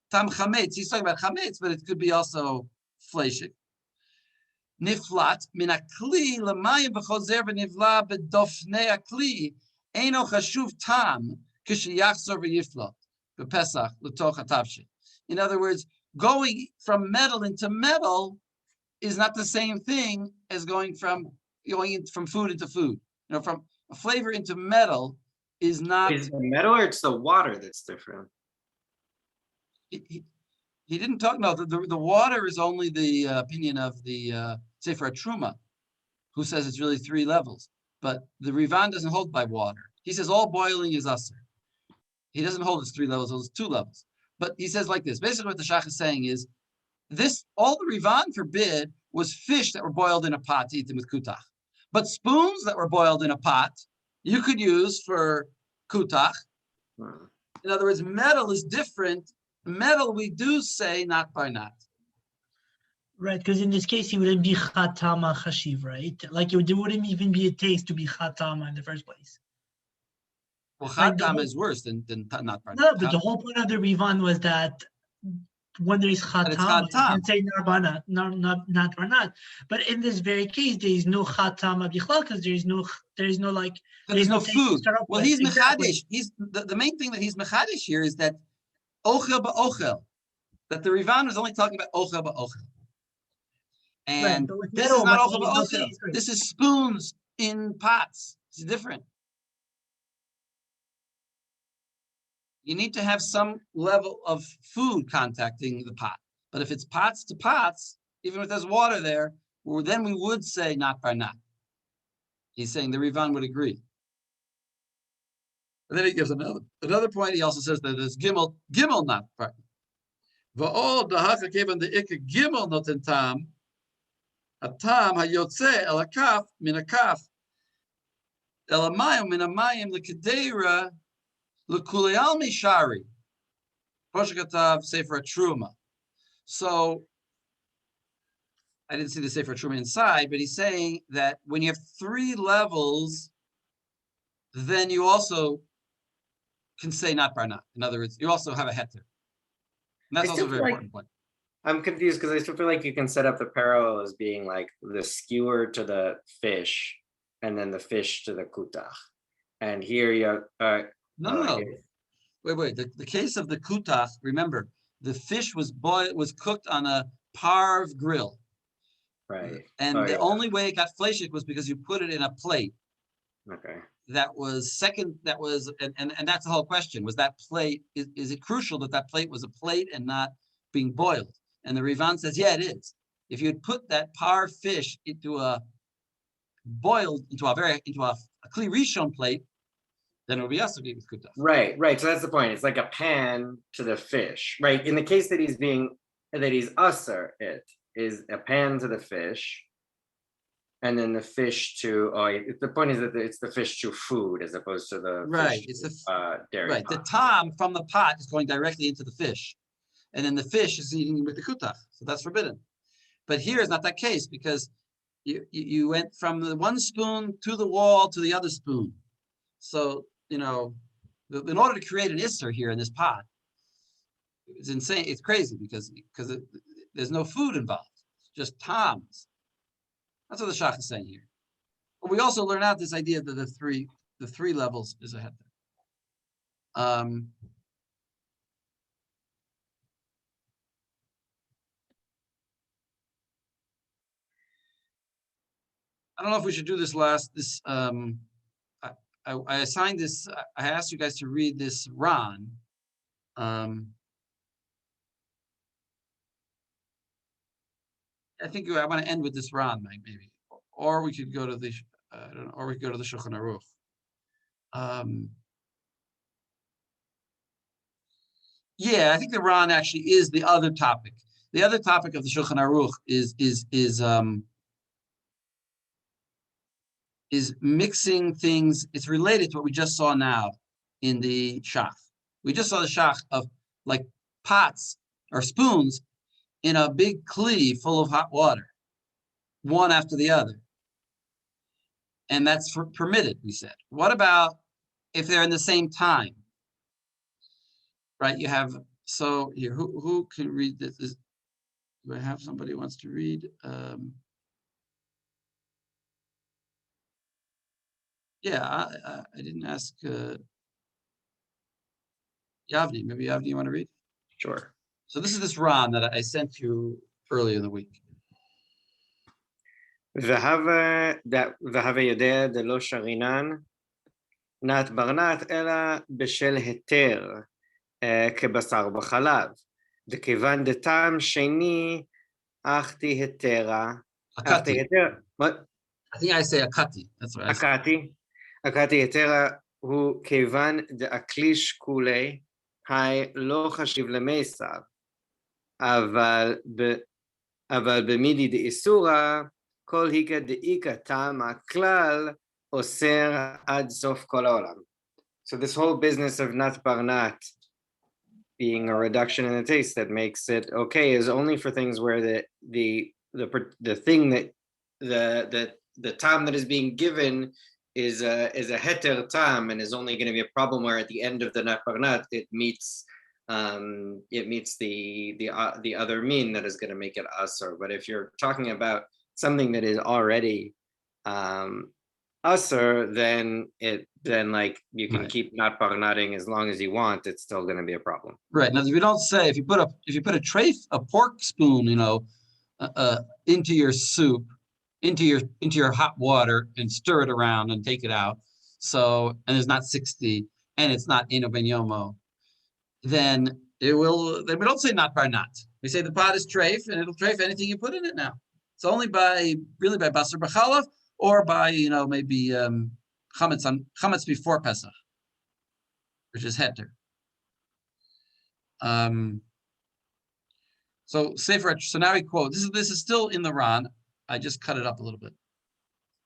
[SPEAKER 1] tam chametz. He's talking about chametz, but it could be also fleshik. Niflat min akli l'mayim b'chozer v'nivla b'dofnei akli eino chashuv tam k'sheyachzor v'yiflot b'pesach l'toch hatavshit. In other words, going from metal into metal is not the same thing as going from food into food. From a flavor into metal is not.
[SPEAKER 11] Is it the metal or it's the water that's different?
[SPEAKER 1] He didn't talk. No, the water is only the opinion of the Sefer Truma, who says it's really 3 levels. But the Rivan doesn't hold by water. He says all boiling is aser. He doesn't hold it's 3 levels, it's 2 levels. But he says like this. Basically, what the Shach is saying is all the Rivan forbid was fish that were boiled in a pot to eat them with kutach. But spoons that were boiled in a pot, you could use for kutach. In other words, metal is different. Metal, we do say not by not.
[SPEAKER 4] Right, because in this case, it wouldn't be chatama chashiv, right? Like there wouldn't even be a taste to be chatama in the first place.
[SPEAKER 1] Well, chatama is worse than not by not.
[SPEAKER 4] No, but the whole point of the Rivan was that when there is chatama, you can say not or not. But in this very case, there is no chatama bichlal because there is no
[SPEAKER 1] food. Well, he's
[SPEAKER 4] exactly.
[SPEAKER 1] mechadish. He's the main thing that he's mechadish here is that ochel ba'ochel, that the Rivan was only talking about ochel ba'ochel. And
[SPEAKER 4] right,
[SPEAKER 1] this is not ochel ba'ochel. This is spoons in pots. It's different. You need to have some level of food contacting the pot. But if it's pots to pots, even if there's water there, well, then we would say not by not. He's saying the Rivan would agree. And then he gives another point. He also says that there's gimel not by. Va'od dahaka kevan the ikka gimel noten tam. A tam hayotze el akaf min akaf. El amayim min amayim lekedera lekuleal mishari. Poshkatav sefer truma. So I didn't see the sefer truma inside, but he's saying that when you have 3 levels, then you also can say not barnat. In other words, you also have a heter. And that's also a very important point.
[SPEAKER 7] I'm confused because I still feel like you can set up the parallel as being like the skewer to the fish and then the fish to the kutach. And here you
[SPEAKER 1] No. Wait. The case of the kutach, remember, the fish was cooked on a parv grill.
[SPEAKER 7] Right.
[SPEAKER 1] And the only way it got fleshik was because you put it in a plate.
[SPEAKER 7] Okay.
[SPEAKER 1] That was and that's the whole question. Was that plate, is it crucial that plate was a plate and not being boiled? And the Rivan says, yeah, it is. If you had put that par fish into a kli rishon plate, then it would be also with kutach.
[SPEAKER 7] Right. So that's the point. It's like a pan to the fish, right? In the case that he's usher, it is a pan to the fish, and then the fish to. The point is that it's the fish to food as opposed to the
[SPEAKER 1] right.
[SPEAKER 7] Fish
[SPEAKER 1] it's
[SPEAKER 7] to, dairy.
[SPEAKER 1] Right.
[SPEAKER 7] Pot.
[SPEAKER 1] The tam from the pot is going directly into the fish, and then the fish is eating with the kutach, so that's forbidden. But here is not that case because you went from the one spoon to the wall to the other spoon. So, in order to create an isser here in this pot, it's insane. It's crazy because there's no food involved. It's just toms. That's what the Shach is saying here. But we also learn out this idea that the three levels is a heter. I don't know if we should do this I assigned this, I asked you guys to read this Ran. I think I want to end with this Ran, maybe. Or we could go to the, or we could go to the Shulchan Aruch. Yeah, I think the Ran actually is the other topic. The other topic of the Shulchan Aruch is mixing things. It's related to what we just saw now in the shach. We just saw the shach of like pots or spoons in a big kli full of hot water, one after the other. And that's permitted, we said. What about if they're in the same time? Right, you have, so here, who can read this? Do I have somebody who wants to read? Yeah, I didn't ask Yavni. Maybe Yavni, you want to read?
[SPEAKER 7] Sure.
[SPEAKER 1] So this is this Ran that I sent you earlier in the week.
[SPEAKER 7] והווה יודע דלא שרינן, נת ברנת אלא בשל היתר כבשר בחלב, דכיוון דטעם שני אחתי היתרה.
[SPEAKER 1] What? I think I say akati. That's what I say.
[SPEAKER 7] akati היתרה הוא כיוון דאקליש כולי, היי לא חשיב למסר, אבל במידי דאיסורה, כל היגה דאיקה טעם הכלל אוסר עד סוף כל העולם. So this whole business of nat barnat being a reduction in the taste that makes it okay is only for things where the thing that the tam that is being given is a heter tam and is only going to be a problem where at the end of the nat barnat it meets the other mean that is going to make it asur. But if you're talking about something that is already asur, then like you can keep not parnating as long as you want. It's still going to be a problem.
[SPEAKER 1] Right. Now, if you don't say, if you put a pork spoon, into your soup, into your hot water and stir it around and take it out. So, and it's not 60 and it's not eno ben yomo, then we don't say not by not. We say the pot is treif and it'll treif anything you put in it now. It's only by basar b'chalav or by, maybe chametz before Pesach, which is heter. So so now we quote. This is still in the Ran. I just cut it up a little bit.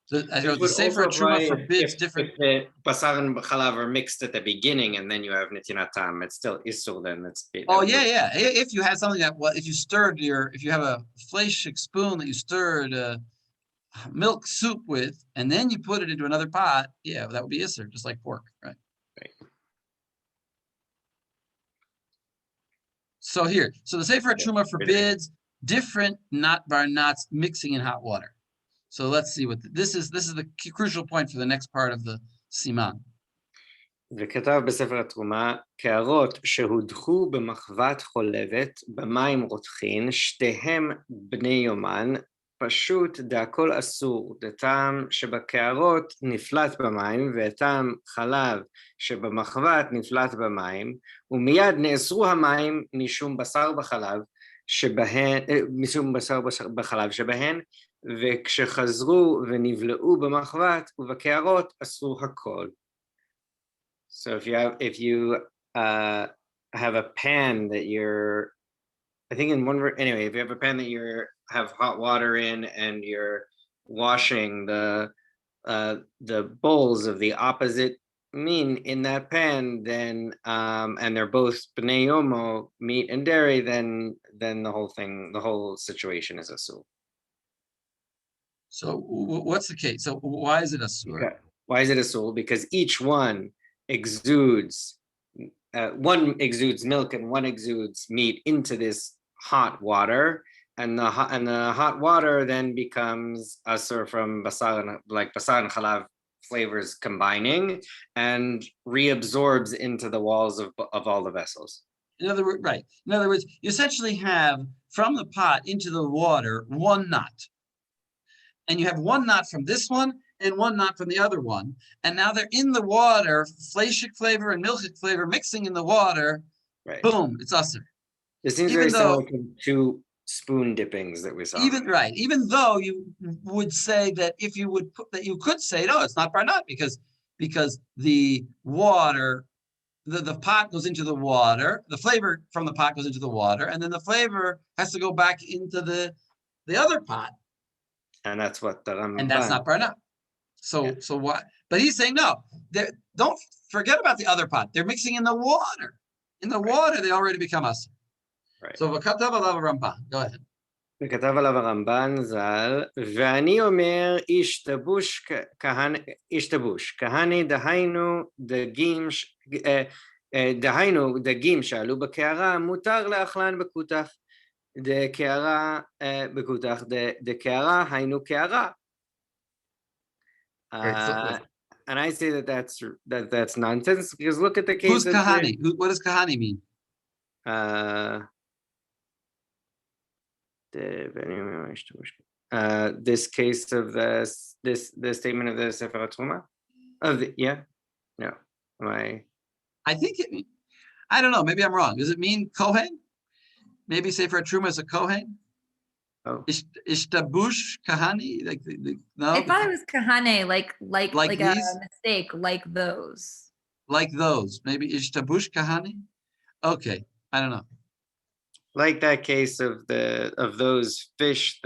[SPEAKER 1] The Sefer Truma forbids different.
[SPEAKER 11] If the basar and chalav are mixed at the beginning, and then you have netilat tam, it's still isur. Then that's.
[SPEAKER 1] Oh yeah. If you had something if you stirred if you have a fleishik spoon that you stirred milk soup with, and then you put it into another pot, yeah, that would be isur, just like pork, right?
[SPEAKER 11] Right.
[SPEAKER 1] So the Sefer Truma forbids different not bar knots mixing in hot water. So let's see what this is. This is the crucial point for the next part of the Siman.
[SPEAKER 11] וכתב בספר התרומה, קערות שהודחו במחבת חולבת, במים רותחין, שתיהם בני יומן, פשוט דהכל אסור, דתם שבקערות נפלט במים, ותם חלב שבמחבת נפלט במים, ומיד נאסרו המים משום בשר בחלב שבהן, וכשחזרו ונבלעו במחבת ובקערות אסרו הכל. So if you have a pan that you're, I think in one, anyway, if you have a pan that have hot water in and you're washing the bowls of the opposite mean in that pan, then and they're both bnei yomo, meat and dairy, then the whole situation is asur.
[SPEAKER 1] So what's the case? So why is it asur?
[SPEAKER 11] Okay. Why is it asur? Because each one exudes milk and one exudes meat into this hot water, and the hot water then becomes asur from basar and chalav flavors combining and reabsorbs into the walls of all the vessels.
[SPEAKER 1] In other words, you essentially have from the pot into the water one knot, and you have one knot from this one and one knot from the other one, and now they're in the water, fleishik flavor and milchik flavor mixing in the water.
[SPEAKER 11] Right.
[SPEAKER 1] Boom, it's asur.
[SPEAKER 11] It seems very similar to two spoon dippings that we saw.
[SPEAKER 1] Even though you would say that if you would put that, you could say no, it's not barnat because the water, the pot goes into the water, the flavor from the pot goes into the water, and then the flavor has to go back into the other pot.
[SPEAKER 11] And that's what the Ramban.
[SPEAKER 1] And that's not barnat. So what? But he's saying no. Don't forget about the other pot. They're mixing in the water. In the water, they already become asur.
[SPEAKER 11] Right.
[SPEAKER 1] So v'katav alav Ramban. Go ahead.
[SPEAKER 11] וכתב עליו הרמב"ן ז"ל, ואני אומר איש תבוש, כהני דהיינו דגים שעלו בקערה, מותר לאכלן בכותח, דקערה בכותח, דקערה היינו קערה. And I say that's nonsense because look at the case.
[SPEAKER 1] Who's kahani? What does kahani mean?
[SPEAKER 11] This case of the statement of the Sefer Truma no,
[SPEAKER 1] I think I don't know, maybe I'm wrong. Does it mean Kohen? Maybe Sefer Truma is a Kohen?
[SPEAKER 11] Oh,
[SPEAKER 1] Ishtabush kahani? No,
[SPEAKER 5] I thought it was kahane, like a
[SPEAKER 1] these?
[SPEAKER 5] mistake, like those.
[SPEAKER 1] Like those, maybe Ishtabush kahani. Okay, I don't know.
[SPEAKER 11] Like that case of those fish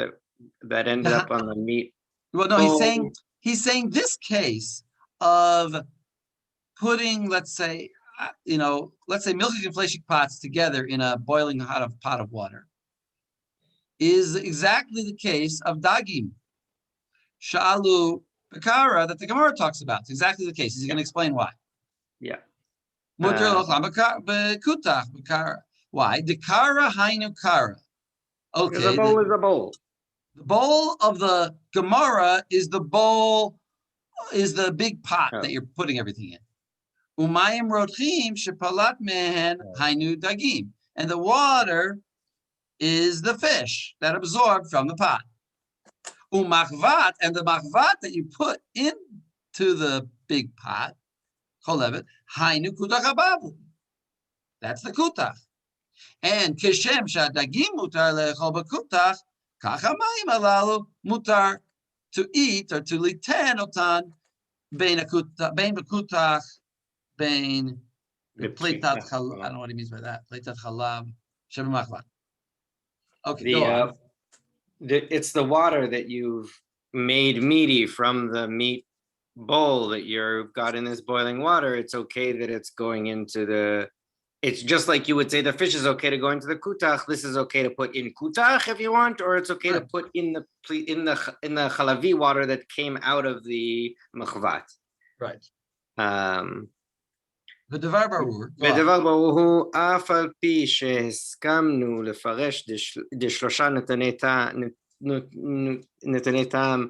[SPEAKER 11] that ended up on the meat.
[SPEAKER 1] Well, no, he's saying this case of putting, let's say milchik and fleishik pots together in a boiling hot pot of water is exactly the case of dagim, sha'alu bekara, that the Gemara talks about. It's exactly the case. He's going to explain why.
[SPEAKER 11] Yeah.
[SPEAKER 1] Why? The kara hainu kara. Okay.
[SPEAKER 11] The bowl is a bowl.
[SPEAKER 1] The bowl of the Gemara is the big pot that you're putting everything in. Umayim rotchim shepalat mehen hainu dagim. And the water is the fish that absorbed from the pot. Umachvat, and the machvat that you put into the big pot, cholevet, hainu kutach abavu. That's the kutach. And kishem shadagim mutar lechol bekutach, kach hamayim alalu mutar, to eat or to liten otan bein bekutach, bein pleitat chalav. I don't know what he means by that. Pleitat chalav shebemachvat. Okay, go on.
[SPEAKER 11] It's the water that you've made meaty from the meat bowl that you've got in this boiling water. It's okay that it's going into the. It's just like you would say the fish is okay to go into the kutach. This is okay to put in kutach if you want, or it's okay to put in the chalavi water that came out of the machvat.
[SPEAKER 1] Right.
[SPEAKER 11] ודבר ברור הוא אף על פי שהסכמנו לפרש דשלושה נתני טעם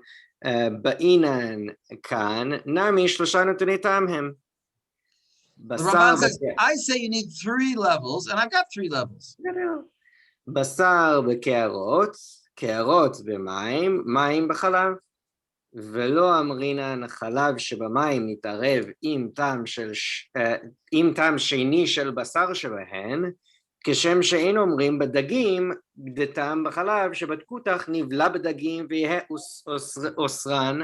[SPEAKER 11] באינן כאן, נמי שלושה נתני טעם הם.
[SPEAKER 1] The Ramban says, I say you need 3 levels, and I've got 3 levels.
[SPEAKER 11] בשר בקערות, קערות במים, מים בחלב. ולא אמרינן החלב שבמים מתערב עם טעם שני של בשר שבהן, כשם שאין אומרים בדגים דטעם בחלב שבתקותח נבלע בדגים ויהיה אוסרן.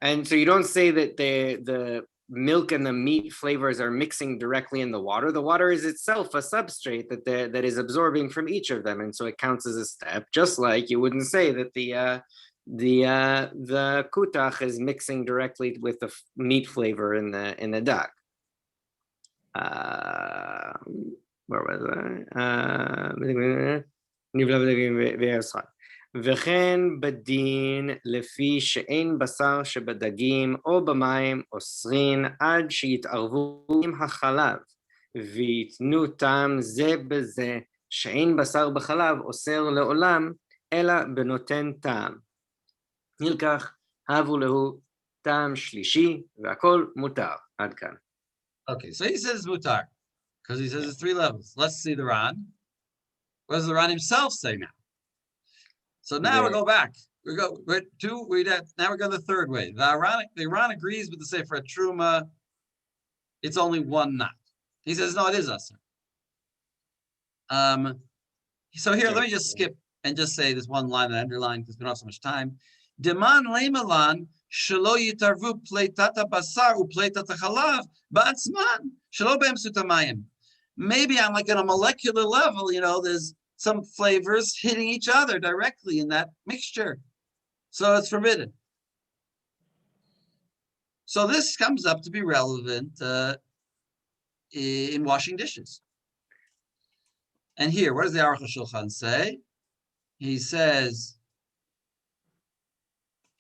[SPEAKER 11] And so you don't say that the milk and the meat flavors are mixing directly in the water. The water is itself a substrate that is absorbing from each of them, and so it counts as a step. Just like you wouldn't say that the kutach is mixing directly with the meat flavor in the duck. Where was I? וכן בדין לפי שאין בשר שבדגים או במים אוסרין עד שיתערבו עם החלב ויתנו טעם זה בזה שאין בשר בחלב אוסר לעולם אלא בנותן טעם. נלקח הבו לו טעם שלישי והכל מותר. עד כאן.
[SPEAKER 1] Okay, so he says mutar because he says it's 3 levels. Let's see the Ran. What does the Ran himself say now? So now we go back. Now we go the third way. The Ran agrees with the Sefer Truma. It's only 1 knot. He says no, it is asur. So here, let me just skip and just say this one line that I underlined because we don't have so much time. Deman leimalan shelo yitarvu pleitat basar upleitat chalav ba'atzman shelo be'emsut hamayim. Maybe on like on a molecular level, there's some flavors hitting each other directly in that mixture. So it's forbidden. So this comes up to be relevant in washing dishes. And here, what does the Aruch HaShulchan say? He says,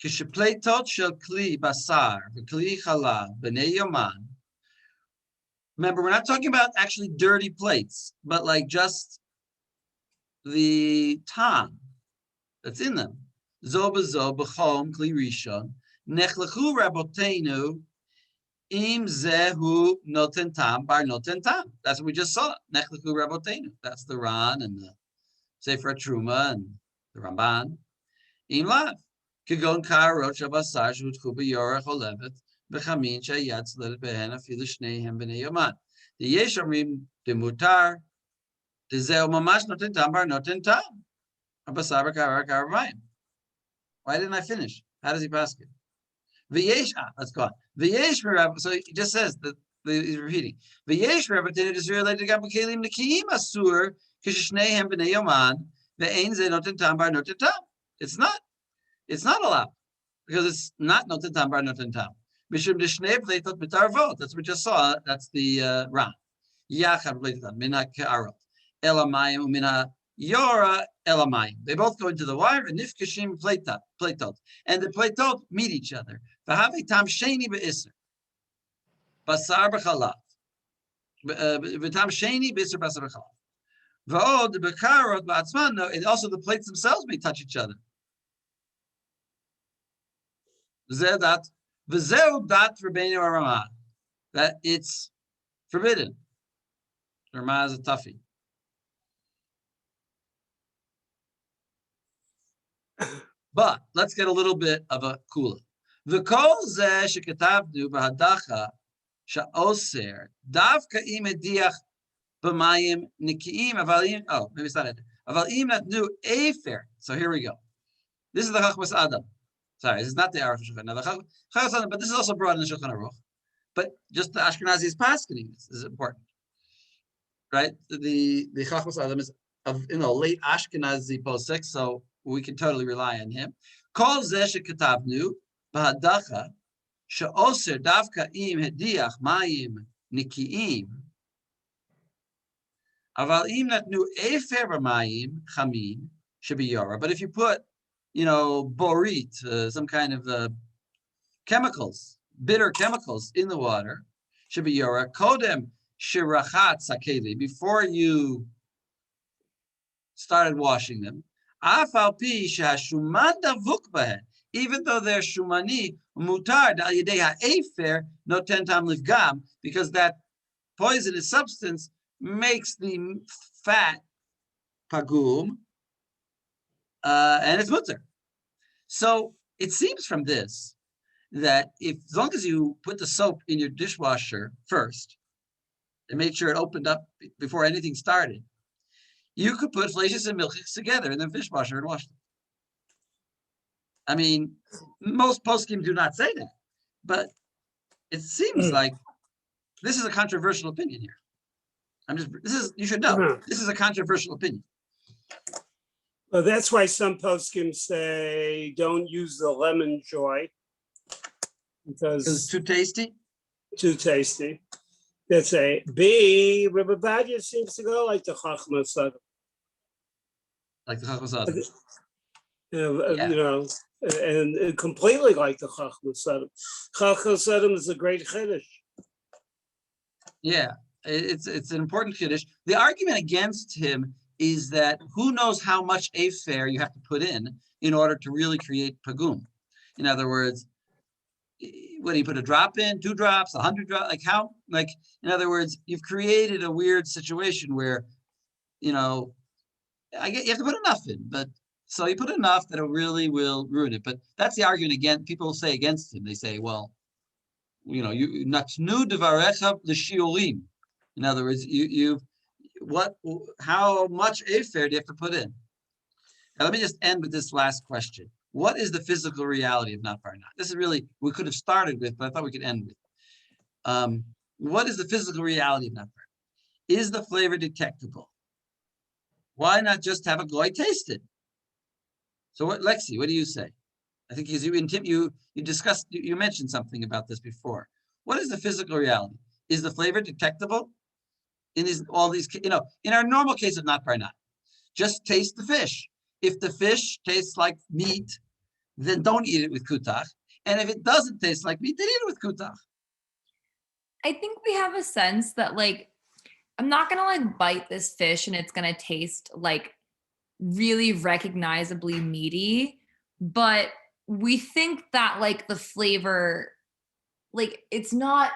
[SPEAKER 1] Kishepleitot shel kli basar v'kli chalav b'nei yoman. Remember, we're not talking about actually dirty plates, but like just the tam that's in them. Zo b'zo b'chom kli rishon nechlechu rabotenu im zehu noten tam bar noten tam. That's what we just saw. Nechlechu rabotenu. That's the Ran and the Sefer Truma and the Ramban. Im lav kigon karot shabasar shutchu b'yorach olevet b'chamin shayat tzlet behen afilu shneihem b'nei yoman. The yesh omrim demutar. Why didn't I finish? How does he pass it? Let's go on. So he just says that he's repeating. It's not allowed because it's not noten tam bar noten tam. That's what we just saw. That's the Ran. Elamayim umina yora elamayim. They both go into the wire and nifkashim pleitot, and the pleitot meet each other. V'havi tam sheni be'isr basar b'chalav. V'tam sheni be'isr basar b'chalav. V'od b'karot ba'atzman. And also the plates themselves may touch each other. V'zeu dat Rabbeinu Ramah, that it's forbidden. Ramah is a toughie. But let's get a little bit of a kula. V'kol zeh shekatavnu b'hadacha sha'oser davka im ediach b'mayim nikiim avalim. Oh, maybe it's not it. Avalim natnu efer. So here we go. This is the Chachmas Adam. Sorry, this is not the Aruch HaShulchan. Now the Chachmas Adam, but this is also brought in the Shulchan Aruch. But just the Ashkenazi is paskening. This is important, right? The Chachmas Adam is of late Ashkenazi posek, so we can totally rely on him. Kol zeh shekatavnu b'hadacha she'oser davka im hediach mayim nikiim. Aval im natnu efer b'mayim chamin shebiyora. But if you put, borit, some kind of chemicals, bitter chemicals in the water, shebiyora kodem shirachat sakeli, before you started washing them, even though they're shumani, mutar dal yedei ha'efer noten tam livgam, because that poisonous substance makes the fat pagum, and it's mutar. So it seems from this that as long as you put the soap in your dishwasher first and make sure it opened up before anything started, you could put fleishes and milchiks together in the dishwasher and wash them. I mean, most poskim do not say that, but it seems like this is a controversial opinion here. You should know, this is a controversial opinion.
[SPEAKER 6] Well, that's why some poskim say don't use the lemon joy because
[SPEAKER 1] it's too tasty.
[SPEAKER 6] Too tasty. That's A. B. Rabbi Badia seems to go like the Chachma Sadam.
[SPEAKER 1] Like the Chachma
[SPEAKER 6] Sadam. And completely like the Chachma Sadam. Chachma Sadam is a great Chiddush.
[SPEAKER 1] Yeah, it's an important Kiddush. The argument against him is that who knows how much afer you have to put in order to really create pagum. In other words, what do you put a drop in, 2 drops, 100 drops? In other words, you've created a weird situation where, you have to put enough in, but so you put enough that it really will ruin it. But that's the argument again. People say against him. They say, well, you natnu devarecha l'shiurim. In other words, how much afer do you have to put in? Now, let me just end with this last question. What is the physical reality of not barnat? This is really, we could have started with, but I thought we could end with. What is the physical reality of not barnat? Is the flavor detectable? Why not just have a goy taste it? So Lexi, what do you say? I think you discussed, you mentioned something about this before. What is the physical reality? Is the flavor detectable? In all these, in our normal case of not barnat, just taste the fish. If the fish tastes like meat, then don't eat it with kutach. And if it doesn't taste like meat, then eat it with kutach.
[SPEAKER 5] I think we have a sense that I'm not gonna bite this fish and it's gonna taste really recognizably meaty, but we think that the flavor, it's not,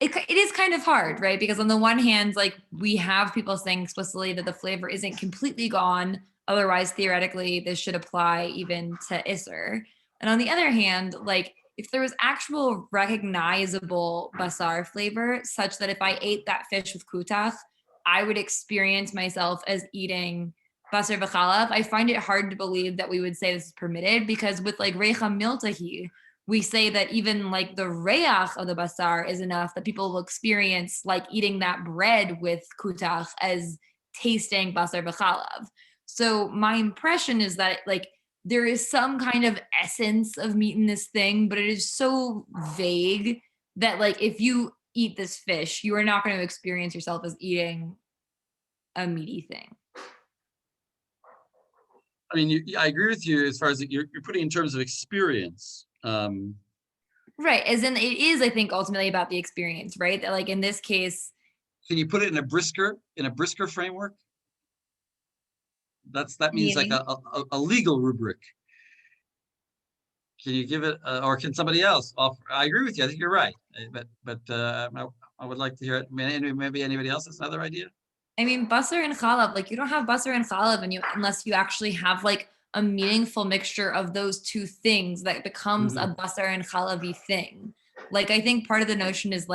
[SPEAKER 5] it is kind of hard, right? Because on the one hand, we have people saying explicitly that the flavor isn't completely gone. Otherwise, theoretically, this should apply even to Isser. And on the other hand, if there was actual recognizable basar flavor, such that if I ate that fish with kutach, I would experience myself as eating basar v'chalav, I find it hard to believe that we would say this is permitted, because with reicha miltahi, we say that even the reach of the basar is enough that people will experience eating that bread with kutach as tasting basar v'chalav. So my impression is that there is some kind of essence of meat in this thing, but it is so vague that if you eat this fish, you are not going to experience yourself as eating a meaty thing.
[SPEAKER 1] I mean, I agree with you as far as you're putting in terms of experience.
[SPEAKER 5] Right, as in it is, I think, ultimately about the experience, right? That in this case.
[SPEAKER 1] Can you put it in a brisker framework? That means a legal rubric. Can you give it, or can somebody else offer? I agree with you. I think you're right, but I would like to hear it. Maybe anybody else has another idea.
[SPEAKER 5] I mean, basar and chalab, you don't have basar and chalab unless you actually have a meaningful mixture of those two things that becomes a basar and chalavi thing. I think part of the notion is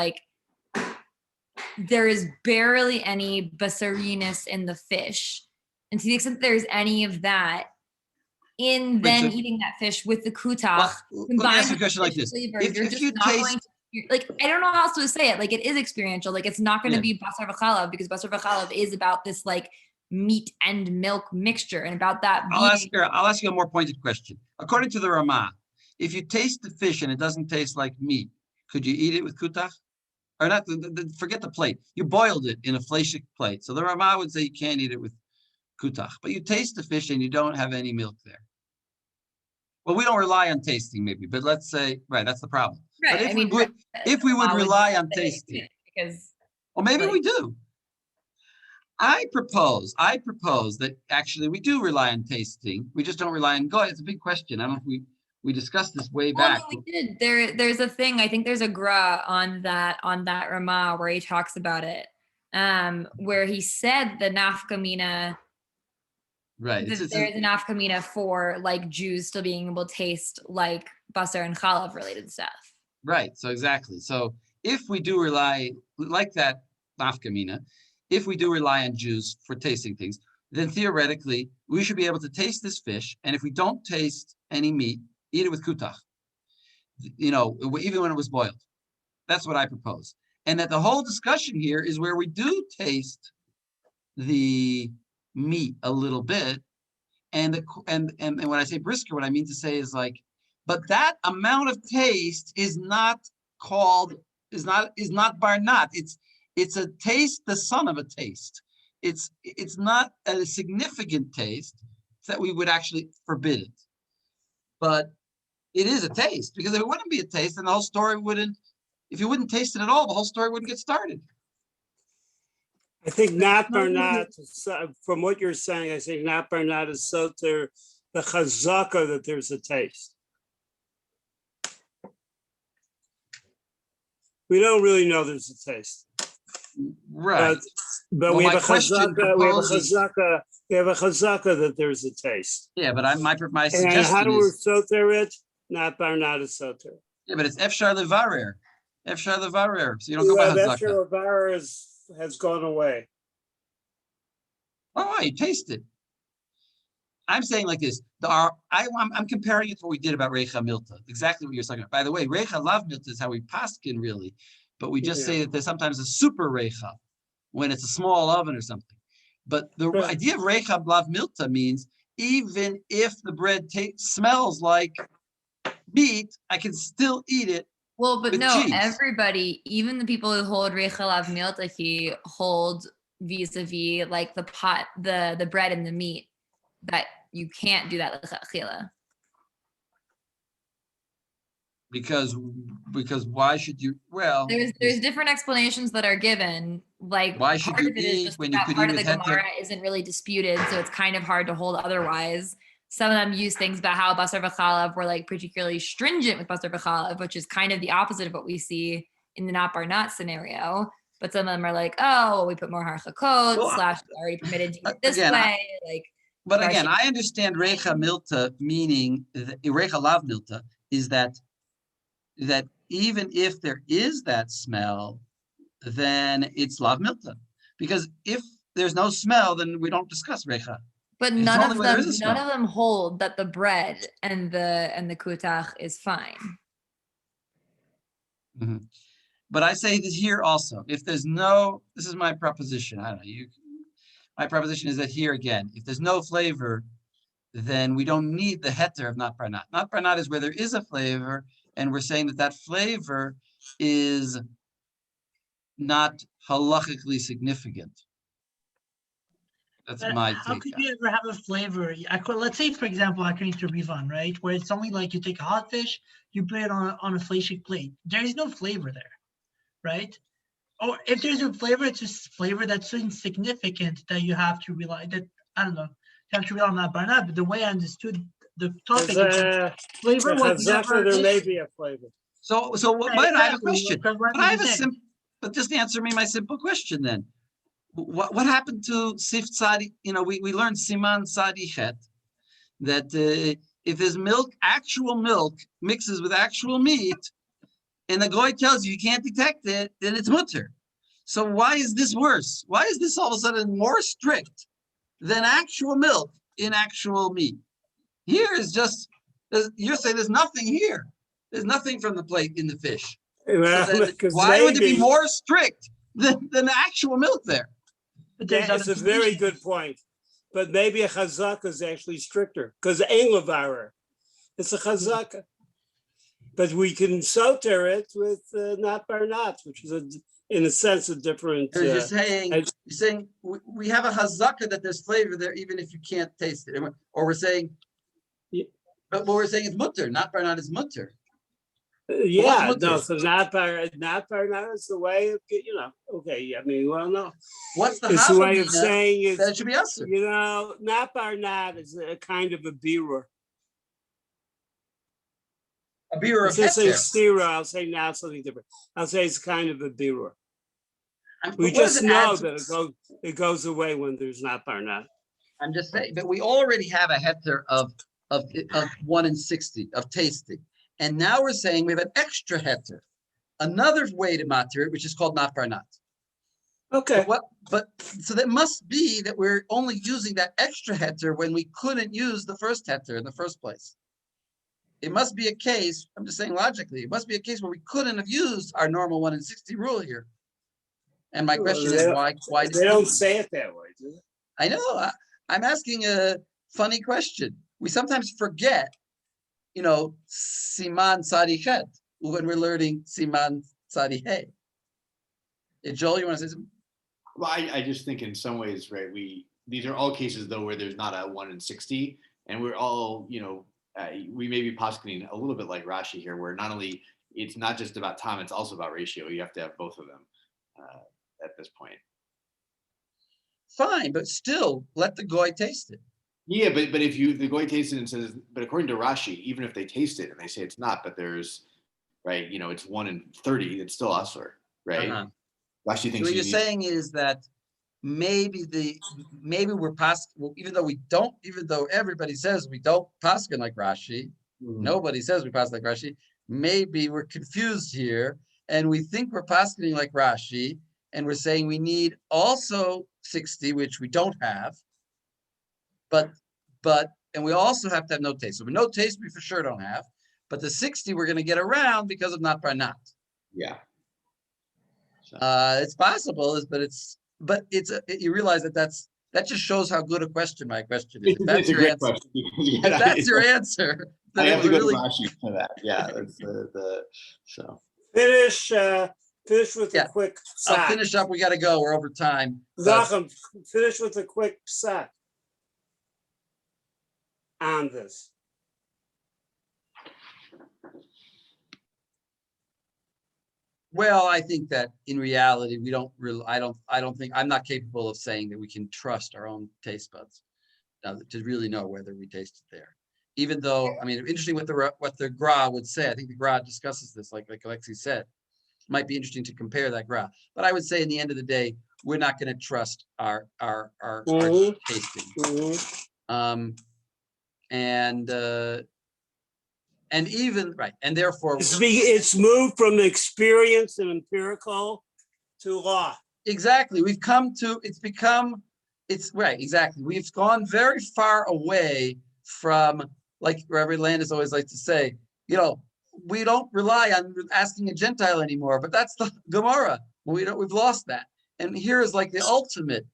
[SPEAKER 5] there is barely any basariness in the fish. And to the extent there's any of that in then eating that fish with the kutach,
[SPEAKER 1] let me ask you a question like this.
[SPEAKER 5] Flavor, if you taste, I don't know how else to say it. It is experiential. It's not going to be basar v'chalav, because basar v'chalav is about this meat and milk mixture and about that.
[SPEAKER 1] I'll ask you a more pointed question. According to the Ramah, if you taste the fish and it doesn't taste like meat, could you eat it with kutach? Or not? Forget the plate. You boiled it in a fleshik plate. So the Ramah would say you can't eat it with kutach, but you taste the fish and you don't have any milk there. Well, we don't rely on tasting, maybe, but let's say, right, that's the problem.
[SPEAKER 5] Right.
[SPEAKER 1] But if we would rely on tasting,
[SPEAKER 5] because,
[SPEAKER 1] well, maybe we do. I propose that actually we do rely on tasting. We just don't rely on goy. It's a big question. I don't know if we discussed this way back.
[SPEAKER 5] No, we did. There's a thing. I think there's a gra on that Ramah where he talks about it, where he said the nafkamina.
[SPEAKER 1] Right.
[SPEAKER 5] There's an nafkamina for like Jews still being able to taste like basar and chalav related stuff.
[SPEAKER 1] Right. So exactly. So if we do rely like that nafkamina, if we do rely on Jews for tasting things, then theoretically we should be able to taste this fish. And if we don't taste any meat, eat it with kutach. Even when it was boiled. That's what I propose. And that the whole discussion here is where we do taste the meat a little bit, and when I say brisker, what I mean to say is like, but that amount of taste is not barnat. It's a taste, the son of a taste. It's not a significant taste that we would actually forbid it, but it is a taste, because if it wouldn't be a taste, then the whole story wouldn't. If you wouldn't taste it at all, the whole story wouldn't get started.
[SPEAKER 6] I think not barnat, from what you're saying, I think not barnat is soter the chazaka that there's a taste. We don't really know there's a taste.
[SPEAKER 1] Right.
[SPEAKER 6] But we have a chazaka, we have a chazaka that there's a taste.
[SPEAKER 1] Yeah, but my suggestion
[SPEAKER 6] and how do we
[SPEAKER 1] is
[SPEAKER 6] soter it? Not barnat is soter.
[SPEAKER 1] Yeah, but it's efshar levarer. Efshar levarer. So you don't go by chazaka.
[SPEAKER 6] Efshar levarer has gone away.
[SPEAKER 1] Oh, you taste it. I'm saying like this. I'm comparing it to what we did about Reicha Milta. Exactly what you're talking about. By the way, Reicha Lav Milta is how we paskin really, but we just say that there's sometimes a super Reicha when it's a small oven or something. But the idea of Reicha Lav Milta means even if the bread smells like meat, I can still eat it.
[SPEAKER 5] Well, but no,
[SPEAKER 1] cheese.
[SPEAKER 5] Everybody, even the people who hold Reicha Lav Milta, hold vis-a-vis like the pot, the bread and the meat, that you can't do that l'chachila.
[SPEAKER 1] Because why should you? Well,
[SPEAKER 5] there's different explanations that are given. Like
[SPEAKER 1] why should you eat when you could
[SPEAKER 5] part
[SPEAKER 1] eat
[SPEAKER 5] of the
[SPEAKER 1] with
[SPEAKER 5] Gemara isn't really disputed, so it's kind of hard to hold otherwise. Some of them use things about how basar v'chalav were like particularly stringent with basar v'chalav, which is kind of the opposite of what we see in the not bar not scenario. But some of them are like, oh, we put more harchakot, / already permitted to eat this way.
[SPEAKER 1] But again, I understand Reicha Milta, meaning Reicha Lav Milta, is that even if there is that smell, then it's Lav Milta. Because if there's no smell, then we don't discuss Reicha.
[SPEAKER 5] But none of them hold that the bread and the kutach is fine.
[SPEAKER 1] Mm-hmm. But I say this here also. If there's no, this is my proposition. I don't know. My proposition is that here again, if there's no flavor, then we don't need the heter of not barnat. Not barnat is where there is a flavor, and we're saying that flavor is not halachically significant. That's my take.
[SPEAKER 4] How could you ever have a flavor? Let's say, for example, I can eat a rivan, right? Where it's only like you take a hot fish, you put it on a fleshik plate. There is no flavor there, right? Or if there's a flavor, it's just flavor that's so insignificant that you have to rely that, I don't know, you have to rely on that barnat. But the way I understood the topic, flavor was never
[SPEAKER 6] there may be a flavor.
[SPEAKER 1] So I have a question. But just answer me my simple question then. What happened to Sif Tzadi? We learned Siman Tzadi Chet that if there's milk, actual milk mixes with actual meat, and the goy tells you can't detect it, then it's mutter. So why is this worse? Why is this all of a sudden more strict than actual milk in actual meat? Here is just, you're saying there's nothing here. There's nothing from the plate in the fish.
[SPEAKER 6] Well,
[SPEAKER 1] so why would it be more strict than actual milk there?
[SPEAKER 4] But there's
[SPEAKER 6] That's a
[SPEAKER 4] other
[SPEAKER 6] very
[SPEAKER 4] distinctions.
[SPEAKER 6] good point. But maybe a chazaka is actually stricter because ein levarer. It's a chazaka. But we can soter it with not bar not, which is in a sense a different.
[SPEAKER 1] You're saying we have a hazaka that there's flavor there, even if you can't taste it, or we're saying, but what we're saying is mutter, not bar not is mutter.
[SPEAKER 6] Yeah, no. So not bar not is the way of Okay, I mean, well, no.
[SPEAKER 1] What's the?
[SPEAKER 6] It's the way of saying it.
[SPEAKER 1] That should be us.
[SPEAKER 6] Not bar not is a kind of a birur.
[SPEAKER 1] A birur of
[SPEAKER 6] Instead of saying
[SPEAKER 1] heter.
[SPEAKER 6] stira, I'll say now something different. I'll say it's kind of a birur.
[SPEAKER 1] But
[SPEAKER 6] We just know that it goes away when there's not bar not.
[SPEAKER 1] I'm just saying, but we already have a heter of 1 in 60 of tasting, and now we're saying we have an extra heter, another way to matter it, which is called not bar not.
[SPEAKER 6] Okay.
[SPEAKER 1] So that must be that we're only using that extra heter when we couldn't use the first heter in the first place. It must be a case, I'm just saying logically, it must be a case where we couldn't have used our normal 1 in 60 rule here. And my question is why
[SPEAKER 6] they don't say it that way, do they?
[SPEAKER 1] I know. I'm asking a funny question. We sometimes forget, Siman Tzadichet when we're learning Siman Tzadichet. Joel, you want to say something?
[SPEAKER 2] Well, I just think in some ways, right, these are all cases though where there's not a 1 in 60, and we're all, we may be poskening a little bit like Rashi here, where not only it's not just about time, it's also about ratio. You have to have both of them at this point.
[SPEAKER 1] Fine, but still let the goy taste it.
[SPEAKER 2] Yeah, but if the goy tastes it and says, but according to Rashi, even if they taste it and they say it's not, but there's, right, it's 1 in 30, it's still asur, right?
[SPEAKER 1] Uh-huh.
[SPEAKER 2] Rashi thinks
[SPEAKER 1] what you're saying is that maybe we're even though everybody says we don't paskin like Rashi, nobody says we paskin like Rashi, maybe we're confused here and we think we're paskening like Rashi and we're saying we need also 60, which we don't have, and we also have to have no taste. So no taste we for sure don't have, but the 60 we're going to get around because of not bar not.
[SPEAKER 2] Yeah.
[SPEAKER 1] So. It's possible, but you realize that just shows how good a question my question is. If that's your answer, if that's your answer, then
[SPEAKER 2] I have to go
[SPEAKER 1] really...
[SPEAKER 2] to Rashi for that. Yeah, that's so.
[SPEAKER 6] Finish with a quick psak.
[SPEAKER 1] I'll finish up. We got to go. We're over time.
[SPEAKER 6] Nachum, finish with a quick psak on this.
[SPEAKER 1] Well, I think that in reality, we don't really. I don't think I'm not capable of saying that we can trust our own taste buds to really know whether we tasted there. Even though, I mean, interesting what the Gra would say. I think the Gra discusses this, like Alexi said. It might be interesting to compare that Gra. But I would say, in the end of the day, we're not going to trust our tasting. And even right, and therefore
[SPEAKER 6] it's moved from experience and empirical to law.
[SPEAKER 1] Exactly. We've gone very far away from, like Reverend Landis always likes to say, we don't rely on asking a Gentile anymore, but that's the Gemara. We've lost that. And here is like the ultimate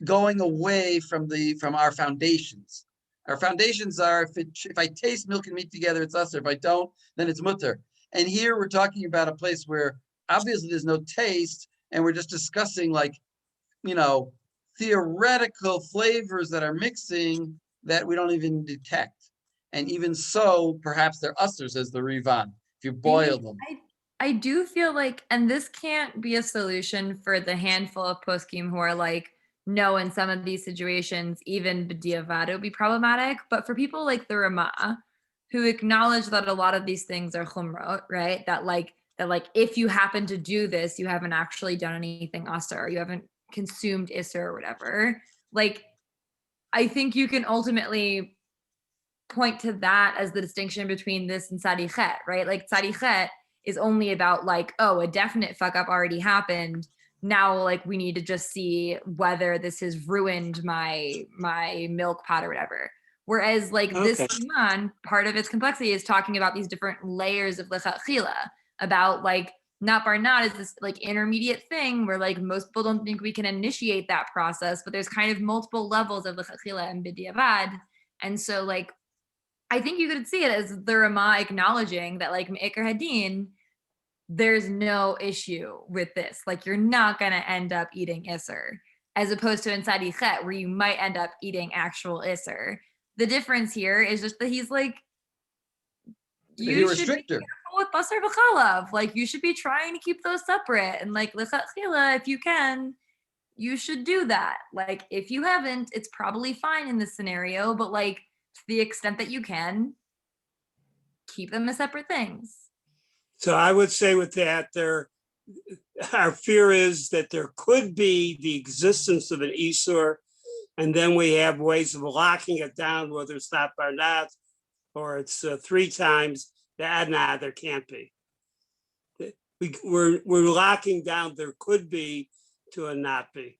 [SPEAKER 1] going away from our foundations. Our foundations are if I taste milk and meat together, it's usher. If I don't, then it's mutter. And here we're talking about a place where obviously there's no taste, and we're just discussing theoretical flavors that are mixing that we don't even detect. And even so, perhaps they're usher, says the Rivan, if you boil them.
[SPEAKER 5] I do feel like, and this can't be a solution for the handful of poskim who are like, no, in some of these situations, even b'diavad would be problematic. But for people like the Ramah, who acknowledge that a lot of these things are chumrot, right? That if you happen to do this, you haven't actually done anything asur, or you haven't consumed isser or whatever. Like, I think you can ultimately point to that as the distinction between this and tzadichet, right? Like tzadichet is only about a definite fuck up already happened. Now, we need to just see whether this has ruined my milk pot or whatever. Whereas, this Siman, part of its complexity is talking about these different layers of lechatchila, about not bar not is this like intermediate thing where like most people don't think we can initiate that process, but there's kind of multiple levels of lechatchila and b'diavad. And so like, I think you could see it as the Rama acknowledging that like Me'ikar Hadin, there's no issue with this. Like you're not going to end up eating Isser, as opposed to in Sadi Chet where you might end up eating actual Isser. The difference here is just that he's like, you should be careful with basar v'chalav. Like you should be trying to keep those separate. And like lechatchila, if you can, you should do that. Like if you haven't, it's probably fine in this scenario. But like to the extent that you can, keep them as separate things.
[SPEAKER 6] So I would say with that, our fear is that there could be the existence of an Isur, and then we have ways of locking it down, whether it's not Barnat or it's 3 times. Nah, there can't be. We're locking down there could be to a not be.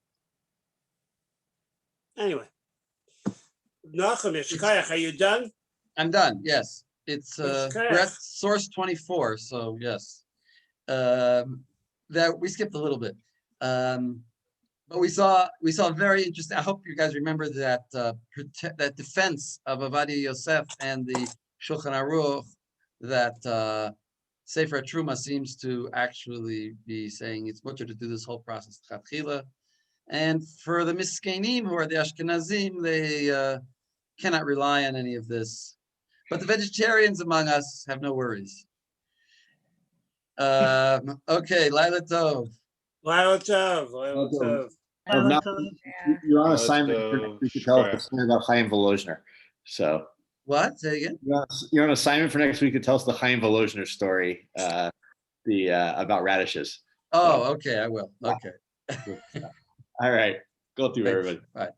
[SPEAKER 6] Anyway, Nachum, are you done?
[SPEAKER 1] I'm done. Yes, it's we're at source 24. So yes, that we skipped a little bit, but we saw very interesting. I hope you guys remember that that defense of Avadia Yosef and the Shulchan Aruch, that Sefer Truma seems to actually be saying it's much to do this whole process Chatchila. And for the Miskenim, who are the Ashkenazim, they cannot rely on any of this. But the vegetarians among us have no worries. Okay, Laila Tov.
[SPEAKER 6] Laila Tov. Laila Tov.
[SPEAKER 2] Now, you're on assignment. We could tell us the story about Chaim Volozhner. So
[SPEAKER 1] what? Say again.
[SPEAKER 2] You're on assignment for next week to tell us the Chaim Volozhner story, about radishes.
[SPEAKER 1] Oh, okay, I will. Okay.
[SPEAKER 2] All right, go through everybody.
[SPEAKER 1] Bye.